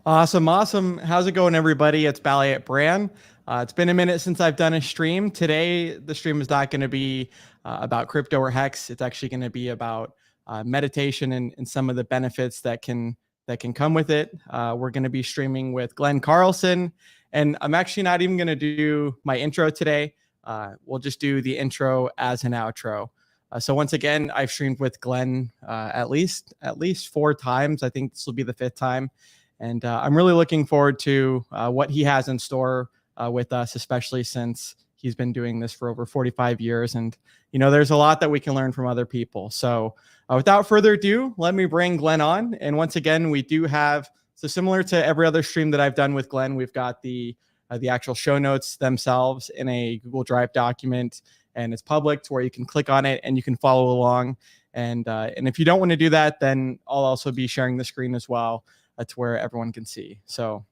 Awesome, awesome. How's it going, everybody? It's Ballet at Bran. It's been a minute since I've done a stream. Today, the stream is not going to be about crypto or hex. It's actually going to be about meditation and some of the benefits that can come with it. We're going to be streaming with Glenn Carlson, and I'm actually not even going to do my intro today. We'll just do the intro as an outro. So once again, I've streamed with Glenn at least 4 times. I think this will be the 5th time. And I'm really looking forward to what he has in store with us, especially since he's been doing this for over 45 years. And, there's a lot that we can learn from other people. So without further ado, let me bring Glenn on. And once again, we do have, so similar to every other stream that I've done with Glenn, we've got the actual show notes themselves in a Google Drive document, and it's public to where you can click on it and you can follow along. And if you don't want to do that, then I'll also be sharing the screen as well. That's where everyone can see. So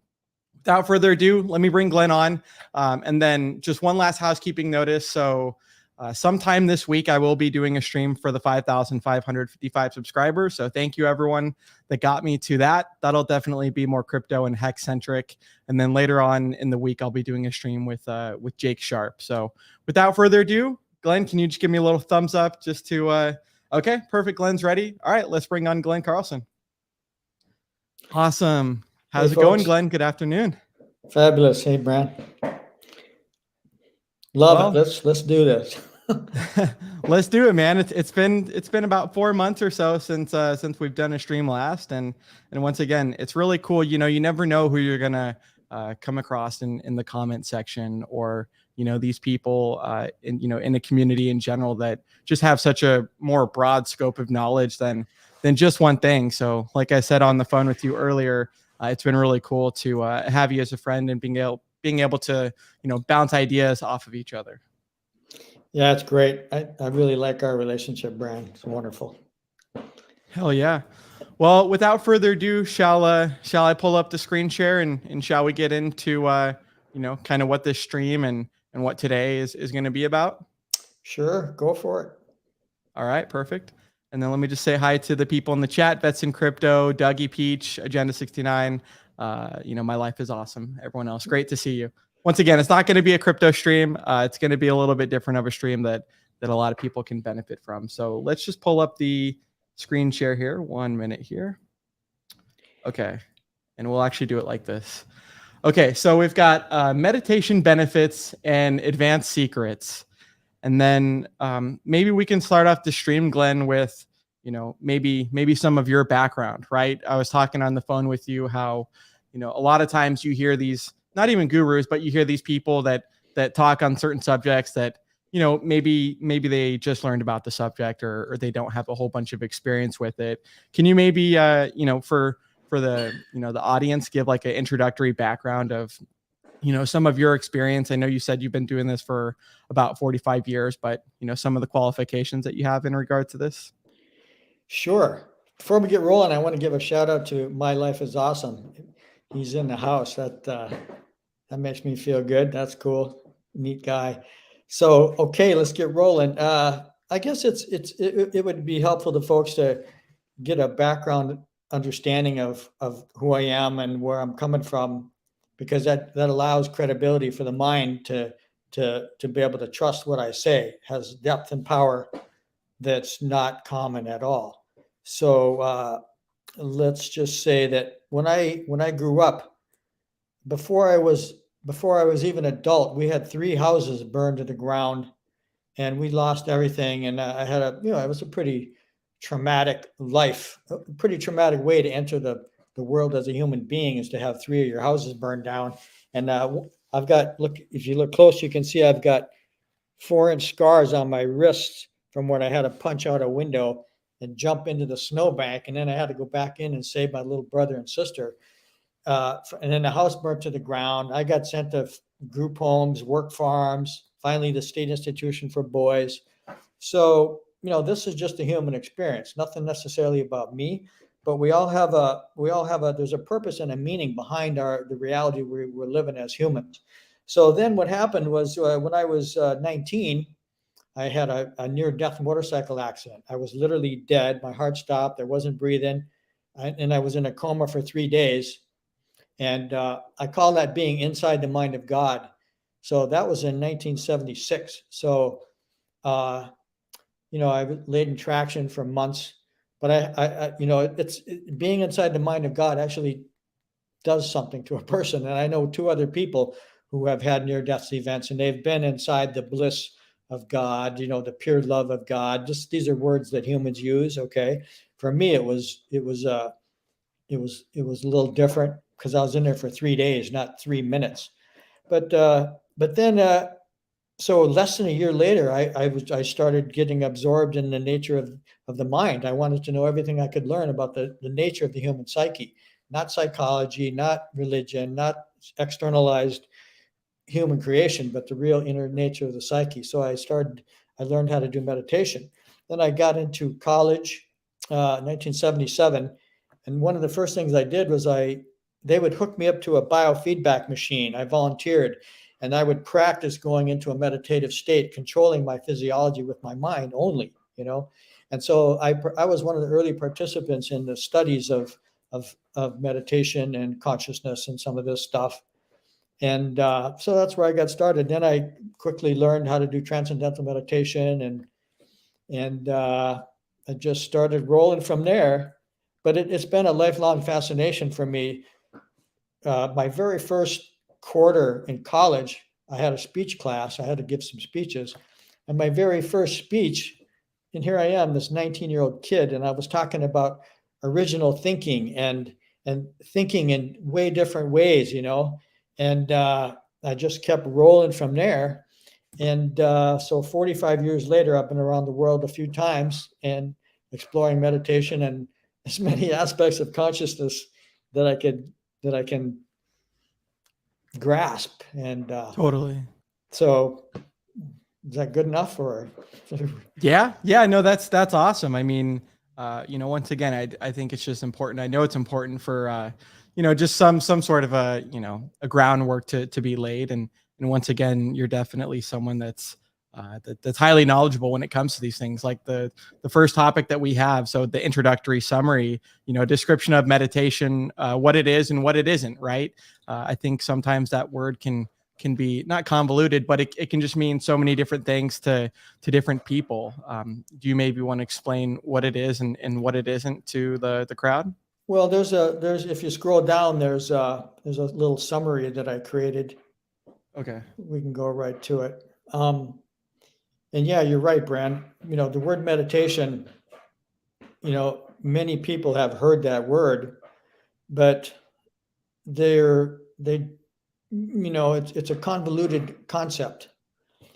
without further ado, let me bring Glenn on. And then just one last housekeeping notice. So sometime this week, I will be doing a stream for the 5,555 subscribers. So thank you, everyone that got me to that. That'll definitely be more crypto and hex centric. And then later on in the week, I'll be doing a stream with Jake Sharp. So without further ado, Glenn, can you just give me a little thumbs up just to, okay, perfect. Glenn's ready. All right, let's bring on Glenn Carlson. Awesome. How's it going, Glenn? Good afternoon. Fabulous. Hey, Brad. Love it. Let's do this. Let's do it, man. It's been about 4 months or so since we've done a stream last, and once again, it's really cool. You never know who you're gonna come across in the comment section, or these people in the community in general that just have such a more broad scope of knowledge than just one thing. So like I said on the phone with you earlier, it's been really cool to have you as a friend and being able to, bounce ideas off of each other. Yeah, it's great. I really like our relationship, Brian. It's wonderful. Hell yeah. Well, without further ado, shall I pull up the screen share and shall we get into, kind of what this stream and what today is going to be about? Sure. Go for it. All right. Perfect. And then let me just say hi to the people in the chat: Vets in Crypto, Dougie Peach, Agenda 69. My life is awesome. Everyone else, great to see you. Once again, it's not going to be a crypto stream. It's going to be a little bit different of a stream that a lot of people can benefit from. So let's just pull up the screen share here. 1 minute here. Okay. And we'll actually do it like this. Okay. So we've got meditation benefits and advanced secrets. And then maybe we can start off the stream, Glenn, with, maybe some of your background, right? I was talking on the phone with you how, a lot of times you hear these, not even gurus, but you hear these people that talk on certain subjects that, maybe they just learned about the subject or they don't have a whole bunch of experience with it. Can you maybe, for the, the audience, give like an introductory background of, some of your experience? I know you said you've been doing this for about 45 years, but, some of the qualifications that you have in regard to this. Sure. Before we get rolling, I want to give a shout out to My Life is Awesome. He's in the house. That makes me feel good. That's cool. Neat guy. So, okay, let's get rolling. I guess it would be helpful to folks to get a background understanding of who I am and where I'm coming from, because that allows credibility for the mind to be able to trust what I say. It has depth and power that's not common at all. So let's just say that when I grew up, before I was even adult, we had 3 houses burned to the ground, and we lost everything. And I had it was a pretty traumatic life, a pretty traumatic way to enter the world as a human being, is to have 3 of your houses burned down. And I've got, if you look close, you can see I've got 4-inch scars on my wrists from when I had to punch out a window and jump into the snowbank. And then I had to go back in and save my little brother and sister. And then the house burnt to the ground. I got sent to group homes, work farms, finally the state institution for boys. So, this is just a human experience, nothing necessarily about me, but we all have there's a purpose and a meaning behind the reality we're living as humans. So then what happened was when I was 19, I had a near-death motorcycle accident. I was literally dead. My heart stopped. I wasn't breathing. And I was in a coma for 3 days. And I call that being inside the mind of God. So that was in 1976. So, I laid in traction for months, but it's being inside the mind of God actually does something to a person. And I know two other people who have had near-death events, and they've been inside the bliss of God, the pure love of God. Just these are words that humans use. Okay, for me, it was a little different because I was in there for 3 days, not 3 minutes. But then, so less than a year later, I started getting absorbed in the nature of the mind. I wanted to know everything I could learn about the nature of the human psyche, not psychology, not religion, not externalized human creation, but the real inner nature of the psyche. So I learned how to do meditation. Then I got into college, 1977. And one of the first things I did was they would hook me up to a biofeedback machine. I volunteered, and I would practice going into a meditative state, controlling my physiology with my mind only, And so I was one of the early participants in the studies of meditation and consciousness and some of this stuff. And so that's where I got started. Then I quickly learned how to do transcendental meditation, and I just started rolling from there. But it's been a lifelong fascination for me. My very first quarter in college, I had a speech class. I had to give some speeches. And my very first speech, and here I am, this 19-year-old kid, and I was talking about original thinking and thinking in way different ways, And I just kept rolling from there. And so 45 years later, I've been around the world a few times and exploring meditation and as many aspects of consciousness that I can grasp. And Totally. so is that good enough or? Yeah. No, that's awesome. I mean, once again, I think it's just important. I know it's important for, just some sort of a groundwork to be laid. And once again, you're definitely someone that's highly knowledgeable when it comes to these things. Like the first topic that we have. So the introductory summary, description of meditation, what it is and what it isn't. Right. I think sometimes that word can be not convoluted, but it can just mean so many different things to different people. Do you maybe want to explain what it is and what it isn't to the crowd? Well, there's if you scroll down, there's a little summary that I created. Okay. We can go right to it. And yeah, you're right, Bran. The word meditation, many people have heard that word, but it's a convoluted concept.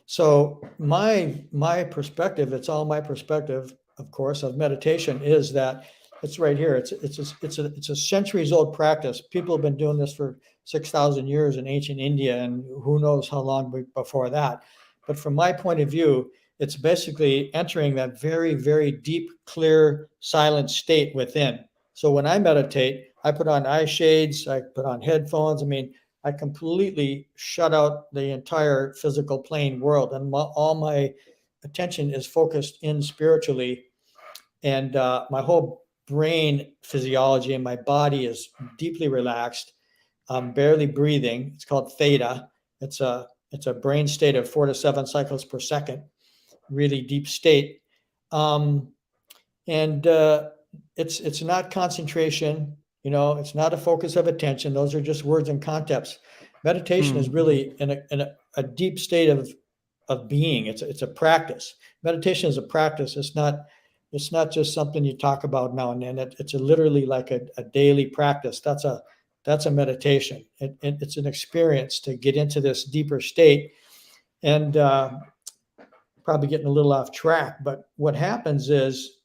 So my perspective, it's all my perspective, of course, of meditation is that it's right here. It's a centuries old practice. People have been doing this for 6,000 years in ancient India, and who knows how long before that. But from my point of view, it's basically entering that very, very deep, clear, silent state within. So when I meditate, I put on eye shades, I put on headphones. I mean, I completely shut out the entire physical plane world, and all my attention is focused in spiritually, and my whole brain physiology and my body is deeply relaxed. I'm barely breathing. It's called theta. It's a brain state of 4 to 7 cycles per second, really deep state. And it's not concentration. It's not a focus of attention. Those are just words and concepts. Meditation is really in a deep state of being. It's a practice. Meditation is a practice. It's not just something you talk about now and then. It's literally like a daily practice. That's a meditation. It's an experience to get into this deeper state. And probably getting a little off track, but what happens is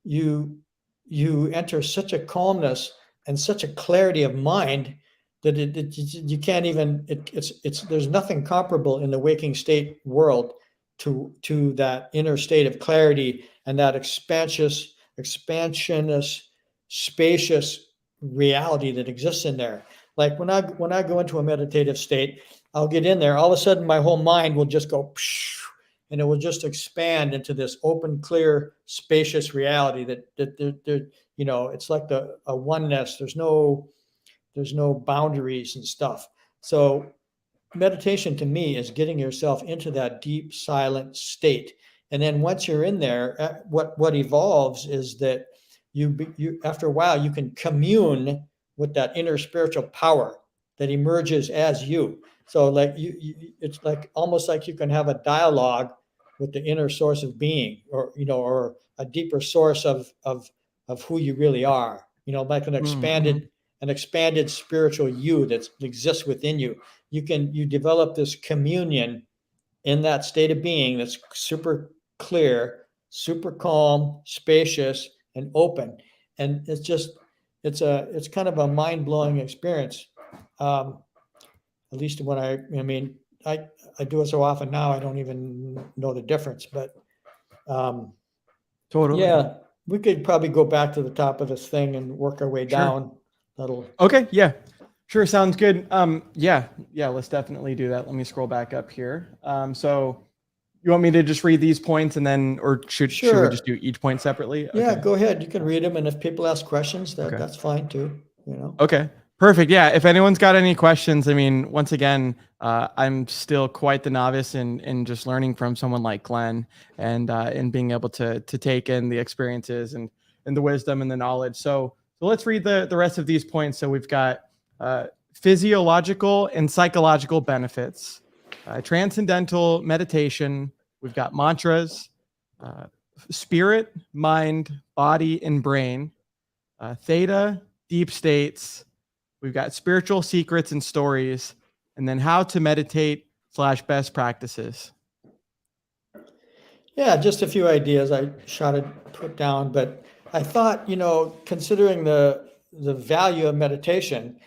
you enter such a calmness and such a clarity of mind that you can't even, there's nothing comparable in the waking state world to that inner state of clarity and that expansionist, spacious reality that exists in there. Like when I go into a meditative state, I'll get in there, all of a sudden my whole mind will just go and it will just expand into this open, clear, spacious reality that it's like a oneness. There's no there's no boundaries and stuff. So meditation to me is getting yourself into that deep silent state. And then once you're in there, what evolves is that you after a while you can commune with that inner spiritual power that emerges as you. So like it's like almost like you can have a dialogue with the inner source of being, or or a deeper source of who you really are. Like an expanded spiritual you that exists within you. You develop this communion in that state of being that's super clear, super calm, spacious, and open. And it's kind of a mind-blowing experience. At least when I do it so often now, I don't even know the difference. But Totally. yeah, we could probably go back to the top of this thing and work our way down. Okay. Yeah. Sure. Sounds good. Yeah. Let's definitely do that. Let me scroll back up here. So you want me to just read these points and then, or should we just do each point separately? Yeah, okay. Go ahead. You can read them. And if people ask questions, that's fine too, Okay. Perfect. Yeah. If anyone's got any questions, I mean, once again, I'm still quite the novice in just learning from someone like Glenn and being able to take in the experiences and the wisdom and the knowledge. So let's read the rest of these points. So we've got physiological and psychological benefits, transcendental meditation. We've got mantras, spirit, mind, body, and brain, theta, deep states. We've got spiritual secrets and stories, and then how to meditate / best practices. Yeah, just a few ideas I put down, but I thought, considering the value of meditation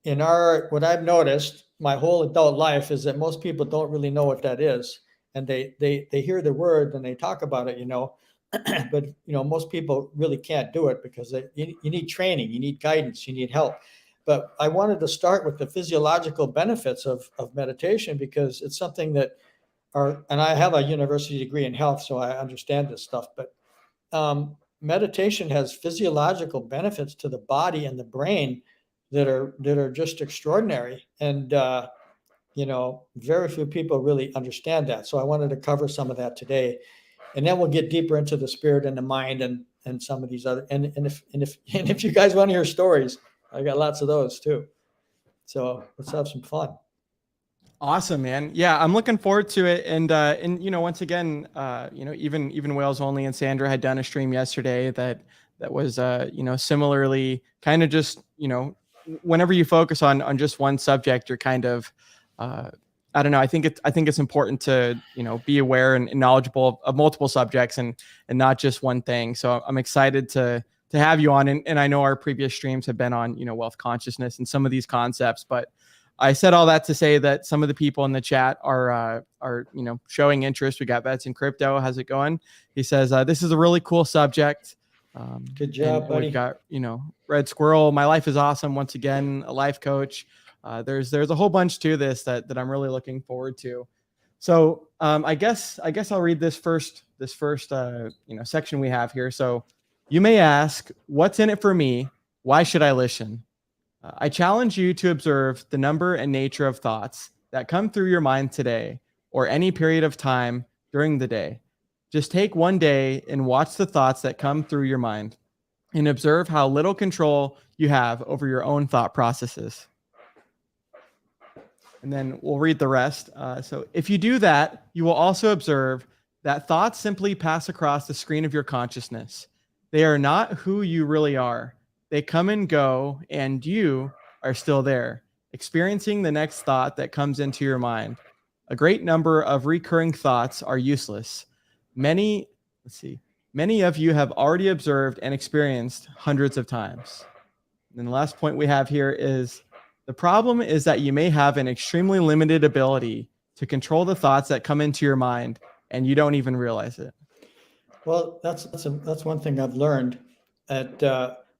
in what I've noticed my whole adult life is that most people don't really know what that is. And they hear the word and they talk about it, but most people really can't do it because you need training, you need guidance, you need help. But I wanted to start with the physiological benefits of meditation because it's something that and I have a university degree in health, so I understand this stuff, but meditation has physiological benefits to the body and the brain that are just extraordinary. And, very few people really understand that. So I wanted to cover some of that today. And then we'll get deeper into the spirit and the mind and some of these other, and if you guys want to hear stories, I got lots of those too. So let's have some fun. Awesome, man. Yeah, I'm looking forward to it. And once again, even Wales Only and Sandra had done a stream yesterday that was, similarly kind of just, whenever you focus on just one subject, you're kind of, I don't know. I think it's important to, be aware and knowledgeable of multiple subjects and not just one thing. So I'm excited to have you on. And I know our previous streams have been on, wealth consciousness and some of these concepts, but I said all that to say that some of the people in the chat are showing interest. We got Vets in Crypto. How's it going? He says, this is a really cool subject. Good job, buddy. We've got, Red Squirrel. My life is awesome. Once again, a life coach. There's a whole bunch to this that I'm really looking forward to. So I guess I'll read this first section we have here. So you may ask, what's in it for me? Why should I listen? I challenge you to observe the number and nature of thoughts that come through your mind today or any period of time during the day. Just take one day and watch the thoughts that come through your mind and observe how little control you have over your own thought processes. And then we'll read the rest. So if you do that, you will also observe that thoughts simply pass across the screen of your consciousness. They are not who you really are. They come and go, and you are still there, experiencing the next thought that comes into your mind. A great number of recurring thoughts are useless. Many of you have already observed and experienced hundreds of times. And then the last point we have here is, the problem is that you may have an extremely limited ability to control the thoughts that come into your mind, and you don't even realize it. Well, that's one thing I've learned, that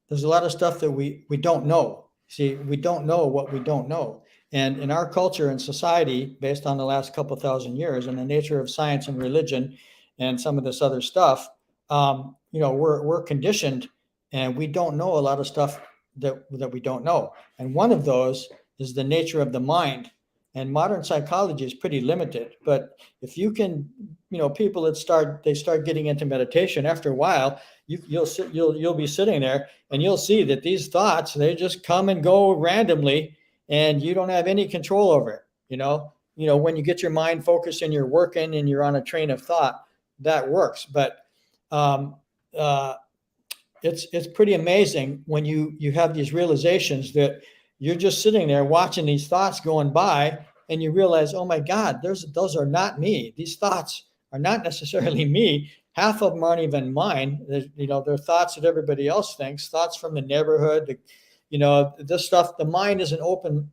there's a lot of stuff that we don't know. See, we don't know what we don't know. And in our culture and society, based on the last couple thousand years and the nature of science and religion and some of this other stuff, we're conditioned, and we don't know a lot of stuff that we don't know. And one of those is the nature of the mind. And modern psychology is pretty limited. But if you can, people that start getting into meditation, after a while, you'll be sitting there and you'll see that these thoughts, they just come and go randomly, and you don't have any control over it. When you get your mind focused and you're working and you're on a train of thought, that works. But it's pretty amazing when you have these realizations that you're just sitting there watching these thoughts going by, and you realize, oh my God, those are not me. These thoughts are not necessarily me. Half of them aren't even mine. They're thoughts that everybody else thinks, thoughts from the neighborhood. This stuff, the mind is an open.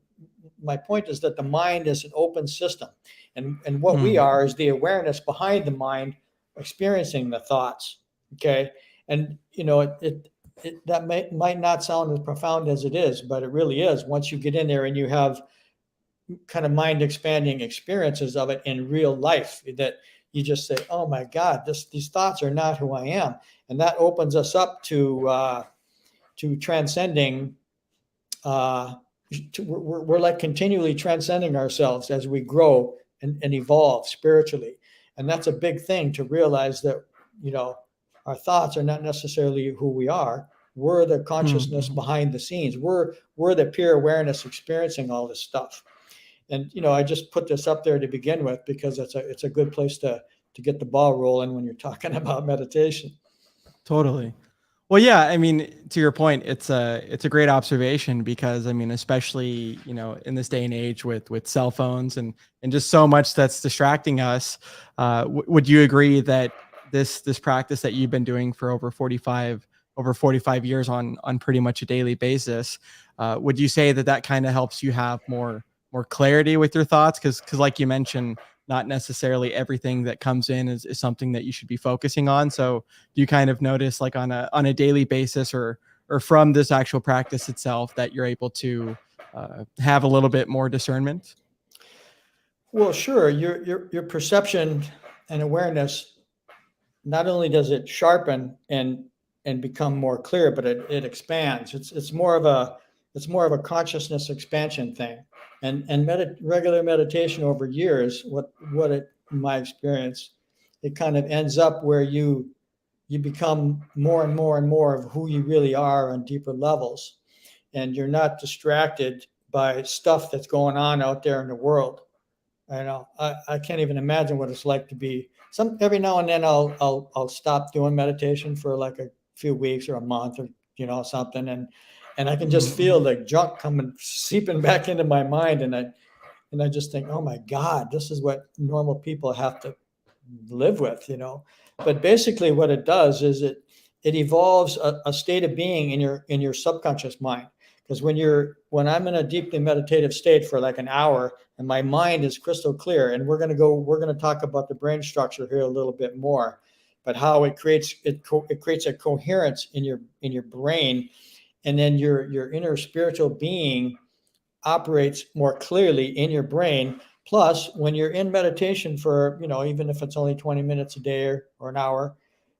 My point is that the mind is an open system. And what we are is the awareness behind the mind experiencing the thoughts. Okay. And, that might not sound as profound as it is, but it really is. Once you get in there and you have kind of mind expanding experiences of it in real life, that you just say, oh my God, these thoughts are not who I am. And that opens us up to transcending. We're like continually transcending ourselves as we grow and evolve spiritually. And that's a big thing, to realize that, our thoughts are not necessarily who we are. We're the consciousness behind the scenes. We're the pure awareness experiencing all this stuff. And, I just put this up there to begin with because it's a good place to get the ball rolling when you're talking about meditation. Totally. Well, yeah, I mean, to your point, it's a great observation, because, I mean, especially, in this day and age with cell phones and just so much that's distracting us, would you agree that this practice that you've been doing for over 45 years on pretty much a daily basis, would you say that kind of helps you have more clarity with your thoughts? Because like you mentioned, not necessarily everything that comes in is something that you should be focusing on. So do you kind of notice, like on a daily basis or from this actual practice itself, that you're able to have a little bit more discernment? Well, sure. Your perception and awareness, not only does it sharpen and become more clear, but it expands. It's more of a consciousness expansion thing. And regular meditation over years, in my experience, it kind of ends up where you become more and more and more of who you really are on deeper levels, and you're not distracted by stuff that's going on out there in the world. I can't even imagine what it's like to be every now and then I'll stop doing meditation for like a few weeks or a month or something, and I can just feel like junk coming seeping back into my mind, and I just think, oh my God, this is what normal people have to live with. But basically what it does is it evolves a state of being in your subconscious mind. Because when I'm in a deeply meditative state for like an hour and my mind is crystal clear, and we're going to talk about the brain structure here a little bit more, but how it creates a coherence in your brain, and then your inner spiritual being operates more clearly in your brain. Plus, when you're in meditation for, even if it's only 20 minutes a day or an hour,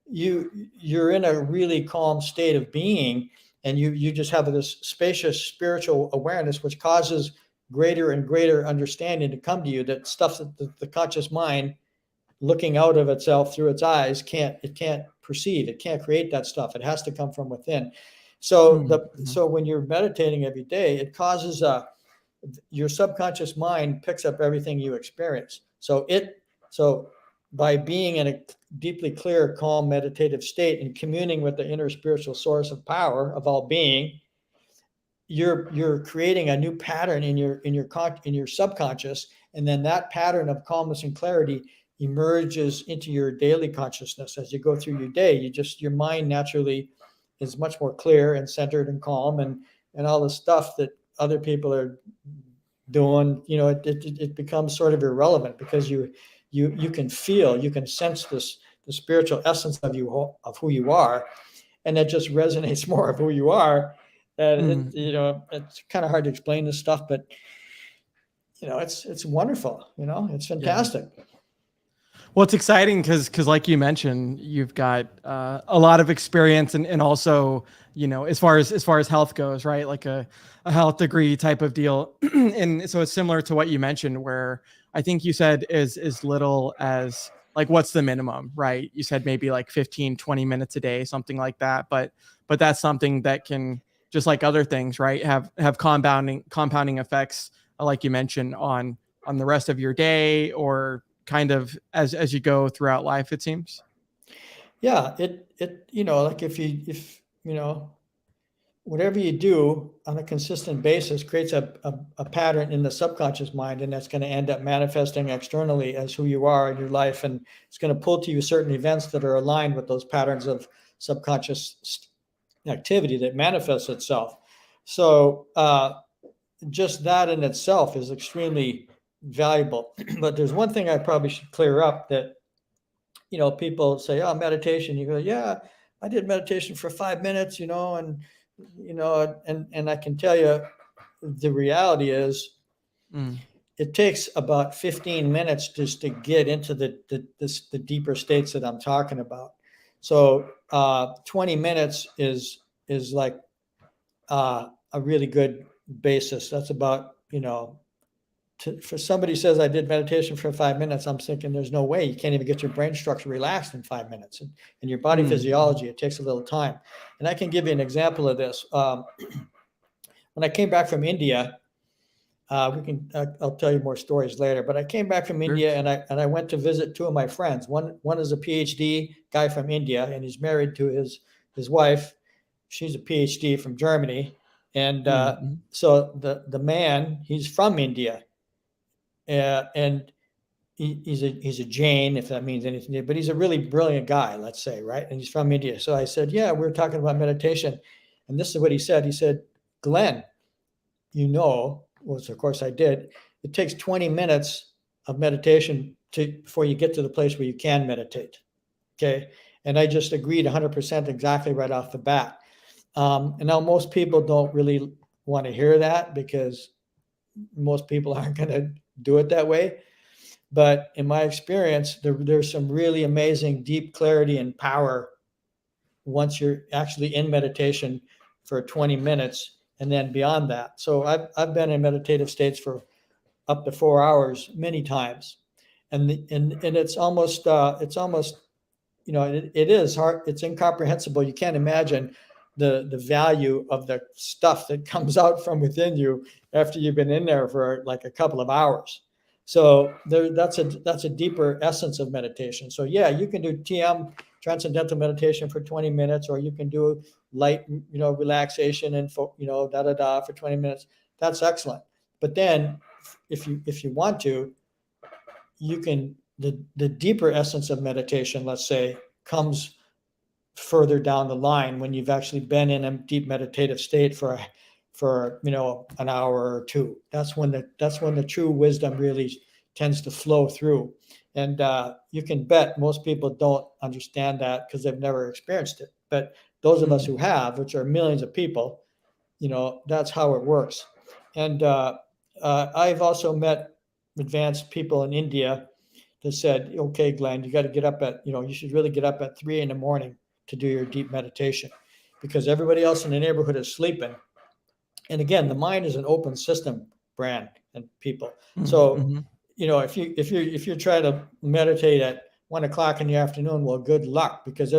you're in a really calm state of being, and you just have this spacious spiritual awareness, which causes greater and greater understanding to come to you, that stuff that the conscious mind, looking out of itself through its eyes, can't perceive. It can't create that stuff. It has to come from within. So so when you're meditating every day, it causes your subconscious mind picks up everything you experience. So by being in a deeply clear, calm, meditative state and communing with the inner spiritual source of power of all being, you're creating a new pattern in your subconscious, and then that pattern of calmness and clarity emerges into your daily consciousness as you go through your day. Your mind naturally is much more clear and centered and calm, and all the stuff that other people are doing, it becomes sort of irrelevant, because you can feel, you can sense the spiritual essence of who you are, and it just resonates more of who you are. And it's kind of hard to explain this stuff, but it's wonderful. It's fantastic. Yeah. Well, it's exciting because like you mentioned, you've got a lot of experience and also, as far as health goes, right? Like a health degree type of deal. And so it's similar to what you mentioned, where I think you said is as little as like, what's the minimum, right? You said maybe like 15, 20 minutes a day, something like that. But that's something that can, just like other things, right, have compounding effects, like you mentioned, on the rest of your day, or kind of as you go throughout life, it seems. Yeah, like if whatever you do on a consistent basis creates a pattern in the subconscious mind, and that's going to end up manifesting externally as who you are in your life. And it's going to pull to you certain events that are aligned with those patterns of subconscious activity that manifests itself. So just that in itself is extremely valuable. But there's one thing I probably should clear up that, people say, oh, meditation. You go, yeah, I did meditation for 5 minutes, and I can tell you the reality is Mm. it takes about 15 minutes just to get into the deeper states that I'm talking about. So 20 minutes is like a really good basis. That's about, for somebody says I did meditation for 5 minutes, I'm thinking there's no way. You can't even get your brain structure relaxed in 5 minutes, and your body physiology, it takes a little time. And I can give you an example of this. When I came back from India, I'll tell you more stories later, but I came back from India, and I went to visit two of my friends. One is a PhD guy from India, and he's married to his wife. She's a PhD from Germany. And so the man, he's from India. And he's a Jain, if that means anything, but he's a really brilliant guy, let's say, right? And he's from India. So I said, yeah, we're talking about meditation. And this is what he said. He said, Glenn, which of course I did, it takes 20 minutes of meditation before you get to the place where you can meditate. Okay. And I just agreed 100% exactly right off the bat. And now most people don't really want to hear that, because most people aren't going to do it that way. But in my experience, there's some really amazing deep clarity and power once you're actually in meditation for 20 minutes and then beyond that. So I've been in meditative states for up to 4 hours many times. And it's almost it is hard. It's incomprehensible. You can't imagine the value of the stuff that comes out from within you after you've been in there for like a couple of hours. So that's a deeper essence of meditation. So yeah, you can do TM, transcendental meditation, for 20 minutes, or you can do light, relaxation and for 20 minutes. That's excellent. But then if you want to, you can, the deeper essence of meditation, let's say, comes further down the line when you've actually been in a deep meditative state for an hour or two. That's when the true wisdom really tends to flow through. And you can bet most people don't understand that because they've never experienced it. But those of us who have, which are millions of people, that's how it works. And I've also met advanced people in India that said, okay, Glenn, you got to get up you should really get up at 3 a.m. to do your deep meditation, because everybody else in the neighborhood is sleeping. And again, the mind is an open system, Brand and people. So, if you're trying to meditate at 1 o'clock in the afternoon, well, good luck, because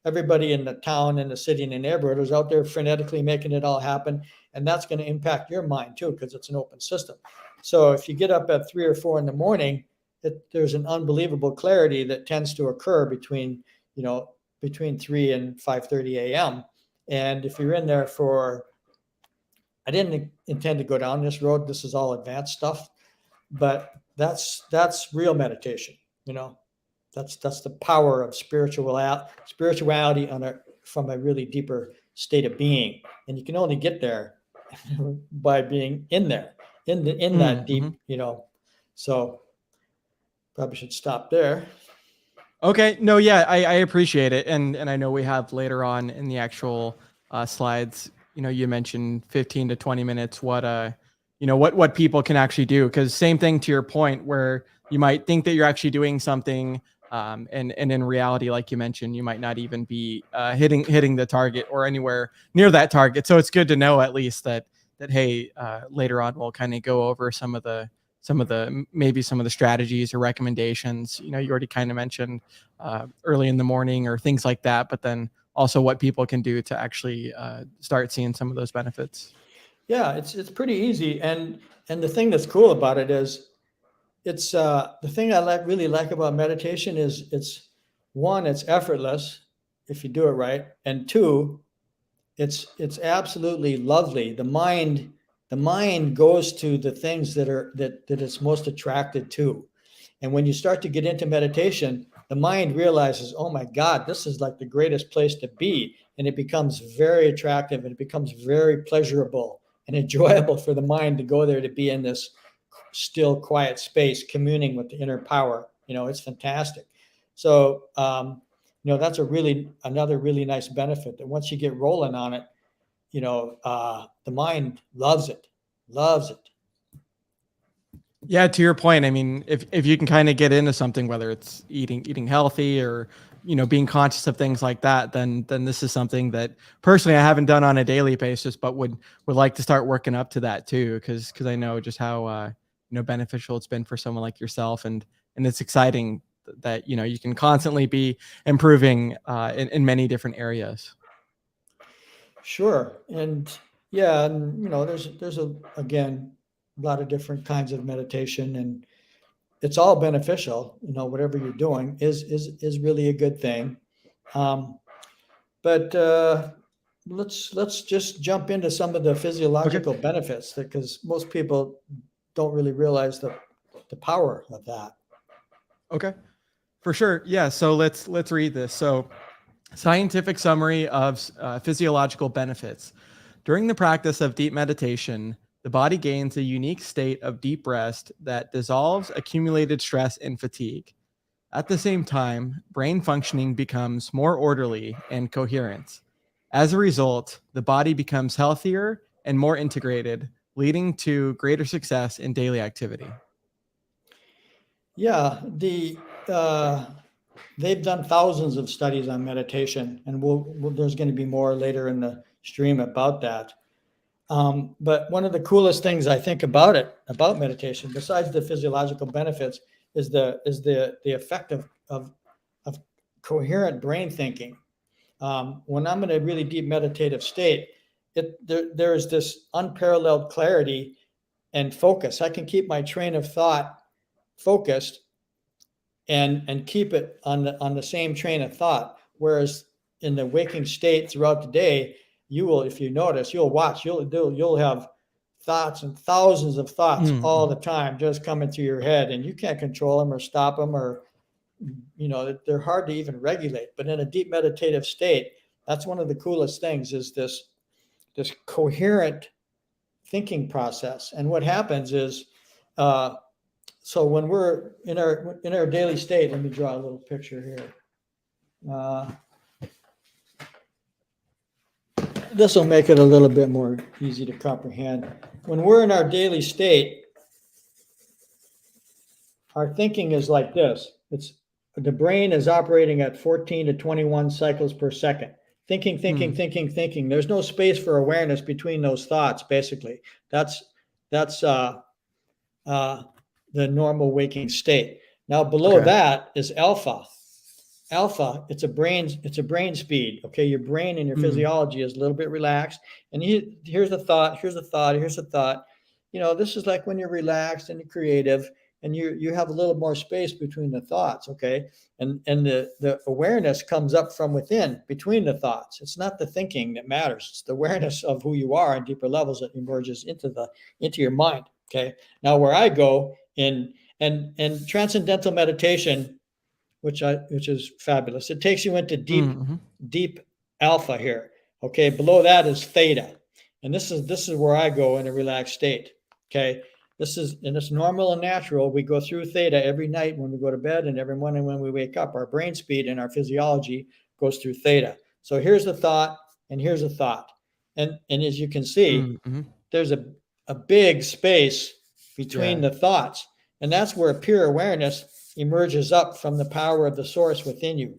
everybody in the town and the city and the neighborhood is out there frenetically making it all happen. And that's going to impact your mind too, because it's an open system. So if you get up at 3 or 4 in the morning, there's an unbelievable clarity that tends to occur between 3 and 5:30 a.m. And if you're in there I didn't intend to go down this road. This is all advanced stuff, but that's real meditation. That's the power of spirituality from a really deeper state of being. And you can only get there by being in there, in that deep, so probably should stop there. Okay. No, yeah, I appreciate it. And I know we have later on in the actual slides, you mentioned 15 to 20 minutes, what people can actually do. Because same thing to your point, where you might think that you're actually doing something, and in reality, like you mentioned, you might not even be hitting the target or anywhere near that target. So it's good to know at least that hey, later on we'll kind of go over some of the maybe some of the strategies or recommendations. You already kind of mentioned early in the morning or things like that, but then also what people can do to actually start seeing some of those benefits. Yeah, it's pretty easy, and the thing that's cool about it is it's the thing I really like about meditation is it's effortless if you do it right, and two, it's absolutely lovely. The mind goes to the things that it's most attracted to. And when you start to get into meditation, the mind realizes, oh my God, this is like the greatest place to be. And it becomes very attractive and it becomes very pleasurable and enjoyable for the mind to go there, to be in this still, quiet space, communing with the inner power. It's fantastic. So, that's another really nice benefit, that once you get rolling on it, the mind loves it, loves it. Yeah, to your point, I mean, if you can kind of get into something, whether it's eating healthy or being conscious of things like that, then this is something that personally I haven't done on a daily basis, but would like to start working up to that too, because I know just how beneficial it's been for someone like yourself, and it's exciting that you can constantly be improving in many different areas. Sure. And yeah, and there's again a lot of different kinds of meditation, and it's all beneficial. Whatever you're doing is really a good thing. But let's just jump into some of the Okay. physiological benefits, because most people don't really realize the power of that. Okay. For sure. Yeah. So let's read this. So, scientific summary of physiological benefits. During the practice of deep meditation, the body gains a unique state of deep rest that dissolves accumulated stress and fatigue. At the same time, brain functioning becomes more orderly and coherent. As a result, the body becomes healthier and more integrated, leading to greater success in daily activity. Yeah, they've done thousands of studies on meditation, and there's going to be more later in the stream about that. But one of the coolest things I think about meditation, besides the physiological benefits, is the effect of coherent brain thinking. When I'm in a really deep meditative state, there is this unparalleled clarity and focus. I can keep my train of thought focused and keep it on the same train of thought. Whereas in the waking state throughout the day, you will, if you notice, you'll have thoughts and thousands of thoughts all the time just coming through your head, and you can't control them or stop them, or they're hard to even regulate. But in a deep meditative state, that's one of the coolest things, is this coherent thinking process. And what happens is, so when we're in our daily state, let me draw a little picture here. This will make it a little bit more easy to comprehend. When we're in our daily state, our thinking is like this. The brain is operating at 14 to 21 cycles per second. Thinking. There's no space for awareness between those thoughts, basically. That's the normal waking state. Now below that is alpha. Alpha, it's a brain speed. Okay, your brain and your physiology is a little bit relaxed, and here's a thought. This is like when you're relaxed and you're creative, and you have a little more space between the thoughts. Okay, and the awareness comes up from within between the thoughts. It's not the thinking that matters. It's the awareness of who you are on deeper levels that emerges into your mind. Okay, now where I go in and transcendental meditation, which is fabulous. It takes you into deep alpha here. Okay, below that is theta, and this is where I go in a relaxed state. Okay, it's normal and natural. We go through theta every night when we go to bed, and every morning when we wake up. Our brain speed and our physiology goes through theta. So here's a thought, and here's a thought, and as you can see, there's a big space between the thoughts. And that's where pure awareness emerges up from the power of the source within you,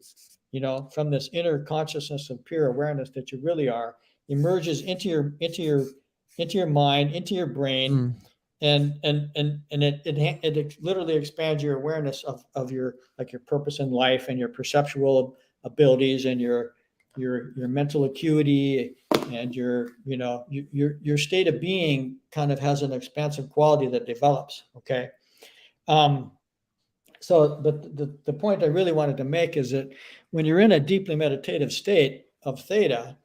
from this inner consciousness of pure awareness that you really are, emerges into your mind, into your brain, and it literally expands your awareness of your purpose in life and your perceptual abilities and your mental acuity and your state of being kind of has an expansive quality that develops. Okay. But the point I really wanted to make is that when you're in a deeply meditative state of theta,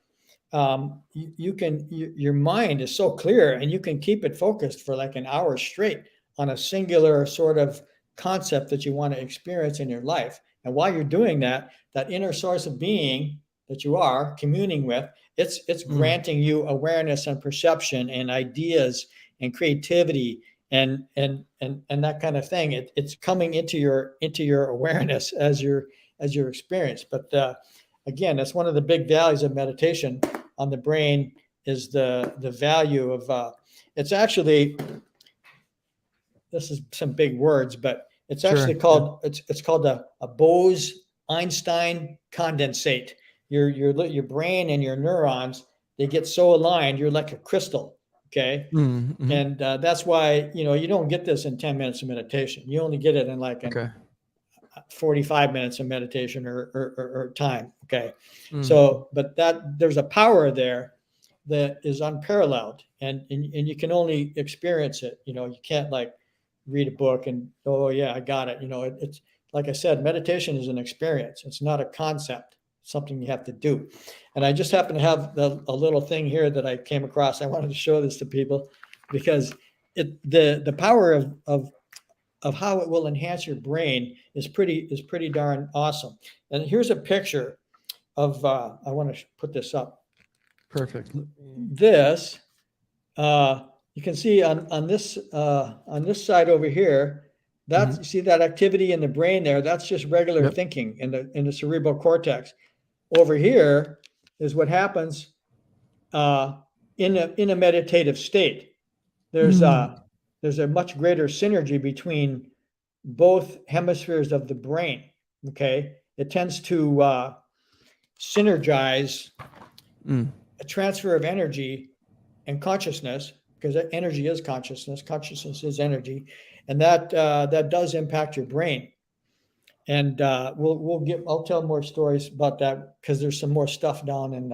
your mind is so clear and you can keep it focused for like an hour straight on a singular sort of concept that you want to experience in your life. And while you're doing that, that inner source of being that you are communing with, it's granting you awareness and perception and ideas and creativity and that kind of thing. It's coming into your awareness as your experience. But again, that's one of the big values of meditation on the brain is the value of it's actually, this is some big words, but it's actually called it's called a Bose-Einstein condensate. Your brain and your neurons, they get so aligned, you're like a crystal. Okay. Mm-hmm. And that's why you don't get this in 10 minutes of meditation. You only get it in like 45 minutes of meditation or time. Okay. So, but there's a power there that is unparalleled and you can only experience it. You can't like read a book and, oh yeah, I got it. It's like I said, meditation is an experience. It's not a concept, something you have to do. And I just happen to have a little thing here that I came across. I wanted to show this to people because the power of how it will enhance your brain is pretty darn awesome. And here's a picture of I want to put this up. Perfect. This you can see on this side over here. That's you see that activity in the brain there. That's just regular thinking in the cerebral cortex. Over here is what happens in a meditative state. There's a much greater synergy between both hemispheres of the brain. Okay, it tends to synergize a transfer of energy and consciousness, because energy is consciousness is energy, and that does impact your brain. And I'll tell more stories about that because there's some more stuff down in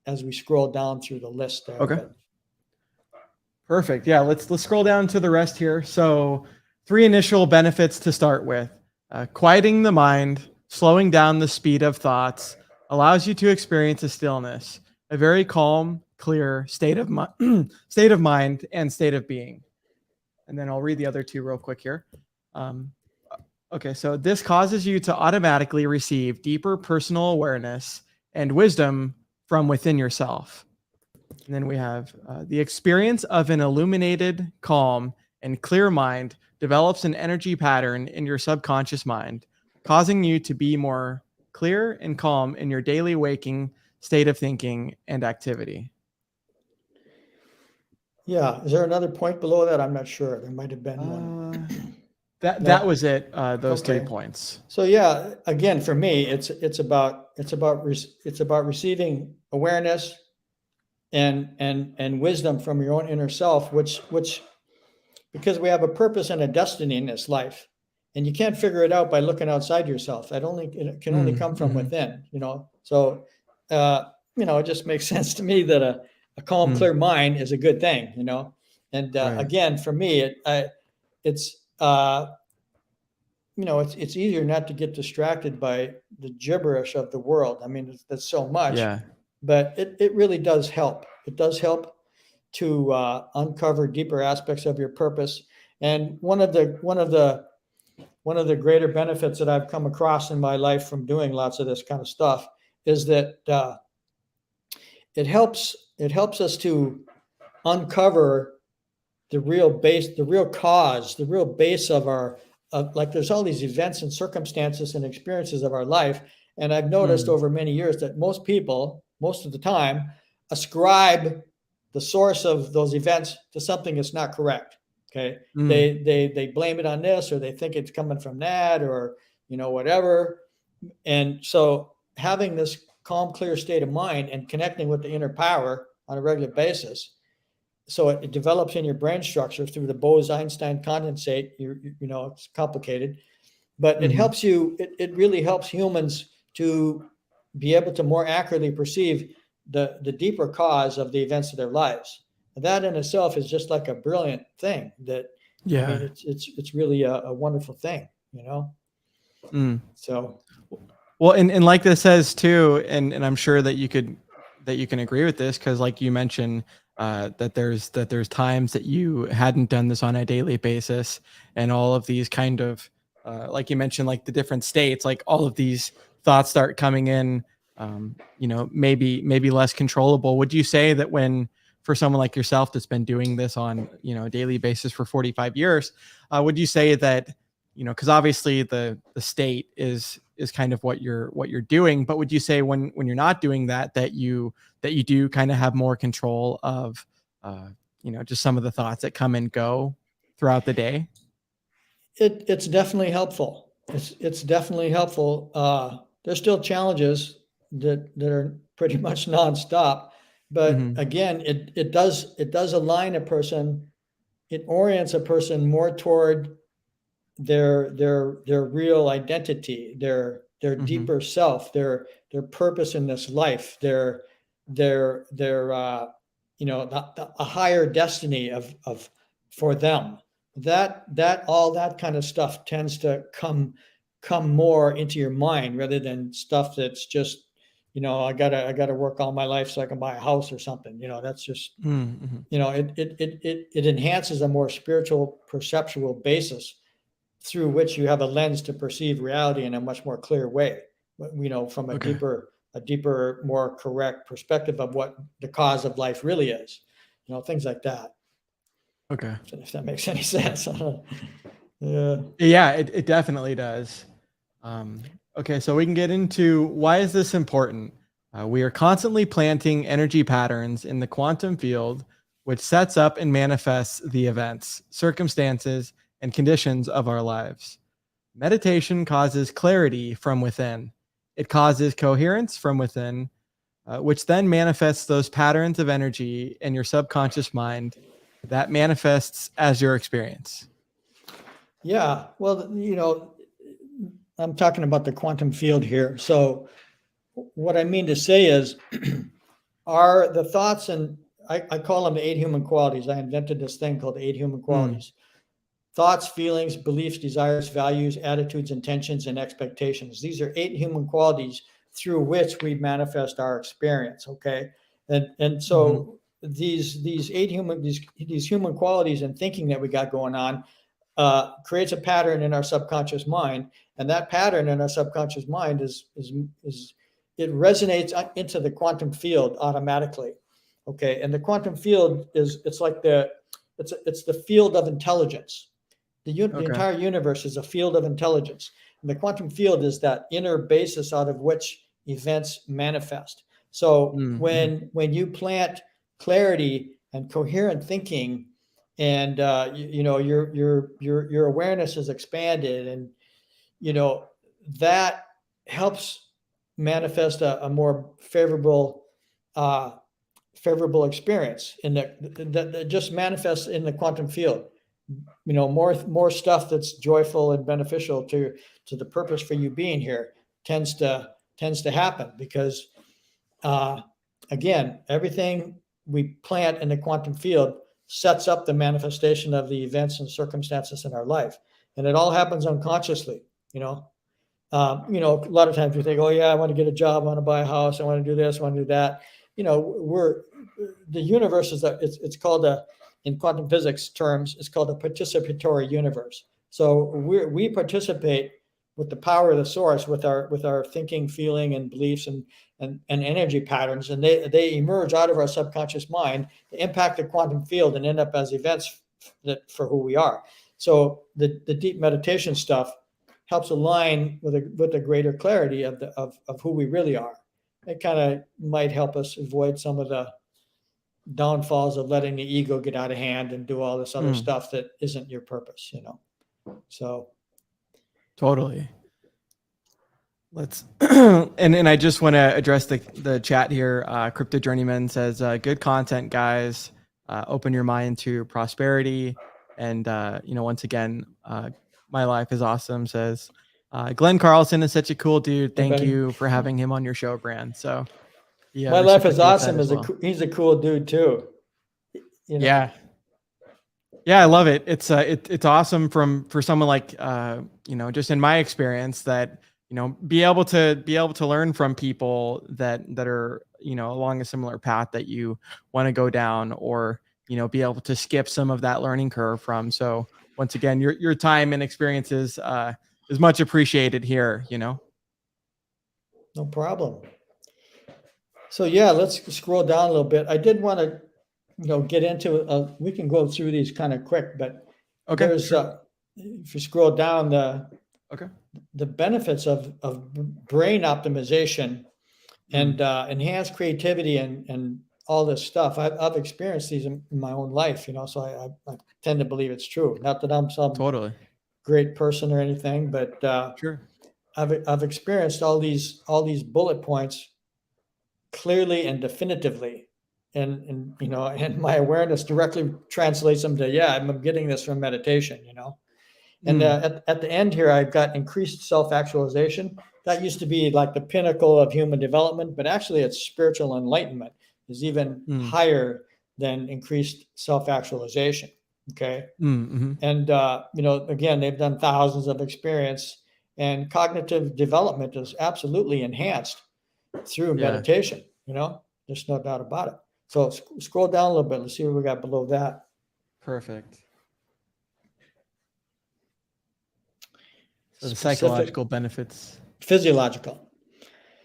as we scroll down through the list there. Okay. Perfect. Yeah, let's scroll down to the rest here. So 3 initial benefits to start with. Quieting the mind, slowing down the speed of thoughts, allows you to experience a stillness, a very calm, clear state of mind and state of being. And then I'll read the other 2 real quick here. Okay, so this causes you to automatically receive deeper personal awareness and wisdom from within yourself. And then we have the experience of an illuminated, calm, and clear mind develops an energy pattern in your subconscious mind, causing you to be more clear and calm in your daily waking state of thinking and activity. Yeah. Is there another point below that? I'm not sure. There might have been one. That was it. Those 3 points. So yeah, again, for me, it's about receiving awareness and wisdom from your own inner self, which because we have a purpose and a destiny in this life, and you can't figure it out by looking outside yourself. It can only come from within. So it just makes sense to me that a calm, clear mind is a good thing. And again, for me, it's easier not to get distracted by the gibberish of the world. I mean, that's so much, but it really does help. It does help to uncover deeper aspects of your purpose. And one of the greater benefits that I've come across in my life from doing lots of this kind of stuff is that it helps us to uncover the real base, the real cause, the real base of like there's all these events and circumstances and experiences of our life. And I've noticed over many years that most people, most of the time, ascribe the source of those events to something that's not correct. Okay. Mm. They blame it on this, or they think it's coming from that, or, whatever. And so having this calm, clear state of mind and connecting with the inner power on a regular basis, so it develops in your brain structure through the Bose-Einstein condensate. It's complicated, but it Mhm. helps you. It really helps humans to be able to more accurately perceive the deeper cause of the events of their lives. And that in itself is just like a brilliant thing. I mean, Yeah. it's really a wonderful thing. Mm. So Well, and like this says too, and I'm sure that you can agree with this because, like you mentioned, that there's times that you hadn't done this on a daily basis, and all of these kind of like you mentioned, like the different states, like all of these thoughts start coming in, maybe less controllable. Would you say that when for someone like yourself that's been doing this on a daily basis for 45 years, would you say that because obviously the state is kind of what you're doing, but would you say when you're not doing that that you do kind of have more control of uh just some of the thoughts that come and go throughout the day? it's definitely helpful. It's definitely helpful. There's still challenges that are pretty much nonstop, but Hmm. again, it does align a person. It orients a person more toward their real identity, their Hmm. deeper self, their purpose in this life, their a higher destiny of for them. That all that kind of stuff tends to come more into your mind rather than stuff that's just, I gotta work all my life so I can buy a house or something. That's just, Hmm. it enhances a more spiritual perceptual basis through which you have a lens to perceive reality in a much more clear way, from a Okay. deeper, more correct perspective of what the cause of life really is, things like that. Okay. If that makes any sense. Yeah. Yeah, it definitely does. Okay, so we can get into why is this important. We are constantly planting energy patterns in the quantum field, which sets up and manifests the events, circumstances, and conditions of our lives. Meditation causes clarity from within. It causes coherence from within, which then manifests those patterns of energy in your subconscious mind that manifests as your experience. Yeah. Well, I'm talking about the quantum field here. So what I mean to say is are the thoughts, and I call them the eight human qualities. I invented this thing called the eight human Mm, qualities: thoughts, feelings, beliefs, desires, values, attitudes, intentions, and expectations. These are eight human qualities through which we manifest our experience. Okay. And mhm, so these human qualities and thinking that we got going on creates a pattern in our subconscious mind, and that pattern in our subconscious mind is it resonates into the quantum field automatically. Okay, and the quantum field it's the field of intelligence. The okay. entire universe is a field of intelligence, and the quantum field is that inner basis out of which events manifest. So Mm, mhm. when you plant clarity and coherent thinking, and your awareness is expanded, and you know that helps manifest a more uh, favorable experience in that just manifests in the quantum field. More stuff that's joyful and beneficial to the purpose for you being here tends to happen because uh, again, everything we plant in the quantum field sets up the manifestation of the events and circumstances in our life, and it all happens unconsciously. You know, a lot of times we think, oh yeah, I want to get a job, I want to buy a house, I want to do this, I want to do that. We're the universe is it's called in quantum physics terms, it's called a participatory universe. So we participate with the power of the source, with our thinking, feeling, and beliefs, and energy patterns, and they emerge out of our subconscious mind, to impact the quantum field, and end up as events for who we are. So the deep meditation stuff helps align with a greater clarity of who we really are. It kind of might help us avoid some of the downfalls of letting the ego get out of hand and do all this other stuff that isn't your purpose, So totally. Let's and I just want to address the chat here. Crypto Journeyman says, good content, guys. Open your mind to prosperity. And once again, my life is awesome, says Glenn Carlson is such a cool dude. Thank you for having him on your show, Brand. So yeah, my life is awesome. He's a cool dude too. Yeah. Yeah, I love it. It's awesome for someone like just in my experience that be able to learn from people that are along a similar path that you want to go down, or be able to skip some of that learning curve from. So once again, your time and experiences is much appreciated here. No problem. So yeah, let's scroll down a little bit. I did want to get into we can go through these kind of quick, but okay, there's sure. If you scroll down, the benefits of brain optimization and enhanced creativity and all this stuff. I've experienced these in my own life, so I tend to believe it's true. Not that I'm some totally great person or anything, but sure. I've experienced all these bullet points clearly and definitively. And my awareness directly translates them to, I'm getting this from meditation, And at the end here, I've got increased self-actualization. That used to be like the pinnacle of human development, but actually it's spiritual enlightenment is even higher than increased self-actualization. Okay. Mm-hmm. And, again, they've done thousands of experience, and cognitive development is absolutely enhanced through meditation, there's no doubt about it. So scroll down a little bit. Let's see what we got below that. Perfect. So the psychological benefits. Physiological.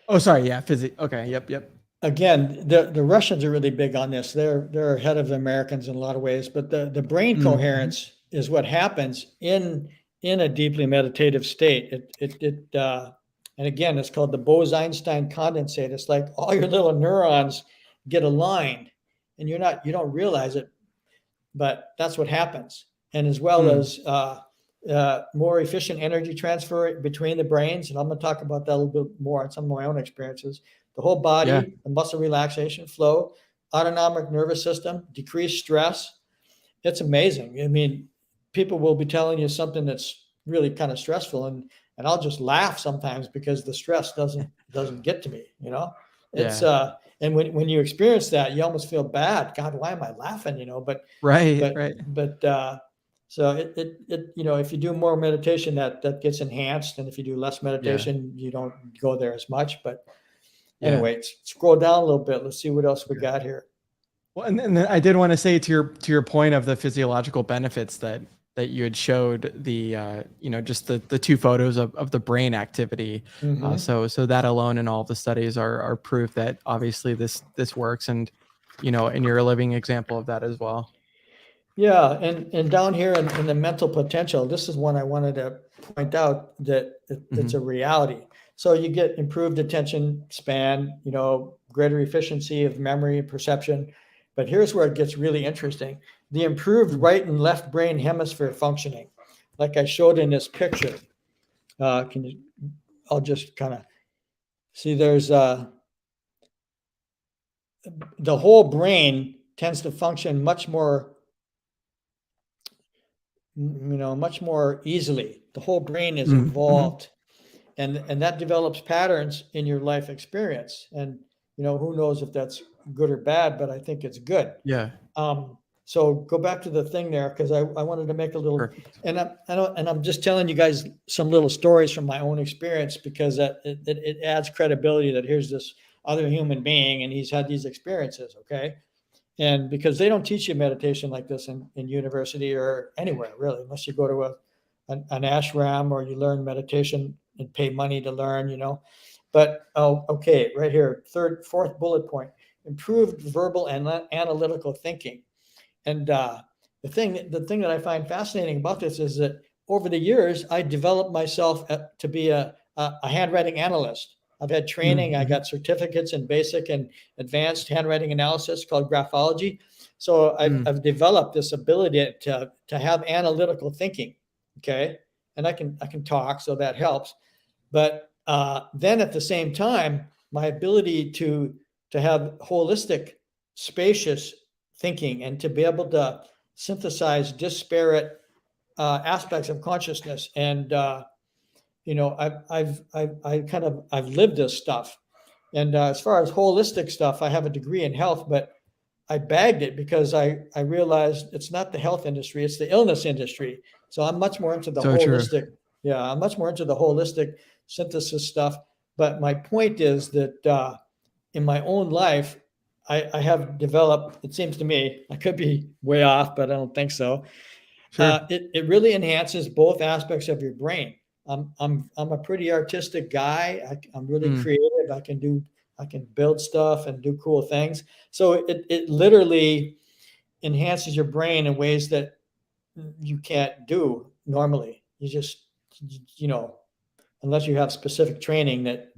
Oh, sorry. Yeah. Okay. Yep. Again, the Russians are really big on this. They're ahead of the Americans in a lot of ways, but the brain coherence is what happens in a deeply meditative state. And again, it's called the Bose-Einstein condensate. It's like all your little neurons get aligned, and you don't realize it, but that's what happens. And as well as more efficient energy transfer between the brains. And I'm going to talk about that a little bit more on some of my own experiences. The whole body, the muscle relaxation, flow, autonomic nervous system, decreased stress. It's amazing. I mean, people will be telling you something that's really kind of stressful, and I'll just laugh sometimes because the stress doesn't get to me, It's and when you experience that, you almost feel bad. God, why am I laughing? But so it if you do more meditation, that gets enhanced, and if you do less meditation, you don't go there as much. But anyway, scroll down a little bit. Let's see what else we got here. Well, and then I did want to say to your point of the physiological benefits that you had showed the just the two photos of the brain activity. So that alone and all the studies are proof that obviously this works, and and you're a living example of that as well. Yeah, and down here in the mental potential, this is one I wanted to point out that it's a reality. So you get improved attention span, greater efficiency of memory and perception. But here's where it gets really interesting. The improved right and left brain hemisphere functioning, like I showed in this picture. I'll just kind of see there's the whole brain tends to function much more easily. The whole brain is involved, and that develops patterns in your life experience. And who knows if that's good or bad, but I think it's good. Yeah. So go back to the thing there, because I wanted to make a little, and I'm just telling you guys some little stories from my own experience, because it adds credibility that here's this other human being and he's had these experiences. Okay. And because they don't teach you meditation like this in university or anywhere really, unless you go to an ashram or you learn meditation and pay money to learn, But okay, right here, fourth bullet point: improved verbal and analytical thinking. And the thing that I find fascinating about this is that over the years, I developed myself to be a handwriting analyst. I've had training. I Mm-hmm. got certificates in basic and advanced handwriting analysis called graphology. So I've developed this ability to have analytical thinking. Okay. And I can talk, so that helps. But then at the same time, my ability to have holistic, spacious thinking and to be able to synthesize disparate aspects of consciousness. And I've lived this stuff. And as far as holistic stuff, I have a degree in health, but I bagged it because I realized it's not the health industry, it's the illness industry. So I'm much more into the So true. holistic. Yeah, I'm much more into the holistic synthesis stuff. But my point is that in my own life, I have developed, it seems to me, I could be way off, but I don't think so. Sure. It really enhances both aspects of your brain. I'm a pretty artistic guy. I'm really creative. I can build stuff and do cool things. So it literally enhances your brain in ways that you can't do normally. You just, unless you have specific training that,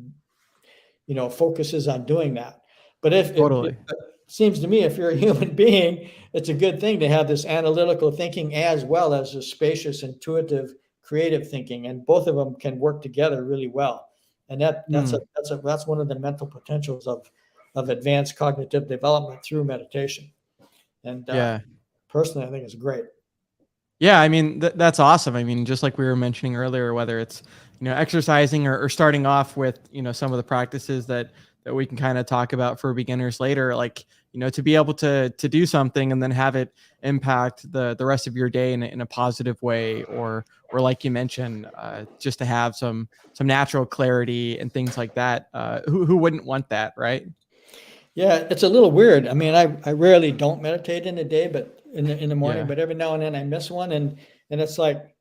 focuses on doing that. But if Totally. it seems to me, if you're a human being, it's a good thing to have this analytical thinking as well as a spacious, intuitive, creative thinking, and both of them can work together really well. And that's one of the mental potentials of advanced cognitive development through meditation. And Yeah. personally, I think it's great. Yeah, I mean that's awesome. I mean, just like we were mentioning earlier, whether it's exercising or starting off with some of the practices that we can kind of talk about for beginners later, like to be able to do something and then have it impact the rest of your day in a positive way, or like you mentioned, just to have some natural clarity and things like that. Who wouldn't want that, right? Yeah, it's a little weird. I mean, I rarely don't meditate in the day, but in the morning, Yeah. but every now and then I miss one, and it's like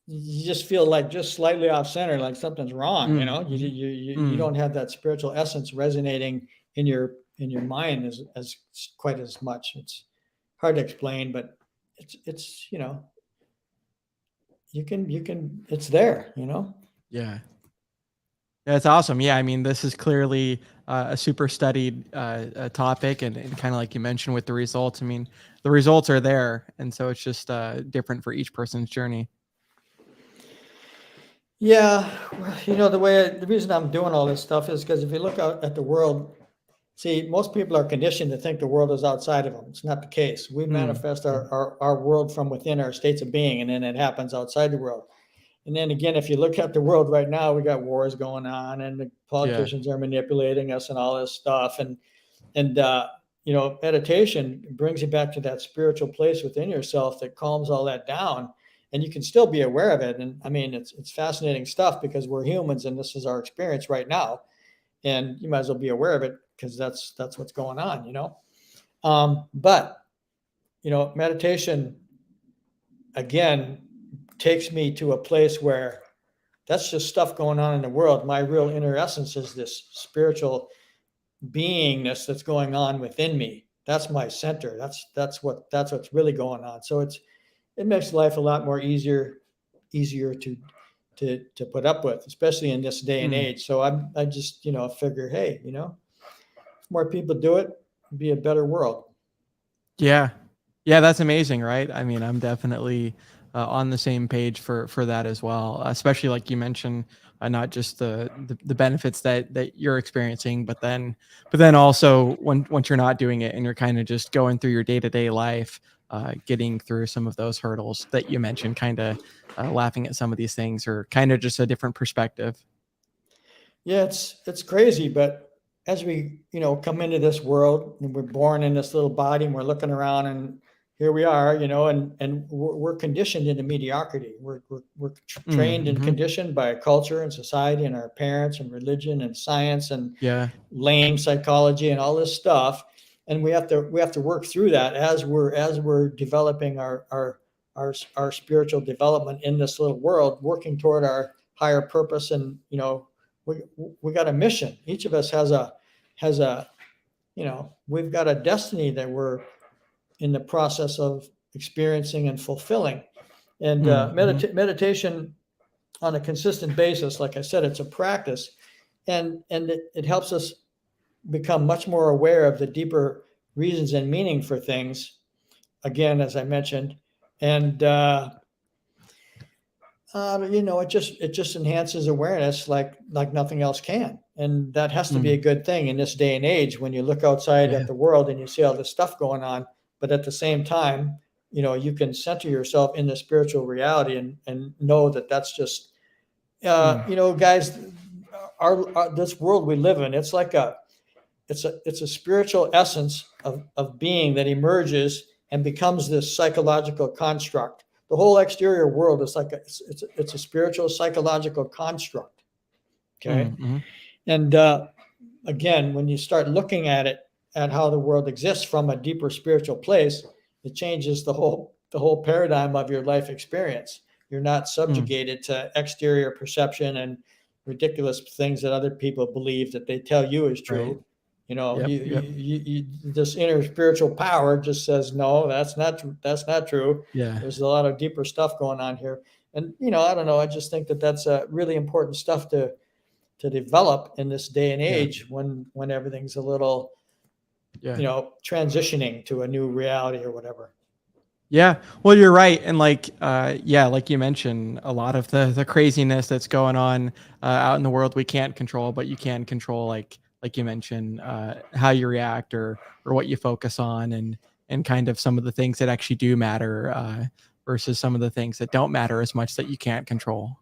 you just feel like just slightly off center, like something's wrong. You Mm. don't have that spiritual essence resonating in your mind as quite as much. It's hard to explain, but it's you can it's there. Yeah. That's awesome. Yeah, I mean, this is clearly a super studied topic, and kind of like you mentioned with the results. I mean, the results are there, and so it's just different for each person's journey. Yeah, well, the reason I'm doing all this stuff is because if you look out at the world, see, most people are conditioned to think the world is outside of them. It's not the case. We manifest Mm. our world from within our states of being, and then it happens outside the world. And then again, if you look at the world right now, we got wars going on, and the Yeah. politicians are manipulating us and all this stuff. And meditation brings you back to that spiritual place within yourself that calms all that down, and you can still be aware of it. And I mean, it's fascinating stuff because we're humans, and this is our experience right now, and you might as well be aware of it because that's what's going on. But meditation again takes me to a place where that's just stuff going on in the world. My real inner essence is this spiritual beingness that's going on within me. That's my center. That's what's really going on. So it makes life a lot more easier to put up with, especially in this day and Mm. age. So I just figure, hey, if more people do it, it'd be a better world. Yeah. Yeah, that's amazing, right? I mean, I'm definitely on the same page for that as well. Especially like you mentioned, not just the benefits that you're experiencing, but then also once you're not doing it and you're kind of just going through your day to day life, getting through some of those hurdles that you mentioned, kind of laughing at some of these things, or kind of just a different perspective. Yeah, it's crazy, but as we come into this world and we're born in this little body and we're looking around and here we are, and we're conditioned into mediocrity. We're trained and Mm-hmm. conditioned by culture and society and our parents and religion and science and Yeah. lame psychology and all this stuff, and we have to work through that as we're developing our spiritual development in this little world, working toward our higher purpose. And we got a mission. Each of us has a we've got a destiny that we're in the process of experiencing and fulfilling. And Mm-hmm. meditation on a consistent basis, like I said, it's a practice. and it helps us become much more aware of the deeper reasons and meaning for things. Again, as I mentioned, and it just enhances awareness like nothing else can, and that has to be a good thing in this day and age when you look outside at the world and you see all this stuff going on. But at the same time, you can center yourself in the spiritual reality and know that that's just guys, our this world we live in, it's like it's a spiritual essence of being that emerges and becomes this psychological construct. The whole exterior world is like it's a spiritual psychological construct. Okay. And again, when you start looking at how the world exists from a deeper spiritual place, it changes the whole paradigm of your life experience. You're not subjugated to exterior perception and ridiculous things that other people believe that they tell you is true. Right. This inner spiritual power just says, no, that's not true. Yeah. There's a lot of deeper stuff going on here. And, I don't know. I just think that that's really important stuff to develop in this day and age when everything's a little, transitioning to a new reality or whatever. Yeah, well, you're right. And like you mentioned, a lot of the craziness that's going on out in the world, we can't control, but you can control, like you mentioned, how you react or what you focus on and kind of some of the things that actually do matter versus some of the things that don't matter as much that you can't control.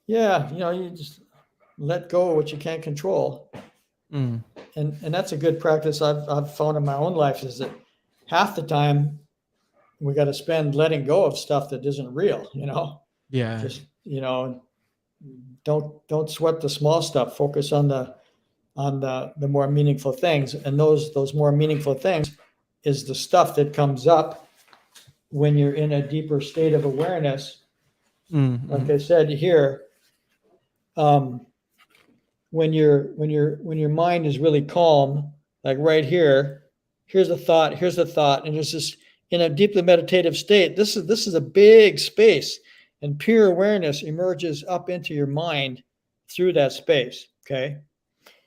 Yeah. You just let go of what you can't control. And that's a good practice I've found in my own life, is that half the time we got to spend letting go of stuff that isn't real, Yeah. Just, don't sweat the small stuff. Focus on the more meaningful things. And those more meaningful things is the stuff that comes up when you're in a deeper state of awareness. Like I said here, when your mind is really calm, like right here, here's a thought, and there's this, in a deeply meditative state, this is a big space, and pure awareness emerges up into your mind through that space. Okay.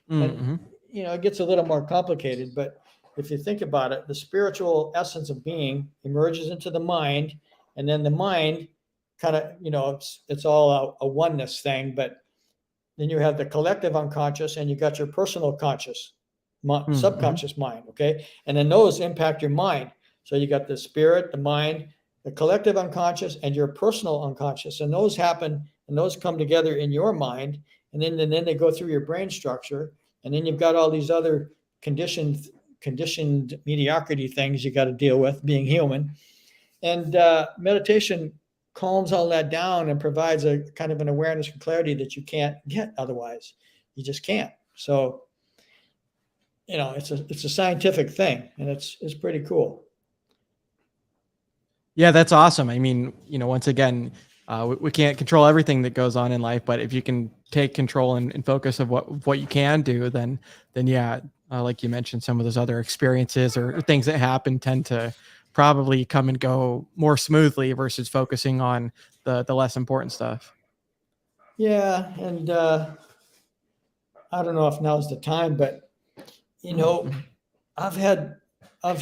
And it gets a little more complicated, but if you think about it, the spiritual essence of being emerges into the mind, and then the mind kind of, it's all a oneness thing, but then you have the collective unconscious, and you got your personal conscious, subconscious mind. Okay. And then those impact your mind. So you got the spirit, the mind, the collective unconscious, and your personal unconscious. And those happen, and those come together in your mind. And then they go through your brain structure. And then you've got all these other conditioned mediocrity things you got to deal with, being human. And meditation calms all that down and provides a kind of an awareness and clarity that you can't get otherwise. You just can't. So, it's a scientific thing, and it's pretty cool. Yeah, that's awesome. I mean, once again, we can't control everything that goes on in life, but if you can take control and focus of what you can do, then yeah, like you mentioned, some of those other experiences or things that happen tend to probably come and go more smoothly versus focusing on the less important stuff. Yeah. And I don't know if now's the time, but I've had, I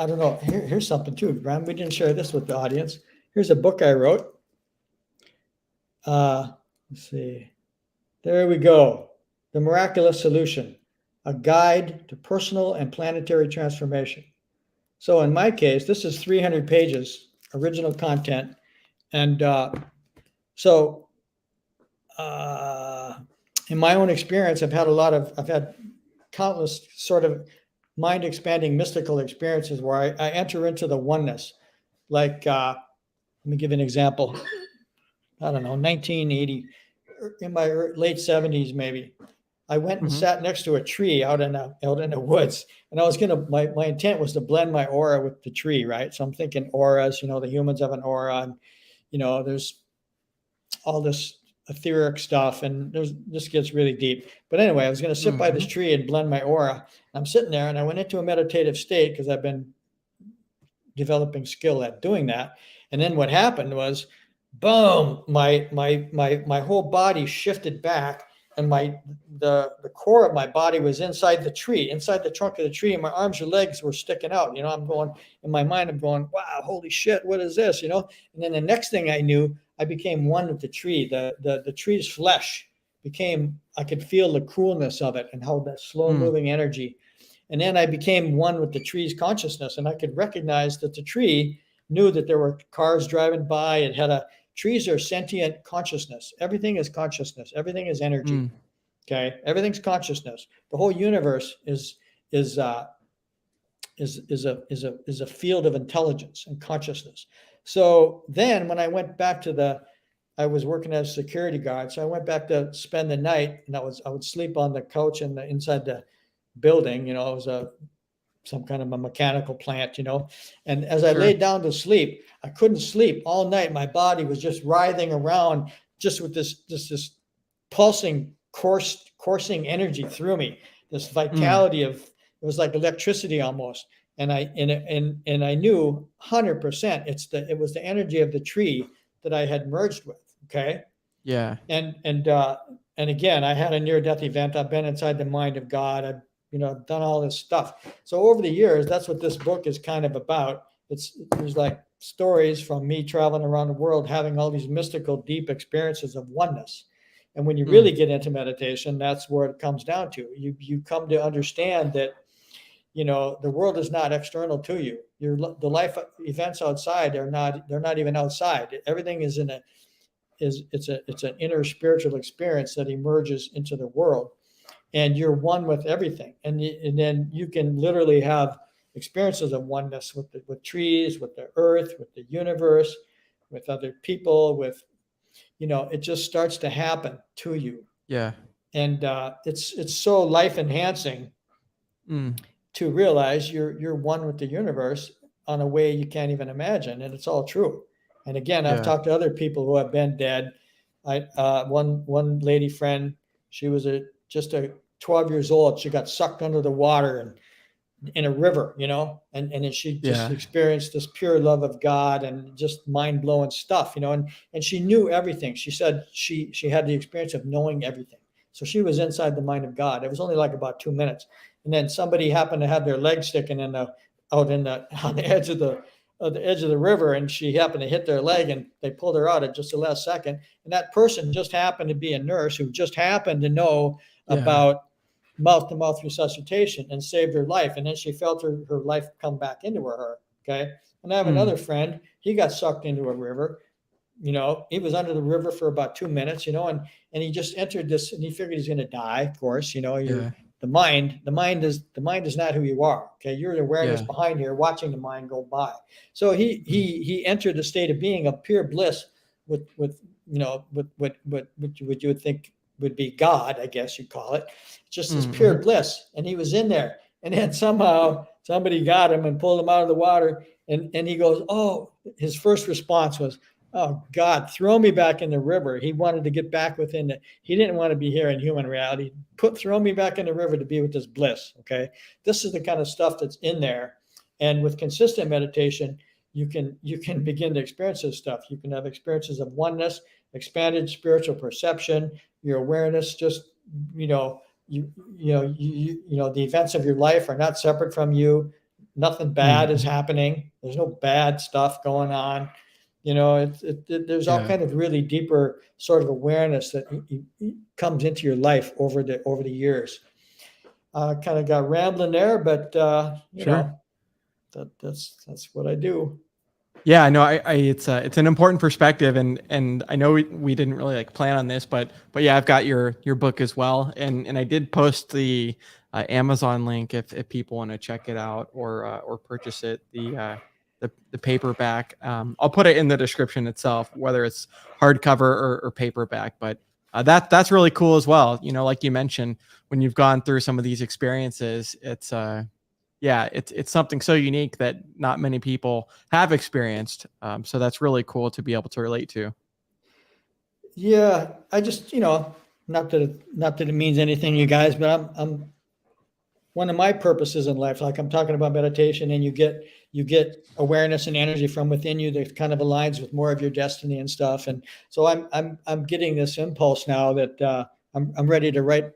don't know, here's something too, Brian. We didn't share this with the audience. Here's a book I wrote. Let's see. There we go. The Miraculous Solution, a guide to personal and planetary transformation. So in my case, this is 300 pages, original content. And in my own experience, I've had countless sort of mind expanding mystical experiences where I enter into the oneness. Like, let me give you an example. I don't know, 1980, in my late 70s, maybe. I went and sat next to a tree out in the woods, and I was my intent was to blend my aura with the tree, right? So I'm thinking auras, the humans have an aura, and there's all this etheric stuff, and this gets really deep. But anyway, I was going to sit by this tree and blend my aura. I'm sitting there, and I went into a meditative state because I've been developing skill at doing that. And then what happened was, boom, my whole body shifted back, and the core of my body was inside the tree, inside the trunk of the tree, and my arms and legs were sticking out. I'm going, in my mind, I'm going, wow, holy shit, what is this? And then the next thing I knew, I became one with the tree. The tree's flesh became, I could feel the coolness of it and how that slow moving energy. And then I became one with the tree's consciousness, and I could recognize that the tree knew that there were cars driving by. It had trees are sentient consciousness. Everything is consciousness. Everything is energy. Okay, everything's consciousness. The whole universe is a field of intelligence and consciousness. So then, when I went back to I was working as a security guard, so I went back to spend the night, and I would sleep on the couch inside the building. It was some kind of a mechanical plant, and as I laid down to sleep, I couldn't sleep all night. My body was just writhing around, just with this pulsing, coursing energy through me, this vitality of, it was like electricity almost. And I knew 100% it was the energy of the tree that I had merged with. Okay. Yeah. And again, I had a near-death event. I've been inside the mind of God. I've done all this stuff. So over the years, that's what this book is kind of about. There's like stories from me traveling around the world, having all these mystical, deep experiences of oneness. And when you really get into meditation, that's where it comes down to. You come to understand that, the world is not external to you. The life events outside they're not even outside. Everything is it's an inner spiritual experience that emerges into the world. And you're one with everything. And then you can literally have experiences of oneness with trees, with the earth, with the universe, with other people, it just starts to happen to you. Yeah. And it's so life enhancing to realize you're one with the universe on a way you can't even imagine. And it's all true. And again, I've talked to other people who have been dead. One lady friend, she was just 12 years old. She got sucked under the water and in a river, and then she just experienced this pure love of God and just mind blowing stuff, and she knew everything. She said she had the experience of knowing everything. So she was inside the mind of God. It was only like about 2 minutes. And then somebody happened to have their leg sticking on the edge of the river, and she happened to hit their leg, and they pulled her out at just the last second. And that person just happened to be a nurse who just happened to know about mouth-to-mouth resuscitation and saved her life. And then she felt her life come back into her. Okay. And I have another friend, he got sucked into a river. He was under the river for about 2 minutes, and he just entered this, and he figured he's going to die. Of course, the mind is not who you are. Okay. You're the awareness behind here, watching the mind go by. So he entered a state of being of pure bliss with what you would think would be God, I guess you'd call it, just this pure bliss. And he was in there, and then somehow somebody got him and pulled him out of the water. And he goes, oh, his first response was, oh God, throw me back in the river. He wanted to get back he didn't want to be here in human reality. Throw me back in the river to be with this bliss. Okay. This is the kind of stuff that's in there. And with consistent meditation, you can begin to experience this stuff. You can have experiences of oneness, expanded spiritual perception, your awareness, just, the events of your life are not separate from you. Nothing bad is happening. There's no bad stuff going on. There's all kind of really deeper sort of awareness that comes into your life over the years. Kind of got rambling there, but that's what I do. Yeah, no, it's an important perspective, and I know we didn't really plan on this, but yeah, I've got your book as well, and I did post the Amazon link if people want to check it out or purchase it, the paperback. I'll put it in the description itself, whether it's hardcover or paperback, but that's really cool as well. Like you mentioned, when you've gone through some of these experiences, it's something so unique that not many people have experienced. So that's really cool to be able to relate to. Yeah, I just, not that it means anything, you guys, but I'm one of my purposes in life, like I'm talking about meditation, and you get awareness and energy from within you that kind of aligns with more of your destiny and stuff. And so I'm getting this impulse now that I'm ready to write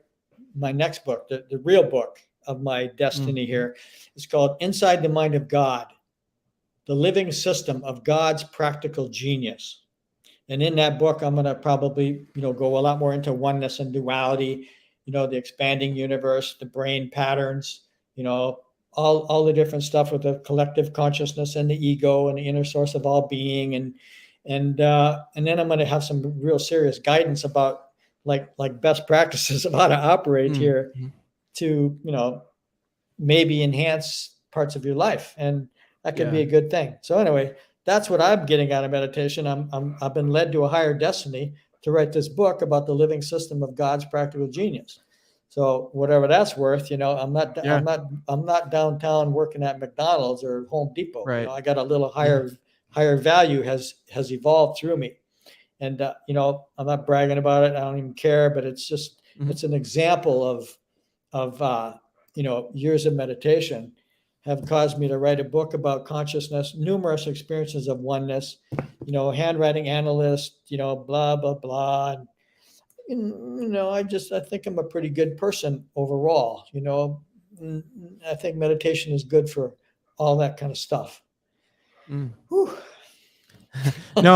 my next book, the real book of my destiny here. It's called Inside the Mind of God, the Living System of God's Practical Genius. And in that book, I'm going to probably, go a lot more into oneness and duality, the expanding universe, the brain patterns, all the different stuff with the collective consciousness and the ego and the inner source of all being. And then I'm going to have some real serious guidance about like best practices of how to operate here to, maybe enhance parts of your life. And that could be a good thing. So anyway, that's what I'm getting out of meditation. I've been led to a higher destiny to write this book about the living system of God's practical genius. So whatever that's worth, I'm not downtown working at McDonald's or Home Depot. Right. I got a little higher value has evolved through me. And I'm not bragging about it. I don't even care, but it's just it's an example of years of meditation have caused me to write a book about consciousness, numerous experiences of oneness, handwriting analyst, blah, blah, blah. And, I think I'm a pretty good person overall, I think meditation is good for all that kind of stuff. No,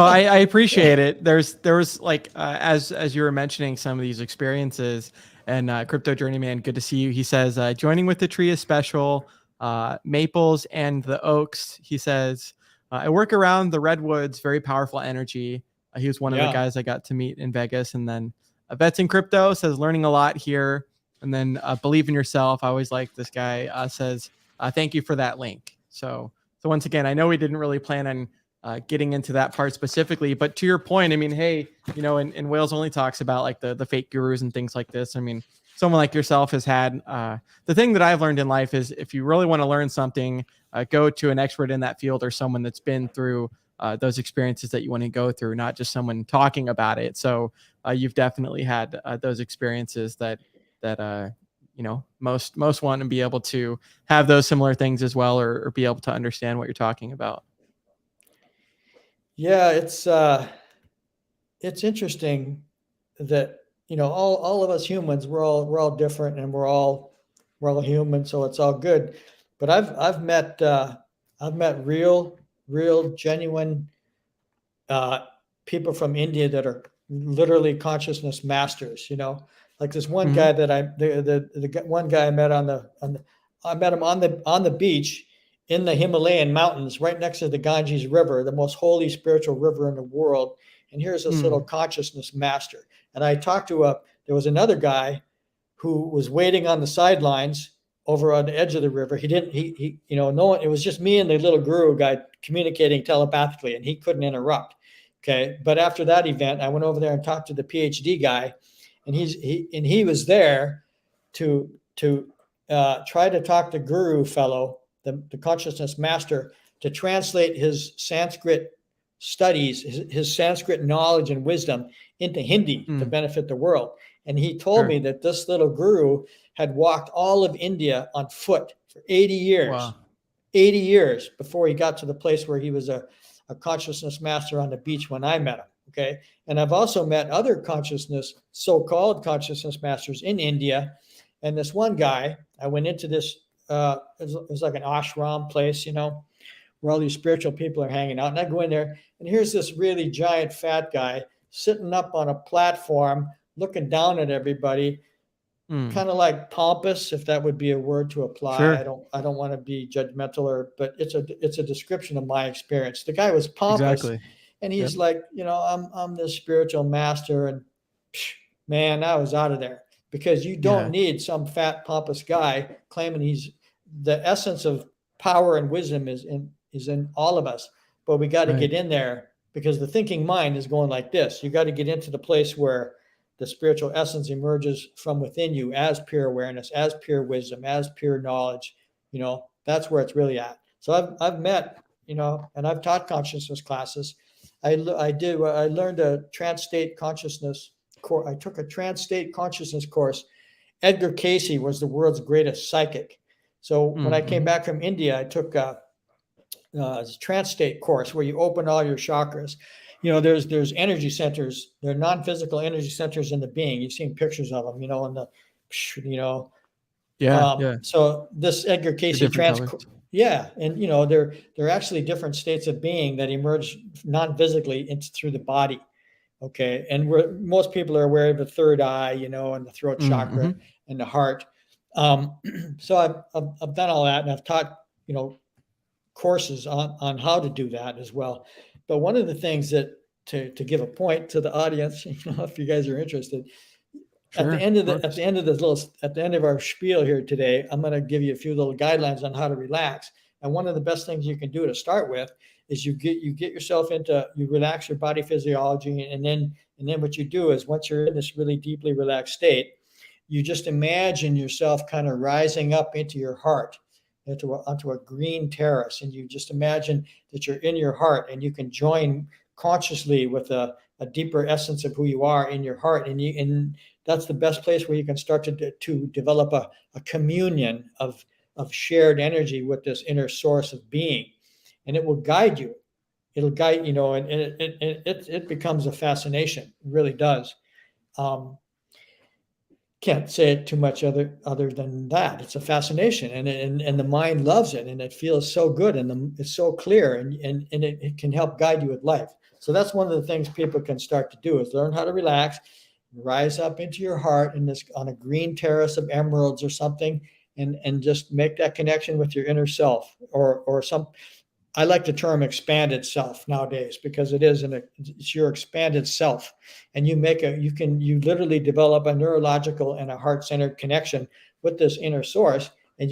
I appreciate it. There was like, as you were mentioning some of these experiences, and Crypto Journeyman, good to see you. He says, joining with the tree is special. Maples and the oaks. He says, I work around the redwoods, very powerful energy. He was one of the guys I got to meet in Vegas. And then Vets in Crypto says, learning a lot here. And then believe in yourself. I always like this guy says, thank you for that link. So once again, I know we didn't really plan on getting into that part specifically, but to your point, I mean, hey, in Wales Only talks about like the fake gurus and things like this. I mean, someone like yourself has had the thing that I've learned in life is if you really want to learn something, go to an expert in that field or someone that's been through those experiences that you want to go through, not just someone talking about it. So you've definitely had those experiences that most want to be able to have those similar things as well, or be able to understand what you're talking about. Yeah, it's interesting that all of us humans, we're all different, and we're all human, so it's all good. But I've met real genuine people from India that are literally consciousness masters. Like this one guy that the one guy I met I met him on the beach in the Himalayan mountains, right next to the Ganges River, the most holy spiritual river in the world. And here's this little consciousness master. And I talked to there was another guy who was waiting on the sidelines over on the edge of the river. No one, it was just me and the little guru guy communicating telepathically, and he couldn't interrupt. Okay. But after that event, I went over there and talked to the PhD guy, and he was there to try to talk the guru fellow, the consciousness master, to translate his Sanskrit studies, his Sanskrit knowledge and wisdom into Hindi to benefit the world. And he told me that this little guru had walked all of India on foot for 80 years. Wow. 80 years before he got to the place where he was a consciousness master on the beach when I met him. Okay. And I've also met other so-called consciousness masters in India. And this one guy, I went into this, it was like an ashram place, where all these spiritual people are hanging out. And I go in there, and here's this really giant fat guy sitting up on a platform, looking down at everybody, kind of like pompous, if that would be a word to apply. Sure. I don't want to be judgmental, but it's a description of my experience. The guy was pompous, and he's like, I'm this spiritual master, and man, I was out of there, because you don't need some fat pompous guy claiming he's the essence of power and wisdom is in all of us, but we got to get in there, because the thinking mind is going like this. You got to get into the place where the spiritual essence emerges from within you as pure awareness, as pure wisdom, as pure knowledge. That's where it's really at. So I've met, and I've taught consciousness classes. I learned a trance state consciousness course. I took a trance state consciousness course. Edgar Cayce was the world's greatest psychic. So when I came back from India, I took a trance state course where you open all your chakras. there's energy centers. There are non-physical energy centers in the being. You've seen pictures of them, and Yeah. so this Edgar The Casey different colors. yeah, and they're actually different states of being that emerge non-physically through the body. Okay, and most people are aware of the third eye, and the throat chakra Mm-hmm. and the heart. So I've done all that, and I've taught courses on how to do that as well. But one of the things that to give a point to the audience, if you guys are interested, at the Sure. end of our spiel here today, I'm going to give you a few little guidelines on how to relax. And one of the best things you can do to start with is you relax your body physiology, and then what you do is, once you're in this really deeply relaxed state, you just imagine yourself kind of rising up into your heart, onto a green terrace, and you just imagine that you're in your heart, and you can join consciously with a deeper essence of who you are in your heart, and that's the best place where you can start to develop a communion of shared energy with this inner source of being, and it will guide you. It'll guide, and it becomes a fascination. It really does. Can't say it too much other than that. It's a fascination, and the mind loves it, and it feels so good, and it's so clear, and it can help guide you with life. So that's one of the things people can start to do, is learn how to relax, rise up into your heart on a green terrace of emeralds or something, and just make that connection with your inner self, or some. I like the term expanded self nowadays, because it's your expanded self, and you literally develop a neurological and a heart-centered connection with this inner source, and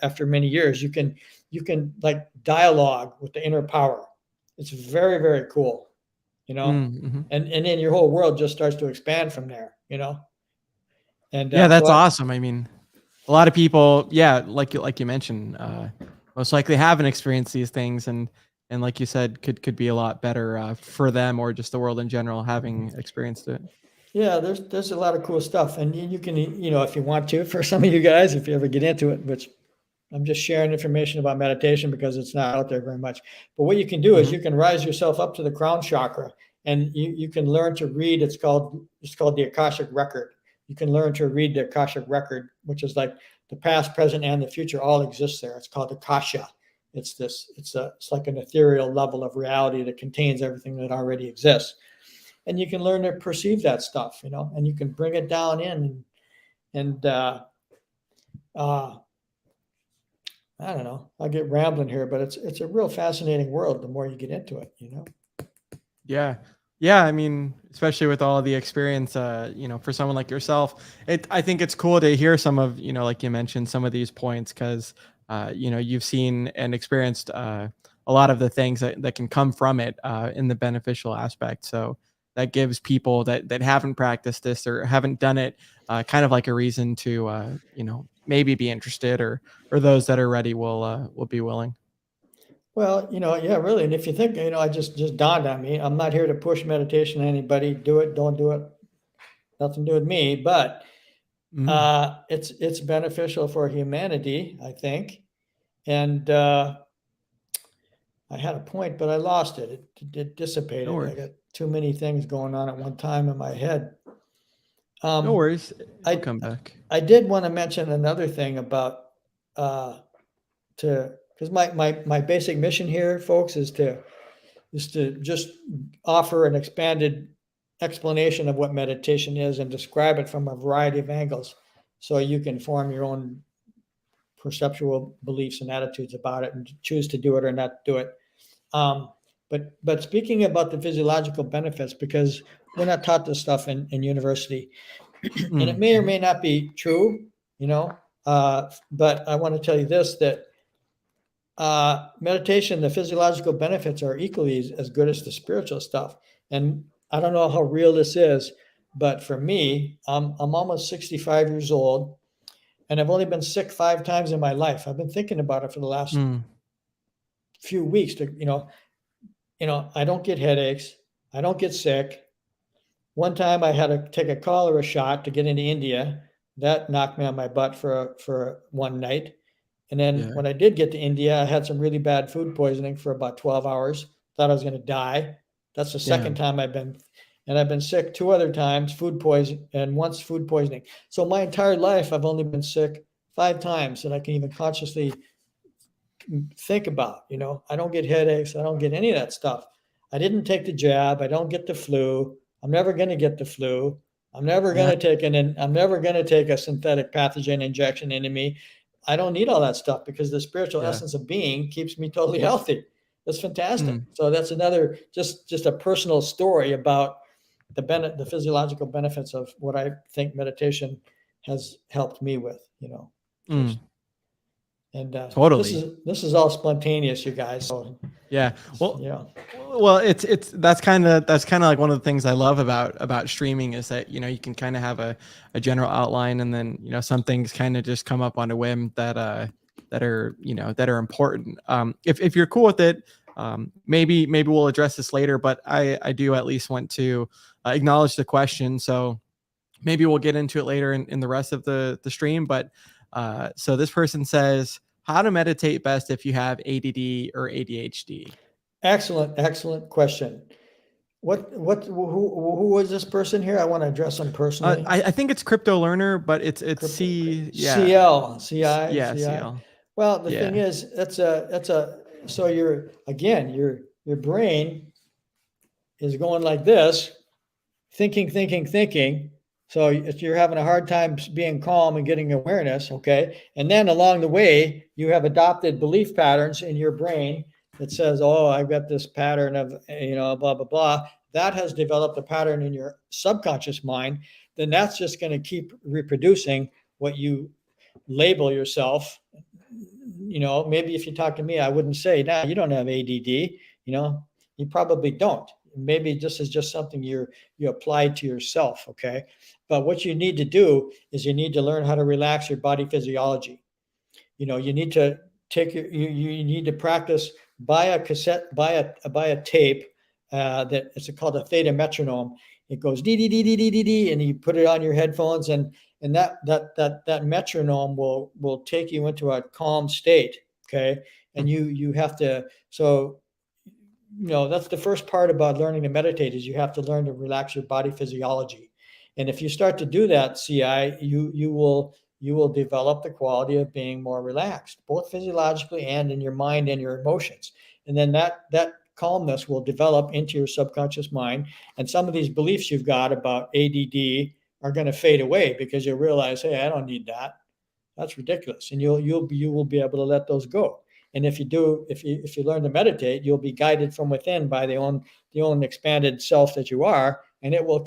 after many years, you can like dialogue with the inner power. It's very, very cool, Mm-hmm. and then your whole world just starts to expand from there, and Yeah, so that's awesome. I mean, a lot of people, yeah, like you mentioned, most likely haven't experienced these things, and like you said, could be a lot better for them, or just the world in general, having experienced it. Yeah, there's a lot of cool stuff, and you can, if you want to, for some of you guys, if you ever get into it, which I'm just sharing information about meditation because it's not out there very much. But what you can do is Mm-hmm. you can rise yourself up to the crown chakra, and you can learn to read. It's called the Akashic record. You can learn to read the Akashic record, which is like the past, present, and the future all exists there. It's called Akasha. It's like an ethereal level of reality that contains everything that already exists. And you can learn to perceive that stuff, and you can bring it down in, and I don't know. I'll get rambling here, but it's a real fascinating world the more you get into it, Yeah. Yeah. I mean, especially with all the experience, for someone like yourself, I think it's cool to hear some of, like you mentioned, some of these points, because, you've seen and experienced a lot of the things that can come from it in the beneficial aspect. So that gives people that haven't practiced this or haven't done it kind of like a reason to, maybe be interested, or those that are ready will be willing. Well, yeah, really. And if you think, I just dawned on me, I'm not here to push meditation on anybody. Do it, don't do it. Nothing to do with me, but Mm. it's beneficial for humanity, I think. And I had a point, but I lost it. It No dissipated. I worries. got too many things going on at one time in my head. No Um, worries. It'll I come back. I did want to mention another thing about uh, because my basic mission here, folks, is to just offer an expanded explanation of what meditation is and describe it from a variety of angles, so you can form your own perceptual beliefs and attitudes about it, and choose to do it or not do it. Um, but speaking about the physiological benefits, because we're not taught this stuff in university, and it Mm, may or mhm. may not be true, but I want to tell you this, that meditation, the physiological benefits are equally as good as the spiritual stuff. And I don't know how real this is, but for me, I'm almost 65 years old, and I've only been sick 5 times in my life. I've been thinking about it for the last Mm. few weeks. I don't get headaches. I don't get sick. One time I had to take a cholera shot to get into India. That knocked me on my butt for one night. And then Yeah. when I did get to India, I had some really bad food poisoning for about 12 hours. thought I was going to die. That's the second time I've been sick 2 other times, food poison, and once food poisoning. So my entire life, I've only been sick 5 times that I can even consciously think about. I don't get headaches. I don't get any of that stuff. I didn't take the jab. I don't get the flu. I'm never going to get the flu. I'm never going to take a synthetic pathogen injection into me. I don't need all that stuff because the spiritual essence of being keeps me totally healthy. That's fantastic. So that's another just a personal story about the physiological benefits of what I think meditation has helped me with. And Totally. this is all spontaneous, you guys. So, yeah. Well, that's kind of like one of the things I love about streaming is that, you can kind of have a general outline, and then, some things kind of just come up on a whim that are important. If you're cool with it, maybe we'll address this later, but I do at least want to acknowledge the question. So maybe we'll get into it later in the rest of the stream. But so this person says, how to meditate best if you have ADD or ADHD? Excellent question. Who was this person here? I want to address them personally. I think it's Crypto Learner, but it's CL. CL. Well, the thing is, so your brain is going like this, thinking. So if you're having a hard time being calm and getting awareness, okay? And then along the way, you have adopted belief patterns in your brain that says, oh, I've got this pattern of, blah, blah, blah. That has developed a pattern in your subconscious mind. Then that's just going to keep reproducing what you label yourself. Maybe if you talk to me, I wouldn't say, nah, you don't have ADD. You probably don't. Maybe this is just something you apply to yourself, okay? But what you need to do is you need to learn how to relax your body physiology. You need to you need to practice, buy a cassette, buy a tape that it's called a theta metronome. It goes dee dee dee dee dee dee dee, and you put it on your headphones, and that metronome will take you into a calm state, okay? And you have to, so that's the first part about learning to meditate, is you have to learn to relax your body physiology. And if you start to do that, CI, you will develop the quality of being more relaxed, both physiologically and in your mind and your emotions. And then that calmness will develop into your subconscious mind. And some of these beliefs you've got about ADD are going to fade away because you'll realize, hey, I don't need that. That's ridiculous. And you will be able to let those go. And if you learn to meditate, you'll be guided from within by the own expanded self that you are, and it will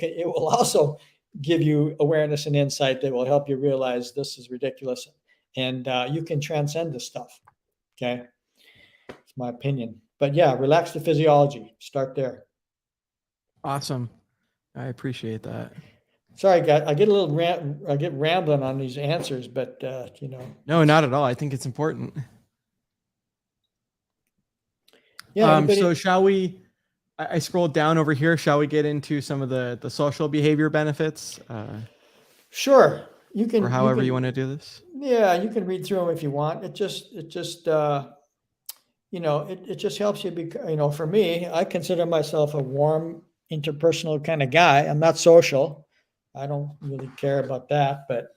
also give you awareness and insight that will help you realize this is ridiculous, and you can transcend this stuff. Okay, it's my opinion. But yeah, relax the physiology. Start there. Awesome, I appreciate that. Sorry, guys, I get rambling on these answers, but No, not at all. I think it's important. Yeah. So shall we? I scrolled down over here. Shall we get into some of the social behavior benefits? Sure. You can. Or however you want to do this. Yeah, you can read through them if you want. It just helps you. For me, I consider myself a warm, interpersonal kind of guy. I'm not social. I don't really care about that, but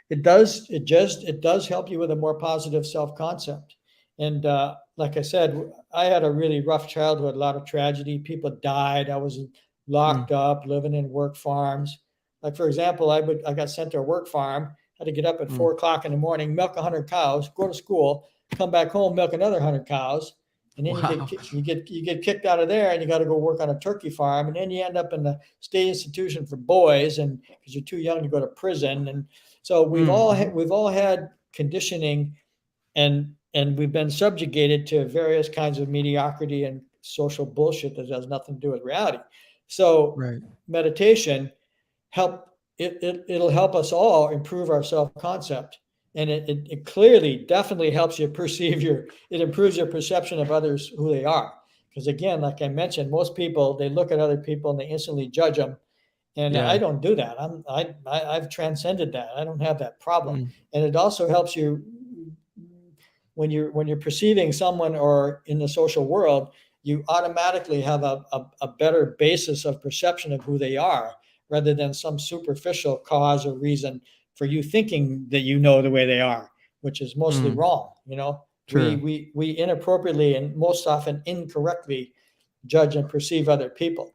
it does help you with a more positive self-concept. And like I said, I had a really rough childhood, a lot of tragedy. People died. I was locked up, living in work farms. Like, for example, I got sent to a work farm, had to get up at 4 o'clock in the morning, milk 100 cows, go to school, come back home, milk another 100 cows. And then you get kicked out of there, and you got to go work on a turkey farm. And then you end up in the state institution for boys, and because you're too young to go to prison. And so we've all had conditioning, and we've been subjugated to various kinds of mediocrity and social bullshit that has nothing to do with reality. So meditation it'll help us all improve our self-concept. And it clearly, definitely helps you it improves your perception of others, who they are. Because again, like I mentioned, most people, they look at other people and they instantly judge them. And I don't do that. I've transcended that. I don't have that problem. And it also helps you when you're perceiving someone or in the social world, you automatically have a better basis of perception of who they are, rather than some superficial cause or reason for you thinking that you know the way they are, which is mostly wrong. True. We inappropriately and most often incorrectly judge and perceive other people.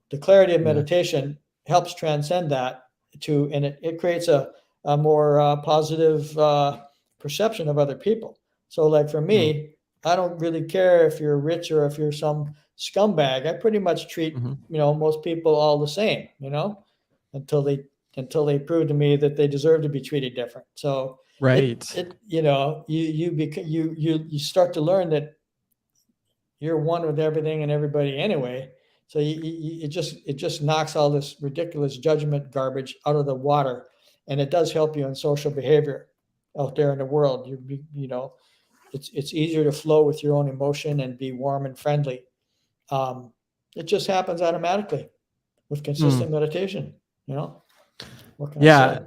The clarity of Yeah. meditation helps transcend that and it creates a more positive perception of other people. So like for me, I don't really care if you're rich or if you're some scumbag. I pretty much treat, most people all the same, until they prove to me that they deserve to be treated different. So Right. you start to learn that you're one with everything and everybody anyway. So it just knocks all this ridiculous judgment garbage out of the water, and it does help you in social behavior out there in the world. It's easier to flow with your own emotion and be warm and friendly. It just happens automatically with consistent meditation. What can I say?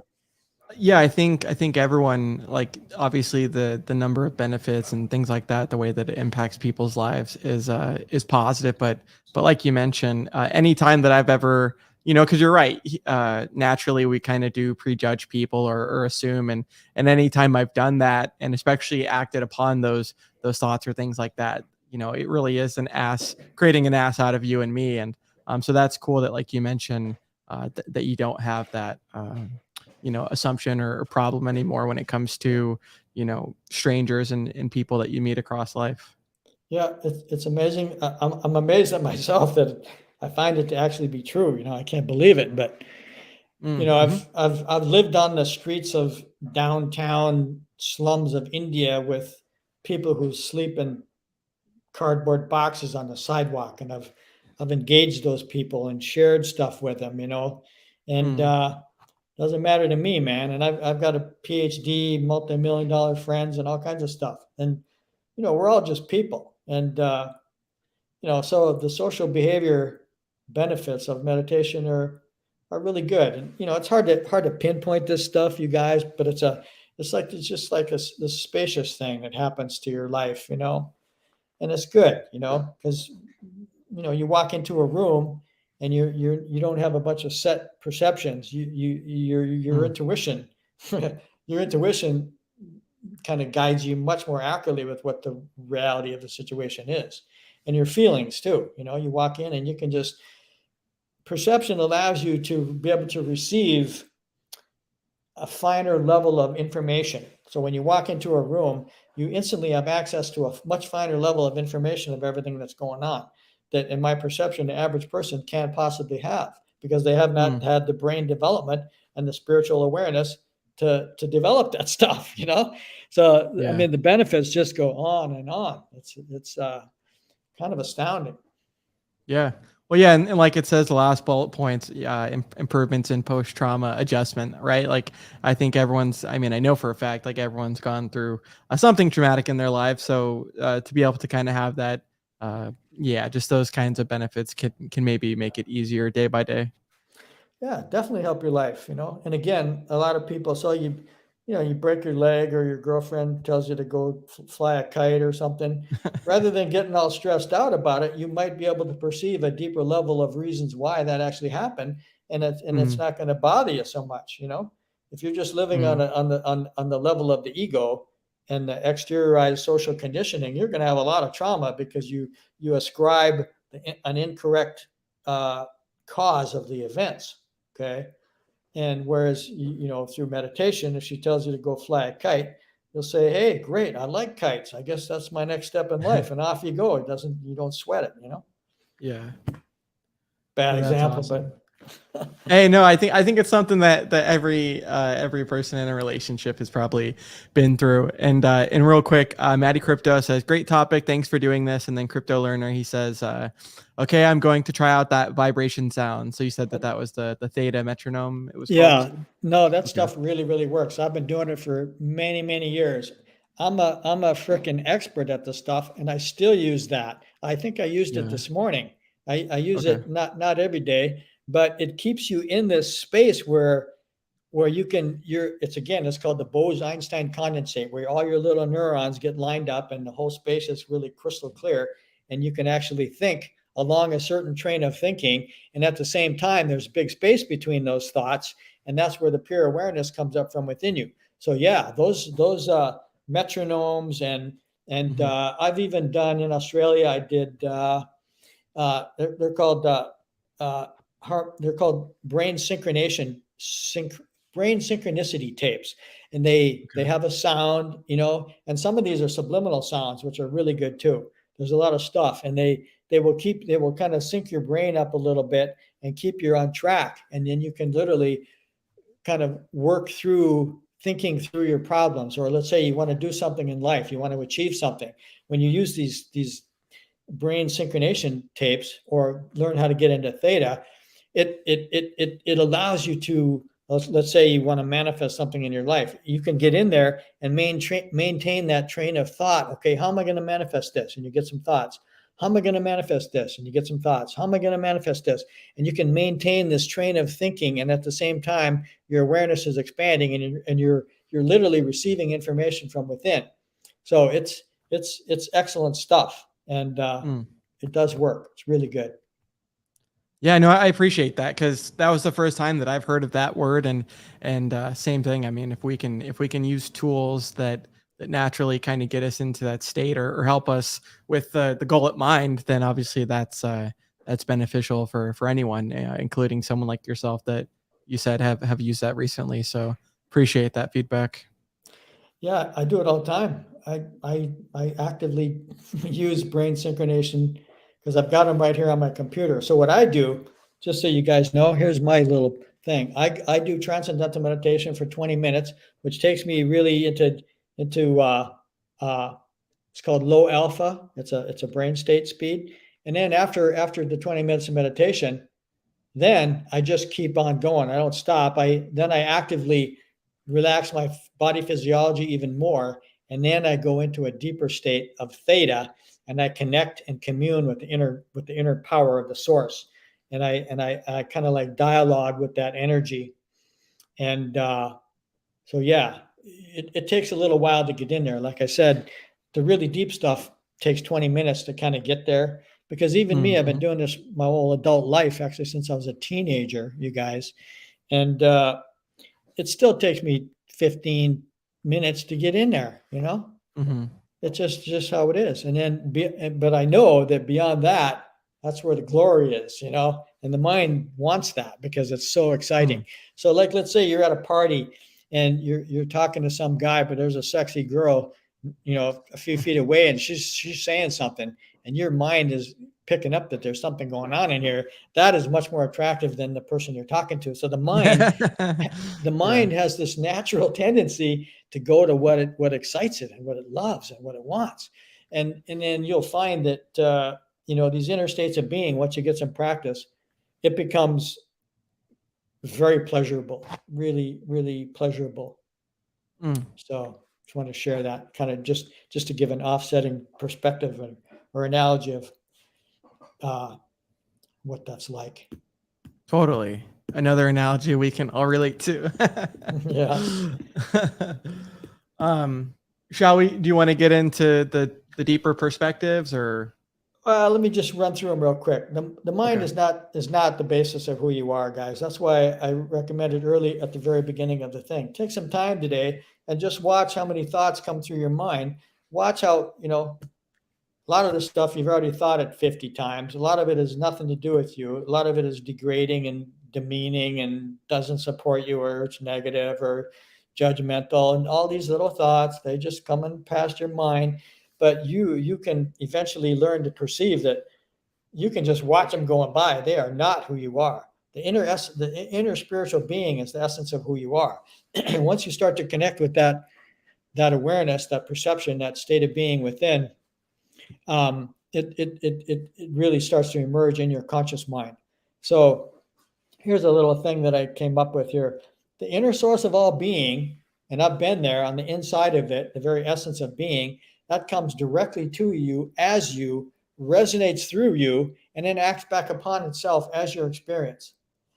Yeah, I think everyone, like, obviously the number of benefits and things like that, the way that it impacts people's lives is positive, but like you mentioned, anytime that I've ever, because you're right, naturally we kind of do prejudge people or assume, and anytime I've done that, and especially acted upon those thoughts or things like that, it really is creating an ass out of you and me, and so that's cool that, like you mentioned, that you don't have that assumption or problem anymore when it comes to strangers and people that you meet across life. Yeah, it's amazing. I'm amazed at myself that I find it to actually be true. I can't believe it, but I've lived on the streets of downtown slums of India with people who sleep in cardboard boxes on the sidewalk, and I've engaged those people and shared stuff with them, and doesn't matter to me, man. And I've got a PhD, multi-million-dollar friends, and all kinds of stuff, and we're all just people, and so the social behavior benefits of meditation are really good. And it's hard to pinpoint this stuff, you guys, but it's just like this spacious thing that happens to your life, and it's good, because you walk into a room and you don't have a bunch of set perceptions. Your intuition, your intuition kind of guides you much more accurately with what the reality of the situation is, and your feelings too. You walk in and you can just perception allows you to be able to receive a finer level of information. So when you walk into a room, you instantly have access to a much finer level of information of everything that's going on that, in my perception, the average person can't possibly have, because they have not had the brain development and the spiritual awareness to develop that stuff, So, I mean, the benefits just go on and on. It's kind of astounding. Yeah. Well, yeah, and like it says, the last bullet points, improvements in post-trauma adjustment, right? Like, I think I know for a fact, like, everyone's gone through something traumatic in their life. So to be able to kind of have that, just those kinds of benefits can maybe make it easier day by day. Yeah, definitely help your life, And again, a lot of people, so you break your leg, or your girlfriend tells you to go fly a kite or something. Rather than getting all stressed out about it, you might be able to perceive a deeper level of reasons why that actually happened, and it's not going to bother you so much, If you're just living on the level of the ego and the exteriorized social conditioning, you're going to have a lot of trauma, because you ascribe an incorrect cause of the events. Okay. And whereas, through meditation, if she tells you to go fly a kite, you'll say, hey, great, I like kites. I guess that's my next step in life. And off you go. You don't sweat it, Yeah. Bad Yeah, that's example, awesome. but Hey, no, I think it's something that every person in a relationship has probably been through. And real quick, Maddie Crypto says, great topic, thanks for doing this. And then Crypto Learner, he says, okay, I'm going to try out that vibration sound. So you said that was the theta metronome, it was called. yeah, no, that Okay. stuff really, really works. I've been doing it for many, many years. I'm a freaking expert at the stuff, and I still use that. I think I used it Yeah. this morning. I use Okay. it not every day, but it keeps you in this space where it's called the Bose-Einstein condensate, where all your little neurons get lined up and the whole space is really crystal clear. and you can actually think along a certain train of thinking. And at the same time, there's big space between those thoughts. And that's where the pure awareness comes up from within you. So yeah, those metronomes and I've even done in Australia, I did, they're called brain synchronicity tapes, and they have a sound, and some of these are subliminal sounds, which are really good too. There's a lot of stuff, and they will kind of sync your brain up a little bit and keep you on track, and then you can literally kind of work through thinking through your problems. Or let's say you want to do something in life, you want to achieve something. When you use these brain synchronization tapes or learn how to get into theta, it allows you to, let's say you want to manifest something in your life. You can get in there and maintain that train of thought. Okay, how am I going to manifest this? And you get some thoughts. How am I going to manifest this? And you get some thoughts. How am I going to manifest this? And you can maintain this train of thinking, and at the same time, your awareness is expanding, and you're literally receiving information from within. So it's excellent stuff, and it does work. It's really good. Yeah, no, I appreciate that, because that was the first time that I've heard of that word, and same thing. I mean, if we can use tools that naturally kind of get us into that state, or help us with the goal at mind, then obviously that's beneficial for anyone, including someone like yourself that you said have used that recently. So appreciate that feedback. Yeah, I do it all the time. I actively use brain synchronization because I've got them right here on my computer. So what I do, just so you guys know, here's my little thing. I do transcendental meditation for 20 minutes, which takes me really into it's called low alpha. It's a brain state speed. And then after the 20 minutes of meditation, then I just keep on going. I don't stop. I actively relax my body physiology even more. And then I go into a deeper state of theta, and I connect and commune with the inner power of the source. And I kind of like dialogue with that energy. And so, yeah, it takes a little while to get in there. Like I said, the really deep stuff takes 20 minutes to kind of get there. Because even me, I've been doing this my whole adult life, actually, since I was a teenager, you guys. And it still takes me 15 minutes to get in there, It's just how it is. And then, but I know that beyond that, that's where the glory is, and the mind wants that because it's so exciting. So like, let's say you're at a party and you're talking to some guy, but there's a sexy girl, a few feet away, and she's saying something, and your mind is picking up that there's something going on in here. That is much more attractive than the person you're talking to. So the mind has this natural tendency to go to what excites it and what it loves and what it wants. And then you'll find that, these inner states of being, once you get some practice, it becomes very pleasurable, really, really pleasurable. So just want to share that kind of just to give an offsetting perspective or analogy of what that's like. Totally. Another analogy we can all relate to. Yeah. Do you want to get into the deeper perspectives, or? Let me just run through them real quick. The mind is not the basis of who you are, guys. That's why I recommended early at the very beginning of the thing. Take some time today and just watch how many thoughts come through your mind. Watch how, a lot of this stuff you've already thought it 50 times. A lot of it has nothing to do with you. A lot of it is degrading and demeaning and doesn't support you, or it's negative or judgmental. And all these little thoughts, they just come in past your mind. But you can eventually learn to perceive that you can just watch them going by. They are not who you are. The inner spiritual being is the essence of who you are. And once you start to connect with that awareness, that perception, that state of being within, it really starts to emerge in your conscious mind. So here's a little thing that I came up with here. The inner source of all being, and I've been there on the inside of it, the very essence of being, that comes directly to you as you, resonates through you, and then acts back upon itself as your experience.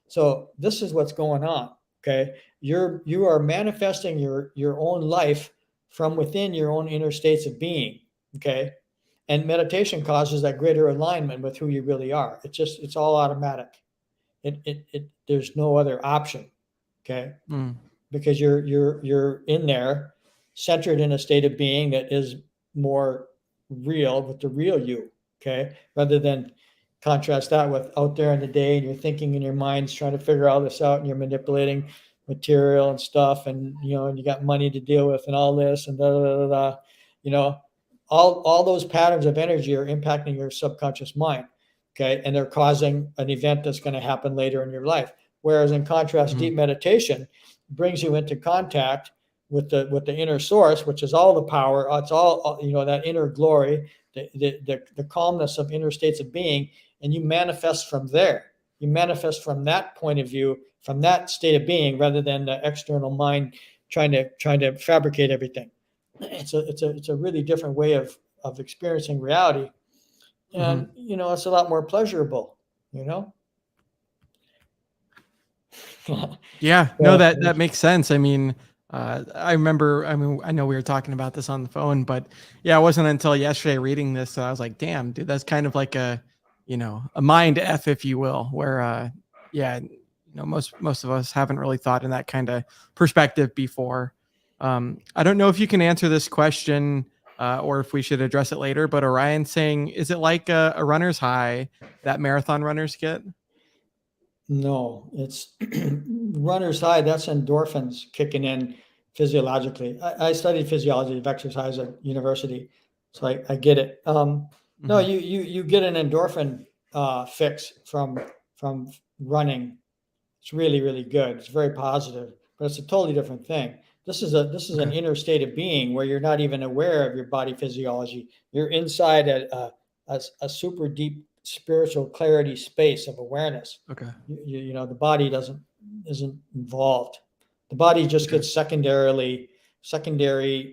So this is what's going on. Okay. You are manifesting your own life from within your own inner states of being. Okay. And meditation causes that greater alignment with who you really are. It's all automatic. There's no other option. Okay. Because you're in there centered in a state of being that is more real with the real you. Okay. Rather than contrast that with out there in the day and you're thinking in your mind's trying to figure all this out and you're manipulating material and stuff and and you got money to deal with and all this and all those patterns of energy are impacting your subconscious mind. Okay. And they're causing an event that's going to happen later in your life. Whereas in contrast, deep meditation brings you into contact with the inner source, which is all the power. It's all, that inner glory, the calmness of inner states of being. And you manifest from there. You manifest from that point of view, from that state of being, rather than the external mind trying to fabricate everything. It's a really different way of experiencing reality. And, it's a lot more pleasurable, Yeah, no, that makes sense. I mean, I remember, I know we were talking about this on the phone, but yeah, it wasn't until yesterday reading this that I was like, damn, dude, that's kind of like a mind F, if you will, where, yeah, most of us haven't really thought in that kind of perspective before. I don't know if you can answer this question, or if we should address it later, but Orion's saying, is it like a runner's high that marathon runners get? No, it's runner's high. That's endorphins kicking in physiologically. I studied physiology of exercise at university, so I get it. No, you get an endorphin fix from running. It's really, really good. It's very positive, but it's a totally different thing. This is an inner state of being where you're not even aware of your body physiology. You're inside a super deep spiritual clarity space of awareness. Okay. The body isn't involved. The body just gets secondary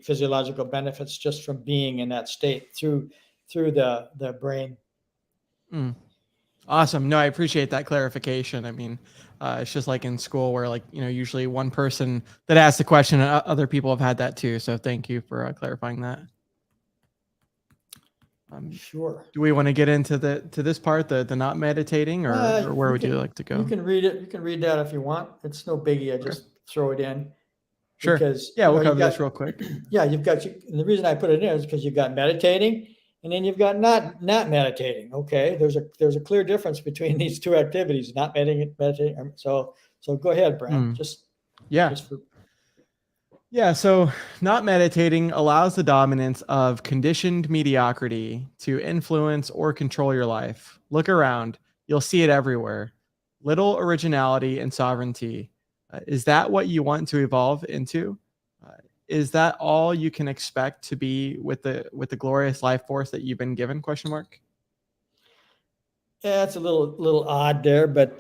physiological benefits just from being in that state through the brain. Awesome. No, I appreciate that clarification. I mean, it's just like in school where usually one person that asks the question and other people have had that too. So thank you for clarifying that. Sure. Do we want to get into this part, the not meditating, or where would you like to go? You can read it. You can read that if you want. It's no biggie. I just throw it in. Sure. Because we'll cover this real quick. Yeah, and the reason I put it in is because you've got meditating, and then you've got not meditating. Okay, there's a clear difference between these two activities, not meditating. So go ahead, Brad. So not meditating allows the dominance of conditioned mediocrity to influence or control your life. Look around. You'll see it everywhere. Little originality and sovereignty. Is that what you want to evolve into? Is that all you can expect to be with the glorious life force that you've been given? ? Yeah, it's a little odd there, but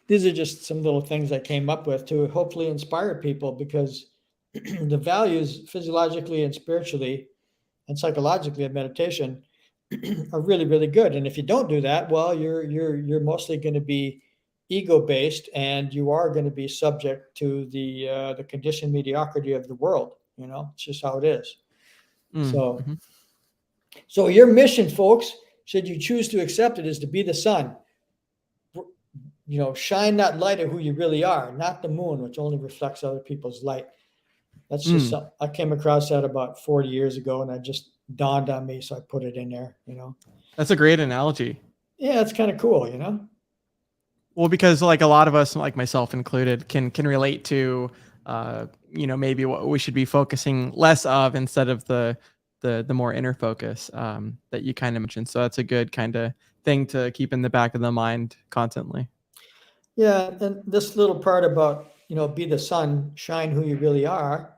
these are just some little things I came up with to hopefully inspire people, because the values physiologically and spiritually and psychologically of meditation are really, really good. And if you don't do that, well, you're mostly going to be ego-based, and you are going to be subject to the conditioned mediocrity of the world. It's just how it is. So your mission, folks, should you choose to accept it, is to be the sun. Shine that light of who you really are, not the moon, which only reflects other people's light. That's just something I came across that about 40 years ago, and it just dawned on me, so I put it in there. That's a great analogy. Yeah, it's kind of cool. Well, because like a lot of us, like myself included, can relate to maybe what we should be focusing less of instead of the more inner focus that you kind of mentioned. So that's a good kind of thing to keep in the back of the mind constantly. Yeah, and this little part about be the sun, shine who you really are.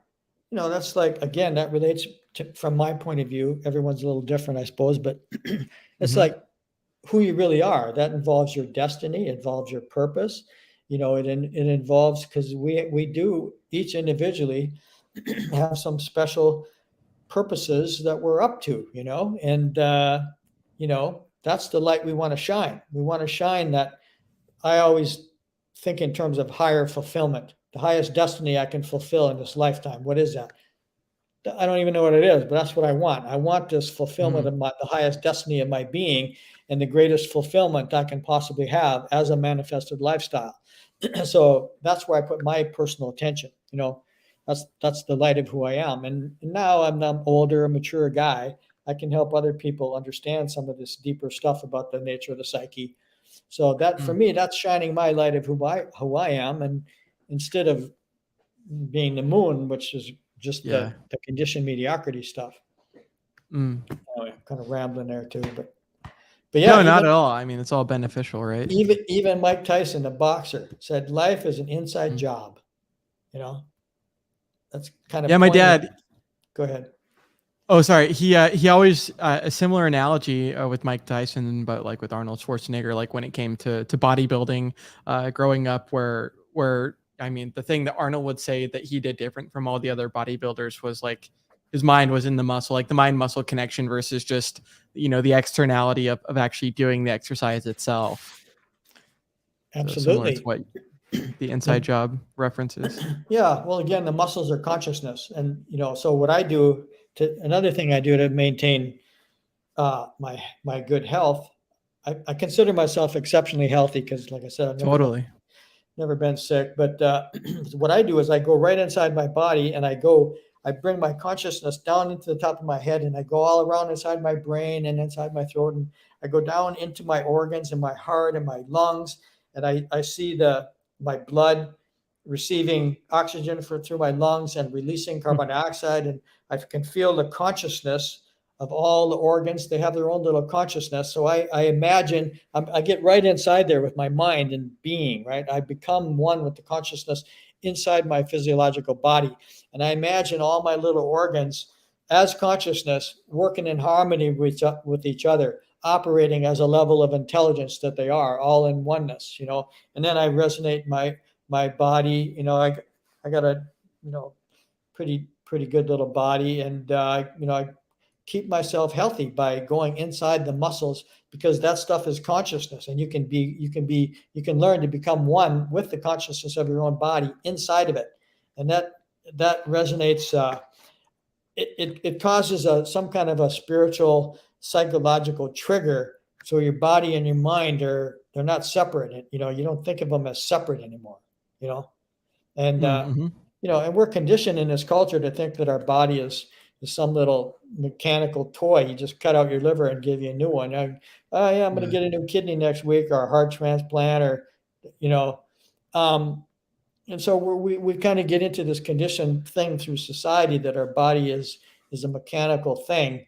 That's like, again, that relates to, from my point of view. Everyone's a little different, I suppose, but it's like who you really are. That involves your destiny, it involves your purpose. It involves, because we do each individually have some special purposes that we're up to, and that's the light we want to shine. We want to shine that. I always think in terms of higher fulfillment, the highest destiny I can fulfill in this lifetime. What is that? I don't even know what it is, but that's what I want. I want this fulfillment Mhm. of the highest destiny of my being and the greatest fulfillment I can possibly have as a manifested lifestyle. So that's where I put my personal attention. That's the light of who I am. And now I'm an older, mature guy. I can help other people understand some of this deeper stuff about the nature of the psyche. So that for Mm. me, that's shining my light of who I am. And instead of being the moon, which is just Yeah. the conditioned mediocrity stuff. Mm. Oh, yeah, kind of rambling there too, but No, yeah, not at all. I mean, it's all beneficial, right? even Mike Tyson, the boxer, said life is an inside Mm. job. You know, that's kind of Yeah, my poignant. dad. Go ahead. Oh, sorry. He always a similar analogy with Mike Tyson, but like with Arnold Schwarzenegger, like when it came to bodybuilding, growing up, where I mean, the thing that Arnold would say that he did different from all the other bodybuilders was like his mind was in the muscle, like the mind muscle connection versus just the externality of actually doing the exercise itself. So similar to Absolutely. what the inside And job references. yeah, well, again, the muscles are consciousness, and so what I do another thing I do to maintain my good health. I consider myself exceptionally healthy because, like I said, I've Totally. never been sick. But what I do is I go right inside my body and I bring my consciousness down into the top of my head and I go all around inside my brain and inside my throat. And I go down into my organs and my heart and my lungs. And I see my blood receiving oxygen through my lungs and releasing Hmm. carbon dioxide. And I can feel the consciousness of all the organs. They have their own little consciousness. So I imagine I get right inside there with my mind and being, right? I become one with the consciousness inside my physiological body. And I imagine all my little organs as consciousness working in harmony with each other, operating as a level of intelligence that they are, all in oneness. And then I resonate my body. I got a pretty good little body, and I keep myself healthy by going inside the muscles because that stuff is consciousness, and you can learn to become one with the consciousness of your own body inside of it, and that resonates. It causes some kind of a spiritual psychological trigger, so your body and your mind they're not separate. You don't think of them as separate anymore. You know, and Mm-hmm. and we're conditioned in this culture to think that our body is some little mechanical toy. You just cut out your liver and give you a new one. Oh yeah, I'm going to Yeah. get a new kidney next week or a heart transplant or you know, um, and so we kind of get into this conditioned thing through society that our body is a mechanical thing.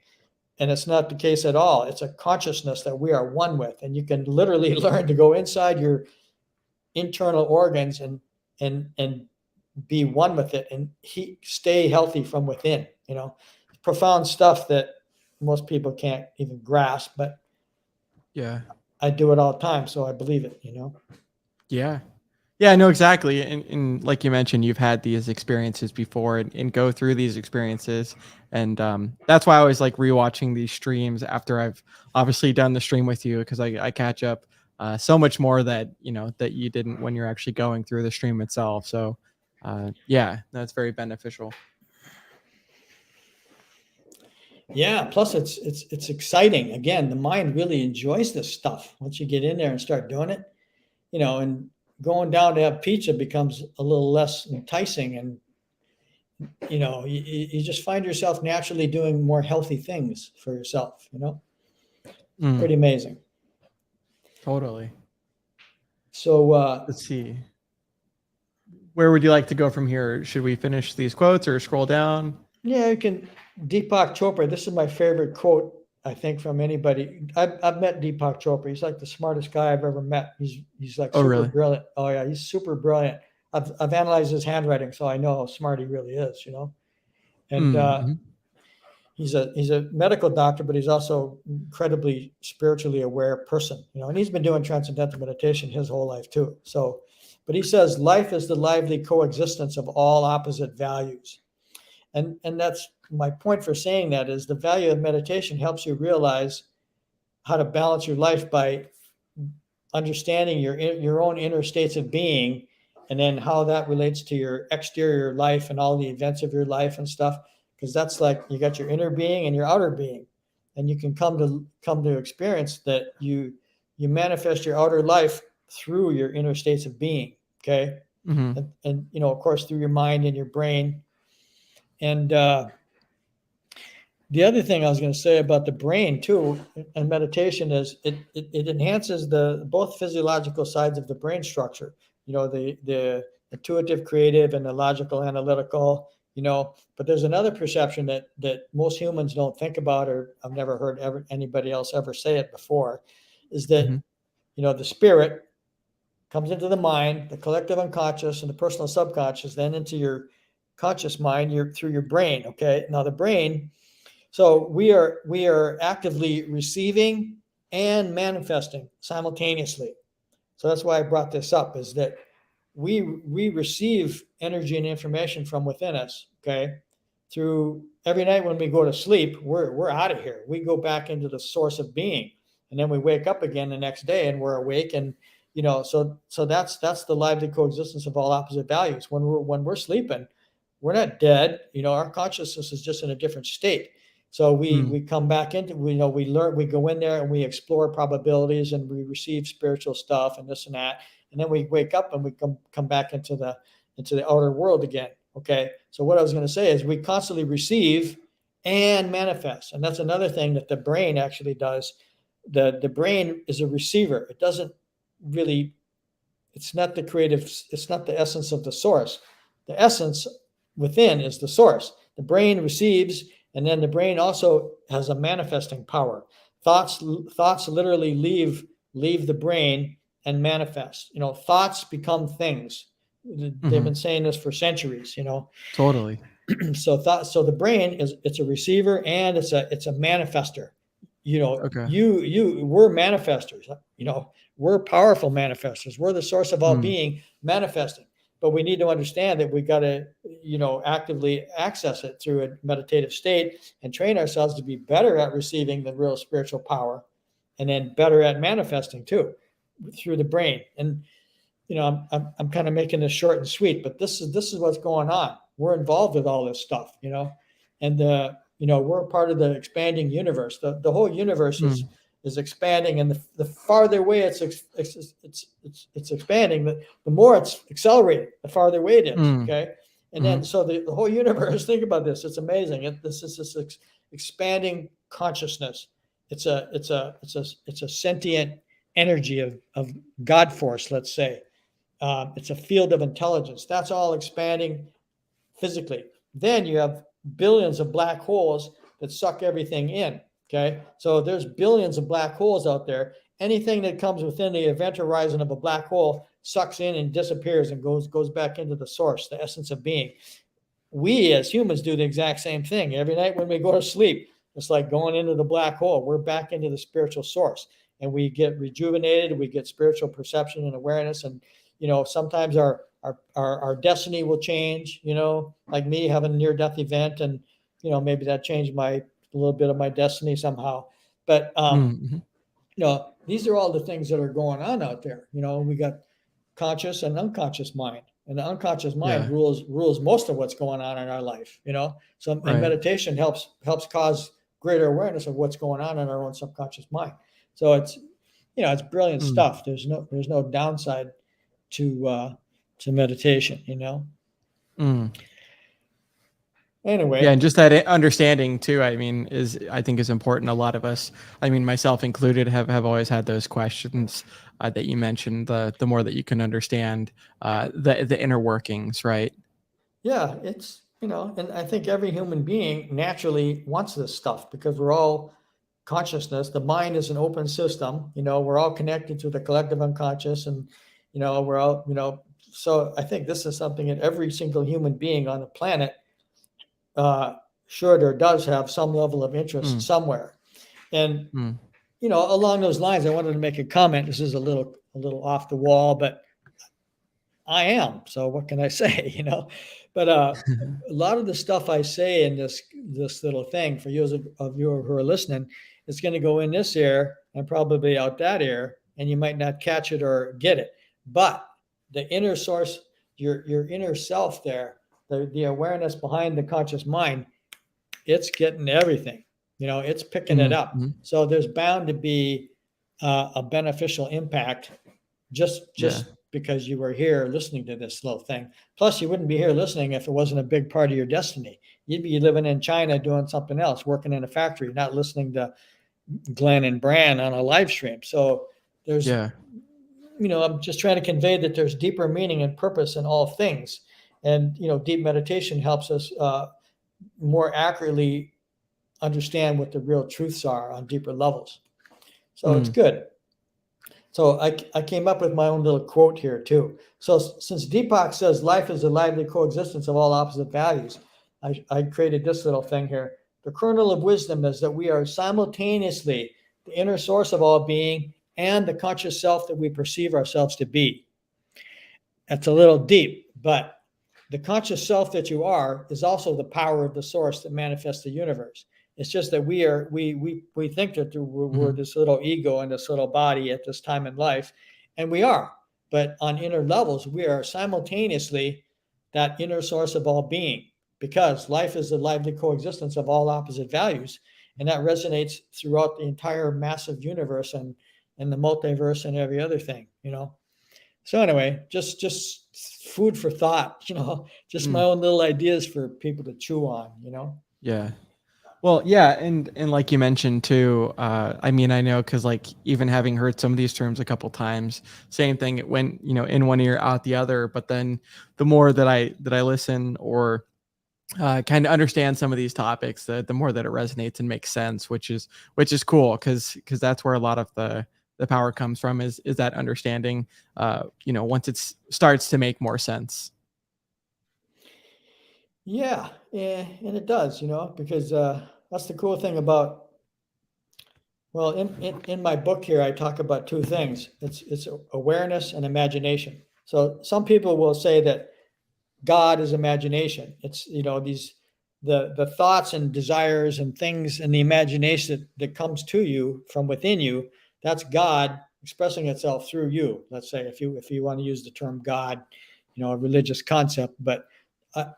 And it's not the case at all. It's a consciousness that we are one with, and you can literally learn to go inside your internal organs and be one with it and stay healthy from within. Profound stuff that most people can't even grasp, but Yeah. I do it all the time, so I believe it. Yeah. Yeah, no, exactly. And like you mentioned, you've had these experiences before and go through these experiences. And that's why I always like rewatching these streams after I've obviously done the stream with you, because I catch up so much more that you didn't when you're actually going through the stream itself. So yeah, that's very beneficial. Yeah, plus it's exciting. Again, the mind really enjoys this stuff once you get in there and start doing it. And going down to have pizza becomes a little less enticing, and you just find yourself naturally doing more healthy things for yourself. Mm, Pretty amazing. totally. So Let's see. Where would you like to go from here? Should we finish these quotes or scroll down? yeah, you can. Deepak Chopra. This is my favorite quote, I think, from anybody. I've met Deepak Chopra. He's like the smartest guy I've ever met. He's like Oh, super really? brilliant. Oh yeah, he's super brilliant. I've analyzed his handwriting, so I know how smart he really is. And Mm-hmm. he's a medical doctor, but he's also incredibly spiritually aware person. And he's been doing transcendental meditation his whole life too. So, but he says life is the lively coexistence of all opposite values. And that's my point for saying that is the value of meditation helps you realize how to balance your life by understanding your own inner states of being, and then how that relates to your exterior life and all the events of your life and stuff. because that's like you got your inner being and your outer being, and you can come to experience that you manifest your outer life through your inner states of being. Okay. Mm-hmm. And of course, through your mind and your brain. And the other thing I was going to say about the brain too, and meditation is it enhances the both physiological sides of the brain structure. The intuitive, creative, and the logical, analytical. But there's another perception that most humans don't think about, or I've never heard anybody else ever say it before, is that the spirit comes into the mind, the collective unconscious, and the personal subconscious, then into your conscious mind, through your brain. Okay, now the brain. So we are actively receiving and manifesting simultaneously. So that's why I brought this up, is that we receive energy and information from within us. Okay, through every night when we go to sleep, we're out of here. We go back into the source of being, and then we wake up again the next day and we're awake. And so that's the lively coexistence of all opposite values. When we're sleeping, we're not dead. Our consciousness is just in a different state. So we come back into, we learn, we go in there and we explore probabilities and we receive spiritual stuff and this and that. And then we wake up and we come back into the outer world again. Okay. So what I was going to say is we constantly receive and manifest. And that's another thing that the brain actually does. The brain is a receiver. It doesn't really, it's not the creative, it's not the essence of the source. The essence within is the source. The brain receives, and then the brain also has a manifesting power. Thoughts literally leave the brain and manifest. Thoughts become things. They've been saying this for centuries. Totally. So the brain it's a receiver and it's a manifester. Okay. We're manifestors. We're powerful manifestors. We're the source of all being manifesting. But we need to understand that we got to, actively access it through a meditative state and train ourselves to be better at receiving the real spiritual power, and then better at manifesting too, through the brain. And I'm kind of making this short and sweet, but this is what's going on. We're involved with all this stuff, and we're a part of the expanding universe. The whole universe is expanding, and the farther away it's expanding, the more it's accelerating, the farther away it is. Okay. And then, so the whole universe, think about this. It's amazing. This is this expanding consciousness. It's a sentient energy of God force, let's say. It's a field of intelligence. That's all expanding physically. Then you have billions of black holes that suck everything in. Okay. So there's billions of black holes out there. Anything that comes within the event horizon of a black hole sucks in and disappears and goes back into the source, the essence of being. We as humans do the exact same thing. Every night when we go to sleep, it's like going into the black hole. We're back into the spiritual source, and we get rejuvenated. We get spiritual perception and awareness. And, sometimes our destiny will change, like me having a near-death event, and, maybe that changed a little bit of my destiny somehow. But, these are all the things that are going on out there. We got conscious and unconscious mind, and the unconscious mind rules most of what's going on in our life. So and meditation helps cause greater awareness of what's going on in our own subconscious mind. So it's brilliant stuff. There's no downside to meditation. Anyway. Yeah, and just that understanding too, I think is important. A lot of us, myself included, have always had those questions that you mentioned. The more that you can understand the inner workings, right? Yeah, it's and I think every human being naturally wants this stuff, because we're all consciousness. The mind is an open system. We're all connected to the collective unconscious, and we're all So I think this is something that every single human being on the planet should or does have some level of interest somewhere. And along those lines, I wanted to make a comment. This is a little off the wall, but I am. So what can I say? But a lot of the stuff I say in this little thing, for you of you who are listening, it's going to go in this ear and probably out that ear, and you might not catch it or get it. But the inner source, your inner self there, the awareness behind the conscious mind, it's getting everything, it's picking it up. Mm-hmm. So there's bound to be a beneficial impact just Yeah. because you were here listening to this little thing. Plus, you wouldn't be here listening if it wasn't a big part of your destiny. You'd be living in China doing something else, working in a factory, not listening to Glenn and Bran on a live stream. So there's, Yeah. I'm just trying to convey that there's deeper meaning and purpose in all things. And, deep meditation helps us more accurately understand what the real truths are on deeper levels. So it's good. So I came up with my own little quote here too. So since Deepak says life is a lively coexistence of all opposite values, I created this little thing here. The kernel of wisdom is that we are simultaneously the inner source of all being and the conscious self that we perceive ourselves to be. That's a little deep, but the conscious self that you are is also the power of the source that manifests the universe. It's just that we think that we're this little ego in this little body at this time in life, and we are. But on inner levels, we are simultaneously that inner source of all being, because life is a lively coexistence of all opposite values, and that resonates throughout the entire massive universe and the multiverse and every other thing. So anyway, just food for thought. Just my own little ideas for people to chew on. Yeah. Well, yeah, and like you mentioned too, I mean, I know because like even having heard some of these terms a couple times, same thing. It went, in one ear out the other. But then the more that I listen or kind of understand some of these topics, the more that it resonates and makes sense, which is cool because that's where a lot of the power comes from is that understanding. Once it starts to make more sense. Yeah, and it does, because that's the cool thing about. Well, in my book here, I talk about two things. It's awareness and imagination. So some people will say that God is imagination. It's the thoughts and desires and things and the imagination that comes to you from within you. That's God expressing itself through you. Let's say if you want to use the term God, a religious concept, but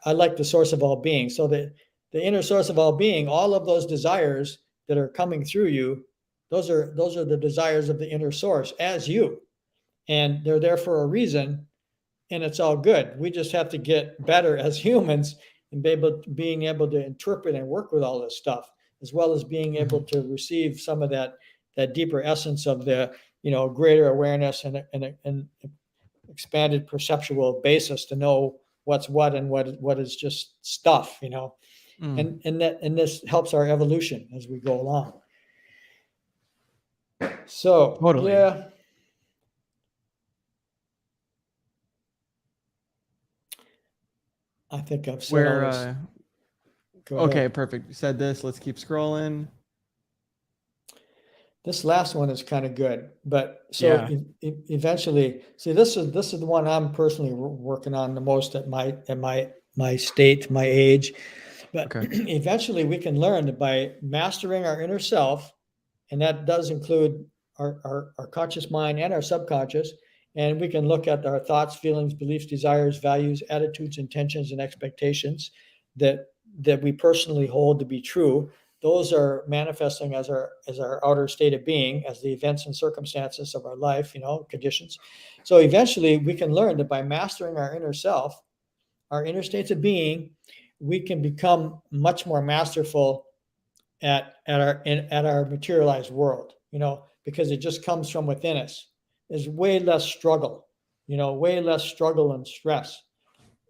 I like the source of all being. So the inner source of all being, all of those desires that are coming through you, those are the desires of the inner source as you, and they're there for a reason, and it's all good. We just have to get better as humans and being able to interpret and work with all this stuff, as well as being able to receive some of that deeper essence of the greater awareness and expanded perceptual basis to know what's what and what is just stuff, and this helps our evolution as we go along. So Totally. yeah. I think I've said all this. Okay, perfect. You said this. Let's keep scrolling. This last one is kind of good, but so Yeah. Eventually, see, this is the one I'm personally working on the most at my state, my age. But eventually, we can learn that by mastering our inner self, and that does include our conscious mind and our subconscious, and we can look at our thoughts, feelings, beliefs, desires, values, attitudes, intentions, and expectations that we personally hold to be true. Those are manifesting as our outer state of being, as the events and circumstances of our life, conditions. So eventually we can learn that by mastering our inner self, our inner states of being, we can become much more masterful at our materialized world, because it just comes from within us. There's way less struggle, and stress.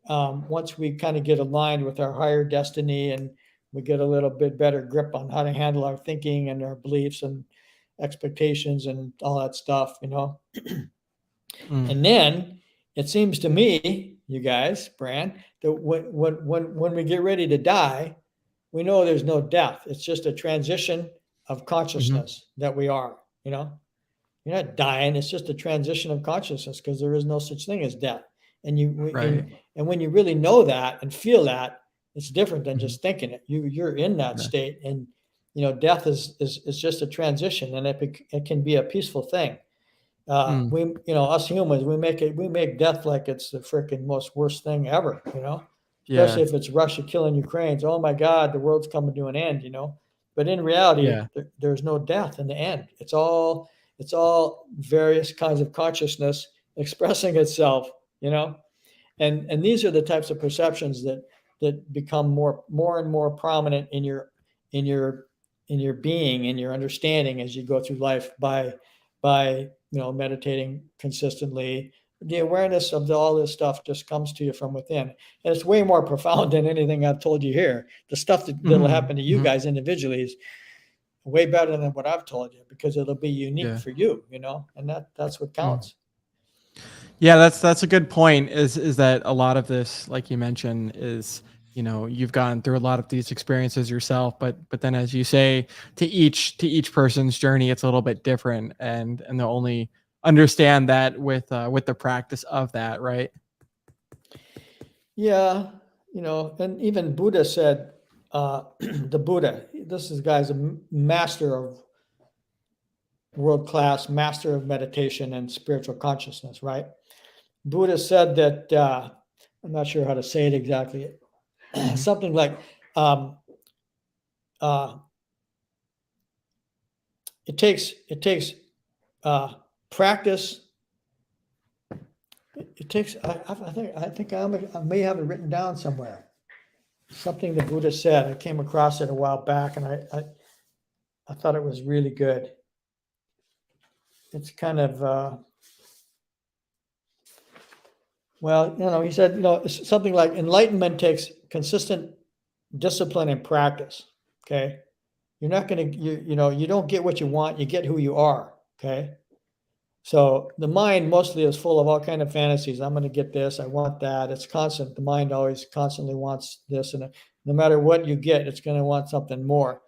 Once we kind of get aligned with our higher destiny and we get a little bit better grip on how to handle our thinking and our beliefs and expectations and all that stuff, And then it seems to me, you guys, Bran, that when we get ready to die, we know there's no death. It's just a transition of consciousness that we are, You're not dying. It's just a transition of consciousness because there is no such thing as death. And and when you really know that and feel that, it's different than just thinking it. You're in that state, and death is just a transition, and it can be a peaceful thing. We us humans, we make death like it's the freaking most worst thing ever. especially Yeah. if it's Russia killing Ukrainians. Oh my God, the world's coming to an end, But in reality, Yeah. there's no death in the end. It's all various kinds of consciousness expressing itself, And these are the types of perceptions that become more and more prominent in your being, in your understanding as you go through life by meditating consistently. The awareness of all this stuff just comes to you from within, and it's way more profound than anything I've told you here. The stuff that'll Hmm. happen to you guys individually is way better than what I've told you, because it'll be unique Yeah. for you, and that's what Mm. counts. Yeah, that's a good point. Is that a lot of this, like you mentioned, is you've gone through a lot of these experiences yourself, but then as you say, to each person's journey, it's a little bit different, and they'll only understand that with the practice of that, right? Yeah, and even Buddha said, the Buddha, this is guy's a master of world class, master of meditation and spiritual consciousness, right? Buddha said that, I'm not sure how to say it exactly, Hmm. something like, um, uh, it takes practice. It takes. I think I may have it written down somewhere. Something the Buddha said. I came across it a while back, and I thought it was really good. It's kind of he said, it's something like enlightenment takes consistent discipline and practice. Okay, you're not going to you don't get what you want, you get who you are. Okay, so the mind mostly is full of all kind of fantasies. I'm going to get this, I want that. It's constant. The mind always constantly wants this, and no matter what you get, it's going to want something more.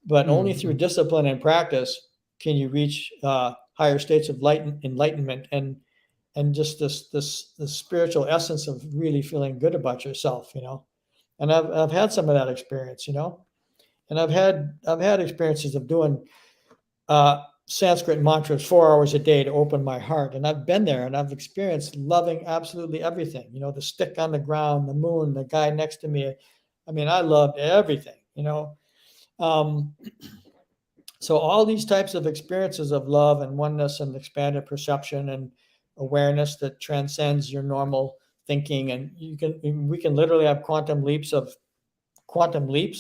But only through Mm-hmm. discipline and practice can you reach higher states of enlightenment and just this spiritual essence of really feeling good about yourself. And I've had some of that experience. And I've had experiences of doing Sanskrit mantras 4 hours a day to open my heart. And I've been there and I've experienced loving absolutely everything. The stick on the ground, the moon, the guy next to me. I mean, I loved everything. Um, so all these types of experiences of love and oneness and expanded perception and awareness that transcends your normal thinking, and we can literally have quantum leaps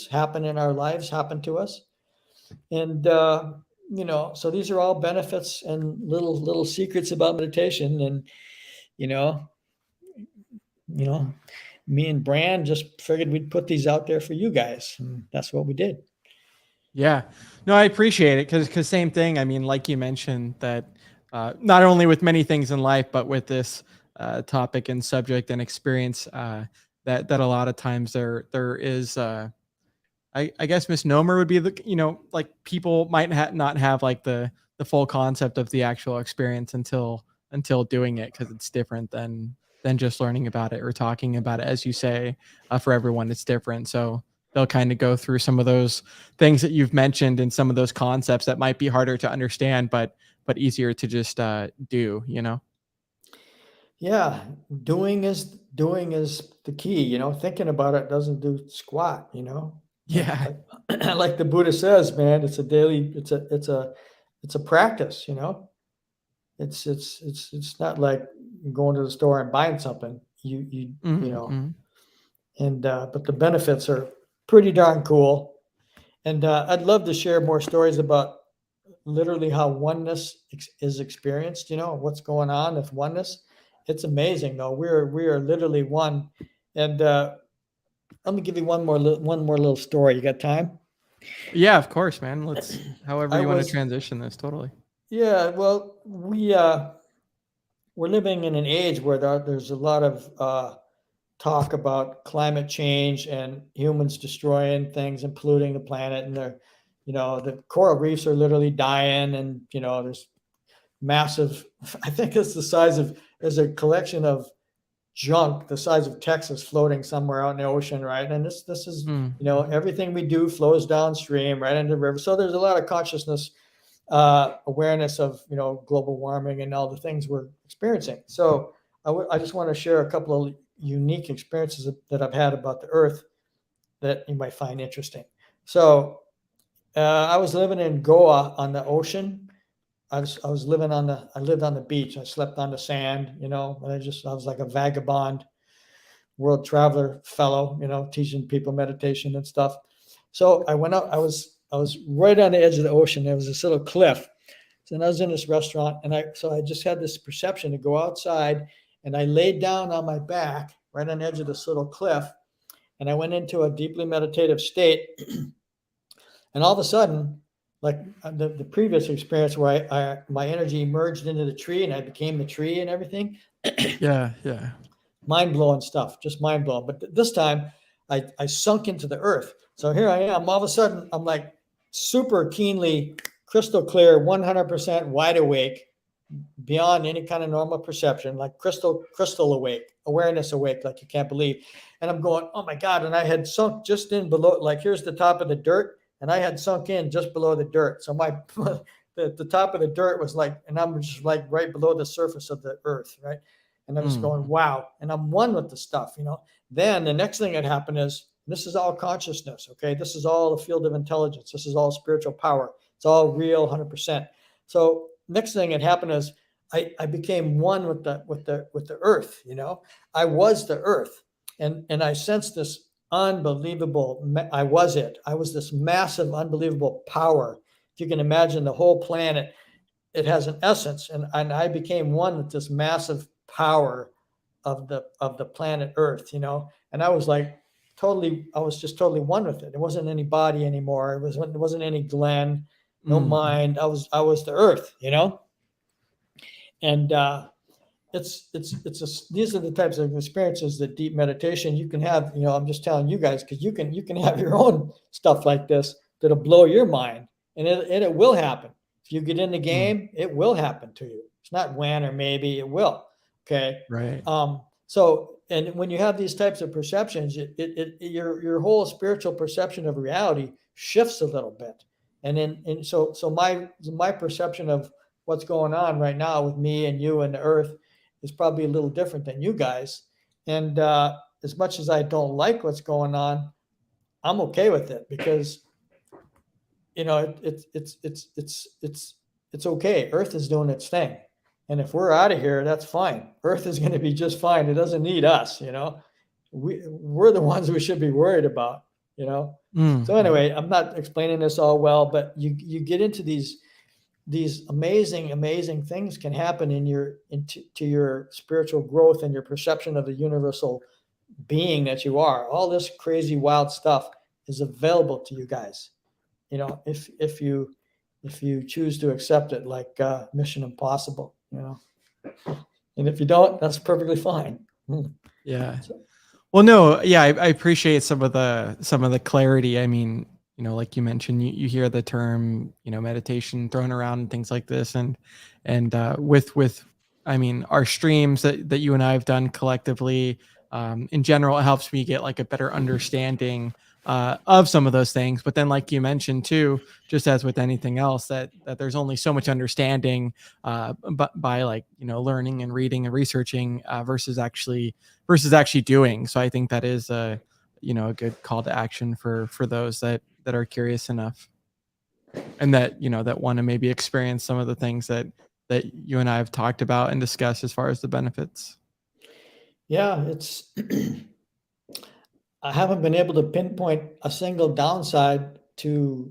happen in our lives, happen to us. And so these are all benefits and little secrets about meditation. And you know you know me and Brand just figured we'd put these out there for you guys, and that's what we did. Yeah. No, I appreciate it because same thing. I mean, like you mentioned that not only with many things in life, but with this topic and subject and experience, that a lot of times there is I guess misnomer would be like people might not have like the full concept of the actual experience until doing it, because it's different than just learning about it or talking about it. As you say, for everyone it's different, so they'll kind of go through some of those things that you've mentioned and some of those concepts that might be harder to understand, but easier to just do. Yeah, doing is the key. Thinking about it doesn't do squat. Yeah. Like the Buddha says, man, it's a practice. It's not like going to the store and buying something. You know, Mm-hmm. and but the benefits are pretty darn cool. And I'd love to share more stories about literally how oneness is experienced. What's going on with oneness. It's amazing, though. We are literally one. And let me give you one more little story. You got time? Yeah, of course, man. Let's however I you want to was transition this. Totally. Yeah. Well, we're living in an age where there's a lot of talk about climate change and humans destroying things and polluting the planet, and the coral reefs are literally dying, and there's massive. I think it's the size of there's a collection of junk the size of Texas floating somewhere out in the ocean, right? And this is Mm-hmm. everything we do flows downstream right into the river. So there's a lot of consciousness, awareness of global warming and all the things we're experiencing. So I just want to share a couple of unique experiences that I've had about the earth that you might find interesting. So I was living in Goa on the ocean. I lived on the beach. I slept on the sand, and I was like a vagabond world traveler fellow, teaching people meditation and stuff. So I went out, I was right on the edge of the ocean. There was this little cliff. So I was in this restaurant, and I just had this perception to go outside, and I laid down on my back right on the edge of this little cliff, and I went into a deeply meditative state. And all of a sudden, like the previous experience where my energy merged into the tree and I became the tree and everything. Yeah. Mind blowing stuff, just mind blowing. But this time I sunk into the earth. So here I am. All of a sudden, I'm like super keenly, crystal clear, 100% wide awake, beyond any kind of normal perception, like crystal awake, awareness awake, like you can't believe. And I'm going, oh my God. And I had sunk just in below, like here's the top of the dirt. And I had sunk in just below the dirt. So the top of the dirt was like, and I'm just like right below the surface of the earth, right? And I'm just going, wow. And I'm one with the stuff, Then the next thing that happened is, this is all consciousness, okay? This is all the field of intelligence. This is all spiritual power. It's all real, 100%. So next thing that happened is I became one with the earth, I was the earth, and I sensed this unbelievable. I was this massive, unbelievable power. If you can imagine the whole planet, it has an essence, and I became one with this massive power of the planet Earth, And I was just totally one with it. It wasn't any body anymore. It wasn't any Glenn, no mind. I was the Earth, And these are the types of experiences that deep meditation you can have. I'm just telling you guys, because you can have your own stuff like this that'll blow your mind, and it will happen. If you get in the game, it will happen to you. It's not when or maybe, it will. Okay. Right. So, and when you have these types of perceptions, your whole spiritual perception of reality shifts a little bit. And so my perception of what's going on right now with me and you and the earth is probably a little different than you guys. And as much as I don't like what's going on, I'm okay with it, because it's okay. Earth is doing its thing. And if we're out of here, that's fine. Earth is going to be just fine. It doesn't need us, we're the ones we should be worried about, So anyway, I'm not explaining this all well, but you get into these amazing things can happen to your spiritual growth and your perception of the universal being that you are. All this crazy, wild stuff is available to you guys, if you choose to accept it, like Mission Impossible, and if you don't, that's perfectly fine. Yeah. Well, no, yeah, I appreciate some of the clarity. I mean, like you mentioned, you hear the term, meditation thrown around and things like this. And with, I mean, our streams that you and I have done collectively, in general, it helps me get like a better understanding of some of those things. But then, like you mentioned too, just as with anything else, that there's only so much understanding but by like, learning and reading and researching versus actually doing. So I think that is a good call to action for those that are curious enough, and that that want to maybe experience some of the things that you and I have talked about and discussed as far as the benefits. Yeah, I haven't been able to pinpoint a single downside to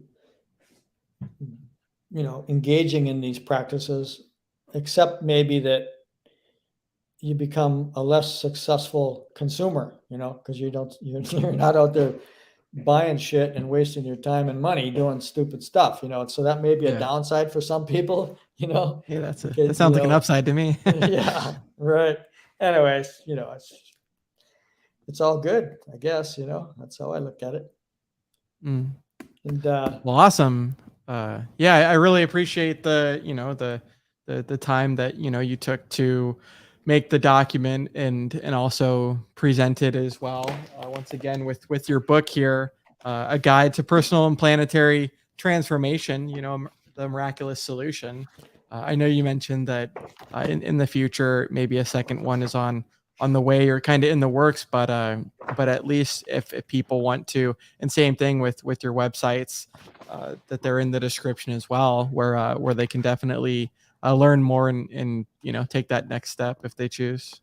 engaging in these practices, except maybe that you become a less successful consumer, because you're not out there buying shit and wasting your time and money doing stupid stuff, so that may be a downside for some people, Hey, that sounds like an upside to me. Yeah, right. Anyways, it's all good, I guess, that's how I look at it. And well, awesome. Yeah, I really appreciate the time that you took to make the document and also present it as well. Once again, with your book here, A Guide to Personal and Planetary Transformation, the Miraculous Solution. I know you mentioned that in the future, maybe a second one is on on the way or kind of in the works, but at least if people want to, and same thing with your websites, that they're in the description as well, where they can definitely learn more and take that next step if they choose.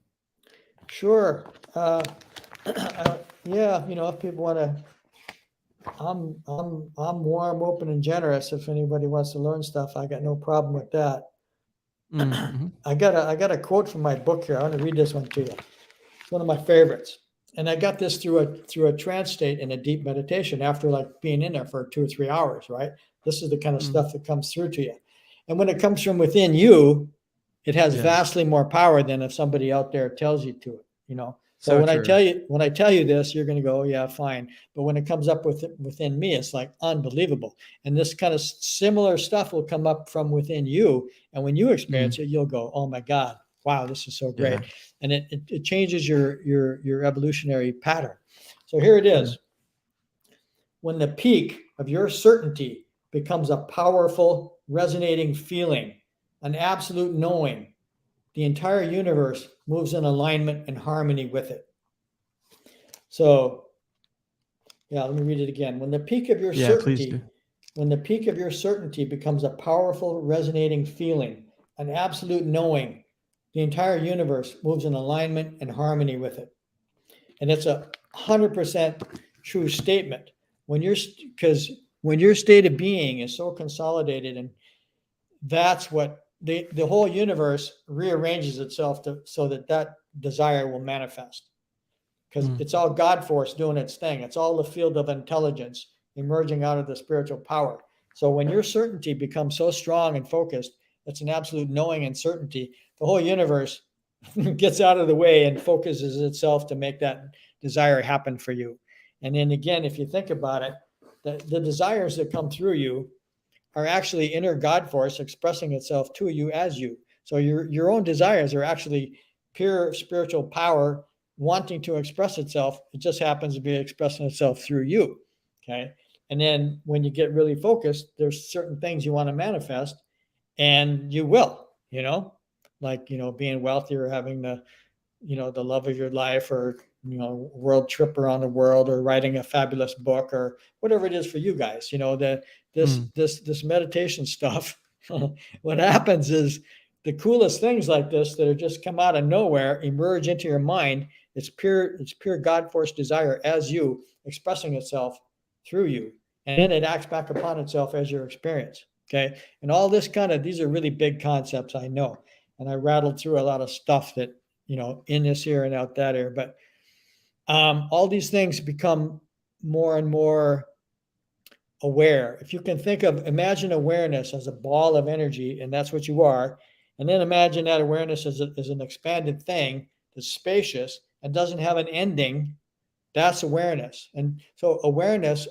Sure. Yeah, if people want to, I'm warm, open, and generous. If anybody wants to learn stuff, I got no problem with that. Mm-hmm. I got a quote from my book here. I want to read this one to you. It's one of my favorites. And I got this through a trance state in a deep meditation after like being in there for 2 or 3 hours, right? This is the kind of stuff that comes through to you. And when it comes from within you, it has Yeah. vastly more power than if somebody out there tells you to it. So So when true. I tell you this, you're going to go, oh, yeah, fine. But when it comes up within me, it's like unbelievable. And this kind of similar stuff will come up from within you. And when you experience it, you'll go, oh my God, wow, this is so great. Yeah. And it changes your evolutionary pattern. So here it is. When the peak of your certainty becomes a powerful, resonating feeling, an absolute knowing, the entire universe moves in alignment and harmony with it. So, yeah, let me read it again. When the peak of your certainty, when the peak of your certainty becomes a powerful, resonating feeling, an absolute knowing, the entire universe moves in alignment and harmony with it. And it's 100% true statement. Because when your state of being is so consolidated, and that's what the whole universe rearranges itself so that desire will manifest. Because it's all God force doing its thing. It's all the field of intelligence emerging out of the spiritual power. So when your certainty becomes so strong and focused, it's an absolute knowing and certainty. The whole universe gets out of the way and focuses itself to make that desire happen for you. And then again, if you think about it, the desires that come through you are actually inner God force expressing itself to you as you. So your own desires are actually pure spiritual power wanting to express itself. It just happens to be expressing itself through you. Okay. And then when you get really focused, there's certain things you want to manifest, and you will, like, being wealthy or having the love of your life, or, world trip around the world, or writing a fabulous book, or whatever it is for you guys, this meditation stuff. What happens is the coolest things like this that are just come out of nowhere emerge into your mind. It's pure God force desire as you expressing itself through you. And then it acts back upon itself as your experience. Okay. And all this these are really big concepts, I know. And I rattled through a lot of stuff that, in this ear and out that ear. But all these things become more and more aware. If you can imagine awareness as a ball of energy, and that's what you are. And then imagine that awareness as an expanded thing that's spacious and doesn't have an ending. That's awareness. And so awareness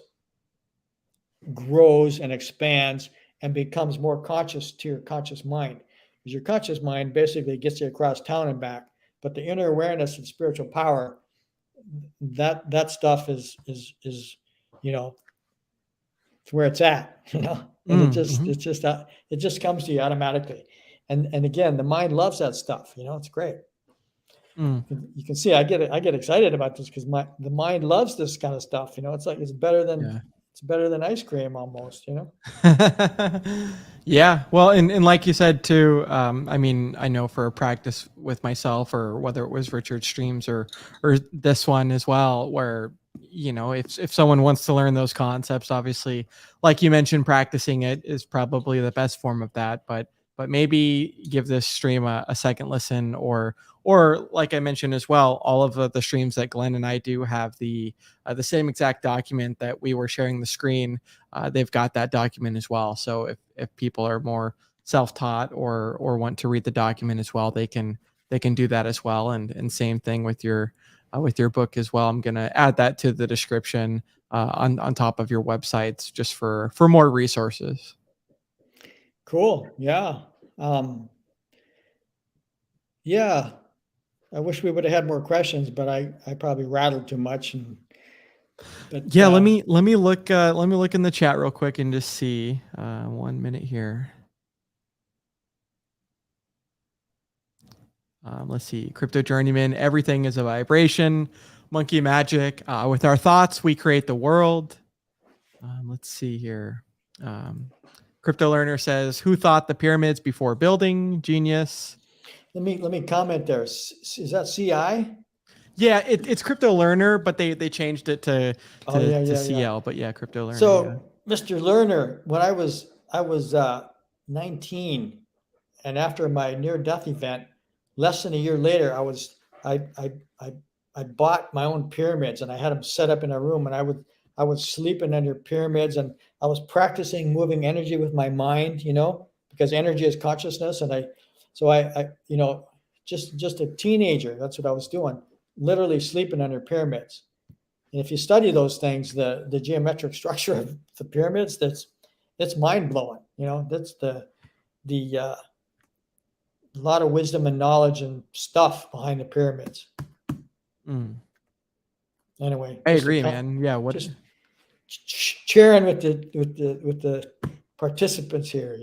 grows and expands and becomes more conscious to your conscious mind. Because your conscious mind basically gets you across town and back. But the inner awareness and spiritual power, that stuff is it's where it's at, and it just comes to you automatically. And again, the mind loves that stuff. It's great. You can see I get excited about this because the mind loves this kind of stuff. It's like it's better than ice cream almost. Yeah. Well, and like you said too, I mean, I know for a practice with myself, or whether it was Richard's streams or this one as well, where if someone wants to learn those concepts, obviously, like you mentioned, practicing it is probably the best form of that. But maybe give this stream a second listen, or like I mentioned as well, all of the streams that Glenn and I do have the same exact document that we were sharing the screen. They've got that document as well. So if people are more self-taught or want to read the document as well, they can do that as well. And same thing with your book as well. I'm going to add that to the description on top of your websites, just for more resources. Cool. Yeah. Yeah. I wish we would have had more questions, but I probably rattled too much. Yeah, let me look in the chat real quick and just see. 1 minute here. Let's see, Crypto Journeyman, everything is a vibration. Monkey Magic, with our thoughts, we create the world. Let's see here. Crypto Learner says, who thought the pyramids before building? Genius. Let me comment there. Is that CI? Yeah, it's Crypto Learner, but they changed it to Oh yeah, to yeah, CL. yeah. But yeah, Crypto Learner. So, Mr. Learner, when I was 19, and after my near-death event, less than a year later, I I bought my own pyramids, and I had them set up in a room, and I was sleeping under pyramids, and I was practicing moving energy with my mind, because energy is consciousness, and I just a teenager, that's what I was doing, literally sleeping under pyramids. And if you study those things, the geometric structure of the pyramids, it's mind blowing. That's the a lot of wisdom and knowledge and stuff behind the pyramids. Mm. Anyway, I agree, man. Yeah, what? Just sharing with the participants here.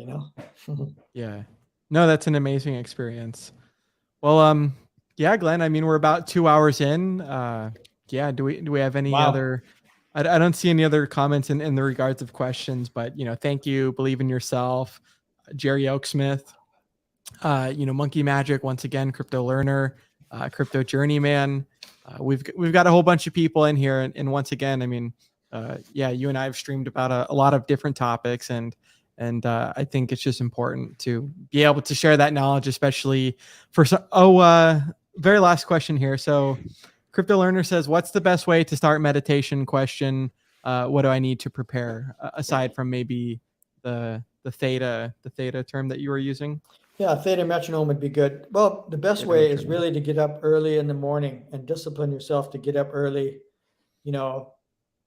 Yeah, no, that's an amazing experience. Well, yeah, Glenn. I mean, we're about 2 hours in. Yeah, do we have any Wow. other? I don't see any other comments in the regards of questions, but thank you. Believe in yourself, Jerry Oaksmith. Monkey Magic once again, Crypto Learner, Crypto Journeyman. We've got a whole bunch of people in here, and once again, I mean, yeah, you and I have streamed about a lot of different topics, and I think it's just important to be able to share that knowledge, especially for some. Very last question here. So, Crypto Learner says, "What's the best way to start meditation?" Question. What do I need to prepare aside from maybe the theta term that you were using? Yeah, theta metronome would be good. Well, the best way is really to get up early in the morning and discipline yourself to get up early,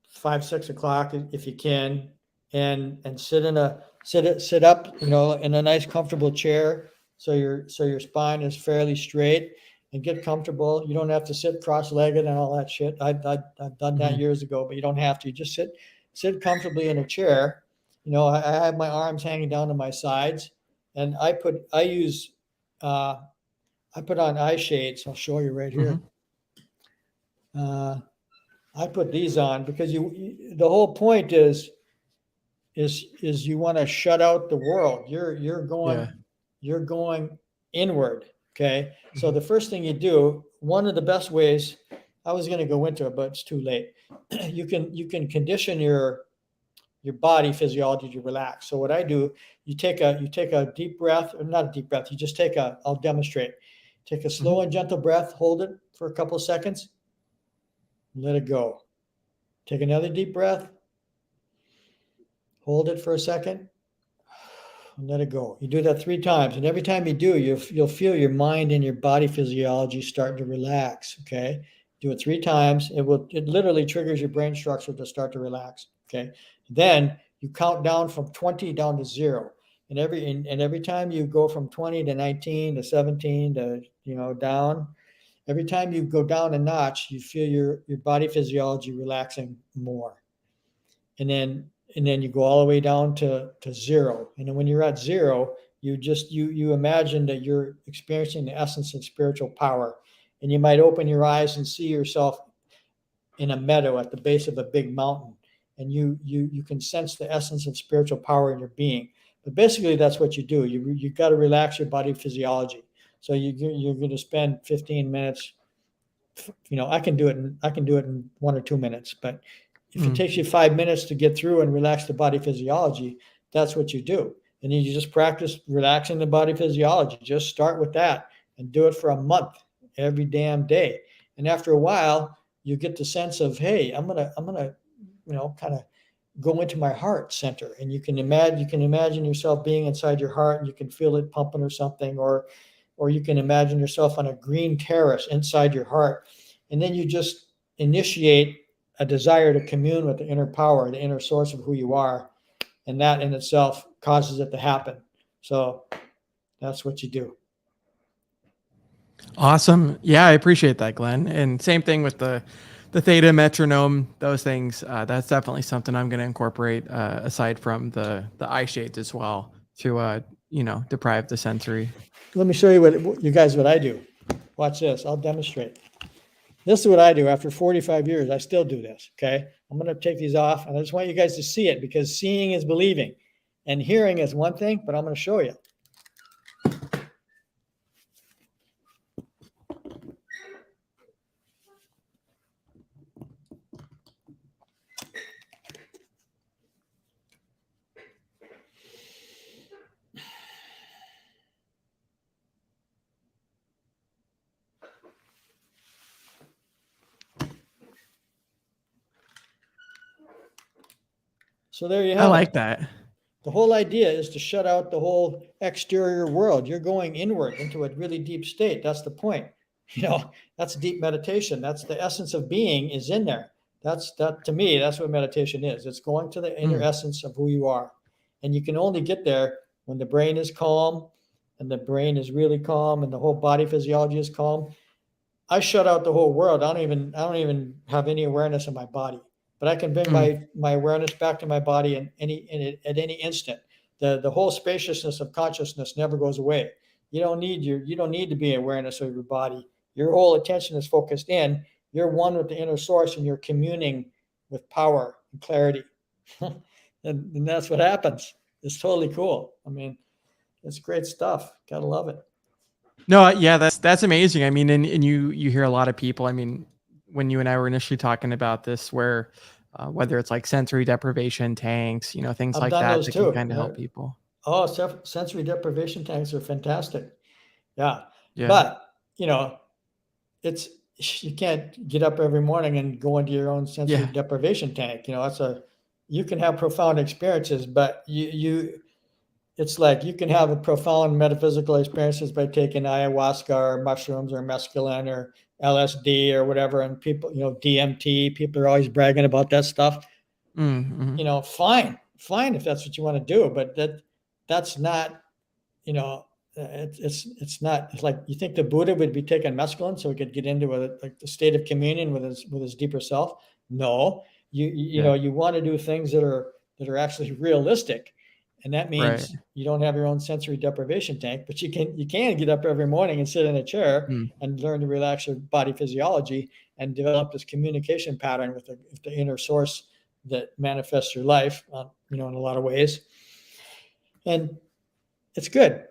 5, 6 o'clock if you can, and sit up, in a nice comfortable chair, so your spine is fairly straight, and get comfortable. You don't have to sit cross-legged and all that shit. I've done that years ago, but you don't have to. You just sit comfortably in a chair. I have my arms hanging down to my sides, and I put on eye shades. I'll show you right here. I put these on because the whole point is you want to shut out the world. You're going inward. Okay. So the first thing you do, one of the best ways, I was going to go into it, but it's too late. You can condition your body physiology to relax. So what I do, you take a deep breath, or not a deep breath. You just I'll demonstrate. Take a slow and gentle breath, hold it for a couple of seconds, let it go. Take another deep breath, hold it for a second, and let it go. You do that 3 times, and every time you do, you'll feel your mind and your body physiology starting to relax. Okay, do it 3 times. It literally triggers your brain structure to start to relax. Okay, then you count down from 20 down to 0, and every time you go from 20 to 19 to 17 to down. Every time you go down a notch, you feel your body physiology relaxing more. And then you go all the way down to 0. And then when you're at 0, you imagine that you're experiencing the essence of spiritual power. And you might open your eyes and see yourself in a meadow at the base of a big mountain. And you can sense the essence of spiritual power in your being. But basically, that's what you do. You got to relax your body physiology. So you're going to spend 15 minutes. I can do it in 1 or 2 minutes. But if it takes you 5 minutes to get through and relax the body physiology, that's what you do. And then you just practice relaxing the body physiology. Just start with that and do it for a month, every damn day. And after a while, you get the sense of, hey, I'm gonna kind of go into my heart center, and you can imagine yourself being inside your heart, and you can feel it pumping or something, or you can imagine yourself on a green terrace inside your heart, and then you just initiate a desire to commune with the inner power, the inner source of who you are, and that in itself causes it to happen. So that's what you do. Awesome. Yeah, I appreciate that, Glenn. And same thing with the theta metronome, those things. That's definitely something I'm going to incorporate aside from the eye shades as well to deprive the sensory. Let me show you what I do. Watch this. I'll demonstrate. This is what I do after 45 years. I still do this. Okay. I'm going to take these off, and I just want you guys to see it, because seeing is believing, and hearing is one thing, but I'm going to show you. So there you have I it. like that. The whole idea is to shut out the whole exterior world. You're going inward into a really deep state. That's the point. That's deep meditation. That's the essence of being is in there. That to me, that's what meditation is. It's going to the inner essence of who you are. And you can only get there when the brain is calm, and the brain is really calm, and the whole body physiology is calm. I shut out the whole world. I don't even have any awareness of my body, but I can bring my awareness back to my body at any instant. The whole spaciousness of consciousness never goes away. You don't need to be awareness of your body. Your whole attention is focused in. You're one with the inner source, and you're communing with power and clarity. and that's what happens. It's totally cool. I mean, it's great stuff. Gotta love it. No, yeah, that's amazing. I mean, and you hear a lot of people. I mean, when you and I were initially talking about this, where whether it's like sensory deprivation tanks, things I've like done that those that can too. kind of help people. Oh, sensory deprivation tanks are fantastic. Yeah. Yeah. But, it's, you can't get up every morning and go into your own sensory Yeah. deprivation tank. You can have profound experiences, but it's like you can have a profound metaphysical experiences by taking ayahuasca or mushrooms or mescaline or LSD or whatever. And people, DMT, people are always bragging about that stuff. Mm-hmm. Fine if that's what you want to do, but that's not, it's not. It's like, you think the Buddha would be taking mescaline so he could get into like the state of communion with his deeper self? No, you want to do things that are actually realistic, and that means Right. you don't have your own sensory deprivation tank, but you can get up every morning and sit in a chair and learn to relax your body physiology and develop this communication pattern with the inner source that manifests your life, in a lot of ways. And it's good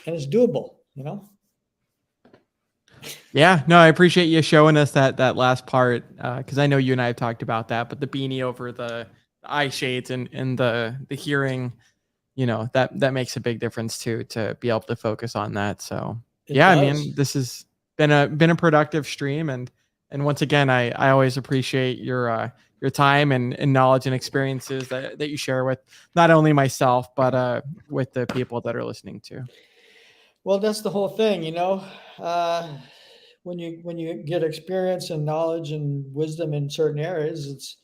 and it's doable, Yeah, no, I appreciate you showing us that last part, because I know you and I have talked about that, but the beanie over the eye shades and the hearing, that makes a big difference too, to be able to focus on that. So It I does. mean, this has been a productive stream, and once again, I always appreciate your time and knowledge and experiences that you share with not only myself, but with the people that are listening too. Well, that's the whole thing, when you get experience and knowledge and wisdom in certain areas,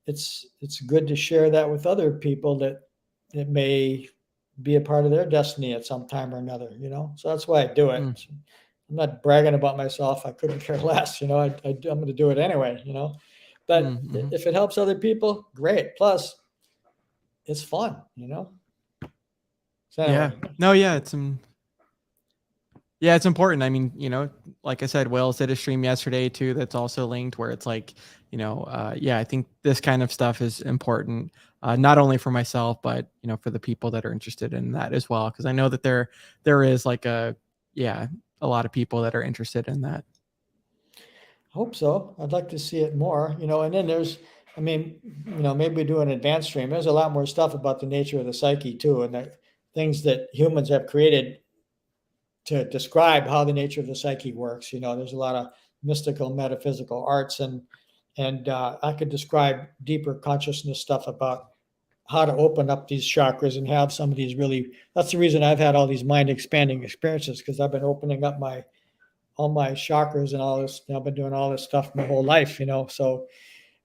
it's good to share that with other people that may be a part of their destiny at some time or another, So that's why I do it. I'm not bragging about myself. I couldn't care less, I'm going to do it anyway, But if it helps other people, great. Plus, it's fun, So anyway. No, it's important. I mean, like I said, Wales did a stream yesterday too that's also linked, where it's like, I think this kind of stuff is important, not only for myself, but for the people that are interested in that as well, because I know that there is like a lot of people that are interested in that. Hope so. I'd like to see it more, and then maybe we do an advanced stream. There's a lot more stuff about the nature of the psyche too, and the things that humans have created to describe how the nature of the psyche works. There's a lot of mystical, metaphysical arts, and I could describe deeper consciousness stuff about how to open up these chakras and have some of these that's the reason I've had all these mind expanding experiences, because I've been opening up all my chakras and all this. I've been doing all this stuff my whole life, so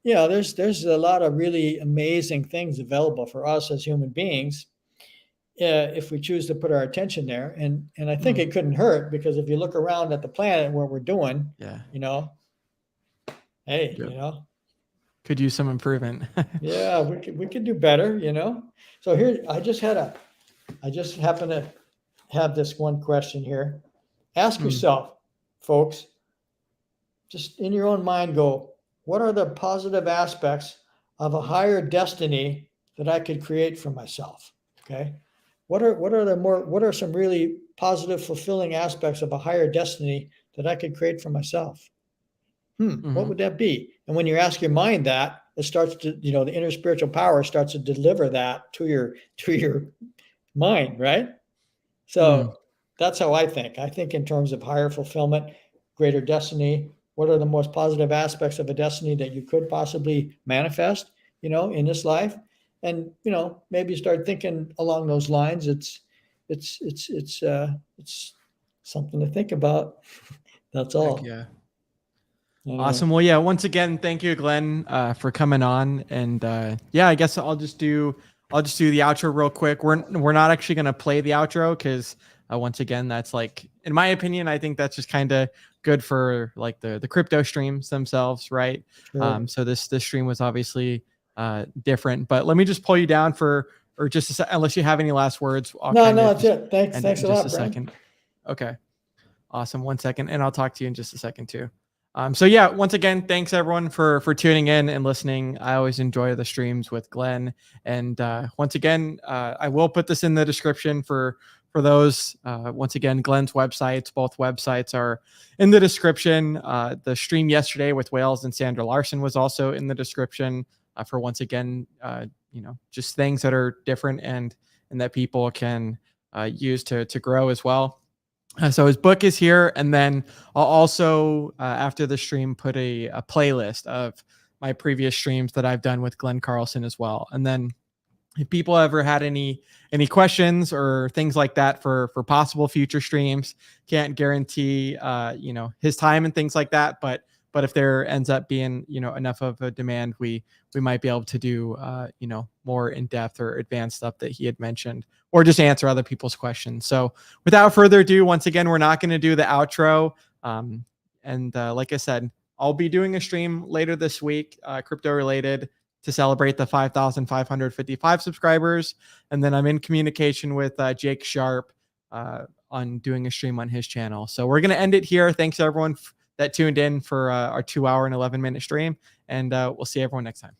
there's a lot of really amazing things available for us as human beings, if we choose to put our attention there. And I think it couldn't hurt, because if you look around at the planet and what we're doing, hey, could use some improvement. Yeah, we could do better, So here, I just happen to have this one question here. Ask yourself folks, just in your own mind, go, what are the positive aspects of a higher destiny that I could create for myself? Okay. What are some really positive, fulfilling aspects of a higher destiny that I could create for myself? What would that be? And when you ask your mind that, it starts to, the inner spiritual power starts to deliver that to your mind, right? So that's how I think. I think in terms of higher fulfillment, greater destiny. What are the most positive aspects of a destiny that you could possibly manifest, in this life? And maybe start thinking along those lines. It's something to think about. That's all. Heck yeah. Anyway. Awesome. Well, yeah, once again, thank you, Glenn, for coming on. And yeah, I guess I'll just do the outro real quick. We're not actually going to play the outro because once again, that's like, in my opinion, I think that's just kind of good for like the crypto streams themselves, right? Sure. So this stream was obviously different, but let me just pull you down or just unless you have any last words. No, that's it. Thanks a lot, Brian. Second. Okay. Awesome. 1 second. And I'll talk to you in just a second too. So yeah, once again, thanks everyone for tuning in and listening. I always enjoy the streams with Glenn. And once again, I will put this in the description for those. Once again, Glenn's websites, both websites are in the description. The stream yesterday with Wales and Sandra Larsen was also in the description for once again, just things that are different and that people can use to grow as well. So his book is here, and then I'll also after the stream put a playlist of my previous streams that I've done with Glenn Carlson as well. And then if people ever had any questions or things like that for possible future streams, can't guarantee his time and things like that, but if there ends up being enough of a demand, we might be able to do more in-depth or advanced stuff that he had mentioned, or just answer other people's questions. So without further ado, once again, we're not going to do the outro. And like I said, I'll be doing a stream later this week, crypto related, to celebrate the 5,555 subscribers. And then I'm in communication with Jake Sharp on doing a stream on his channel. So we're going to end it here. Thanks everyone that tuned in for our 2 hour and 11 minute stream. And we'll see everyone next time.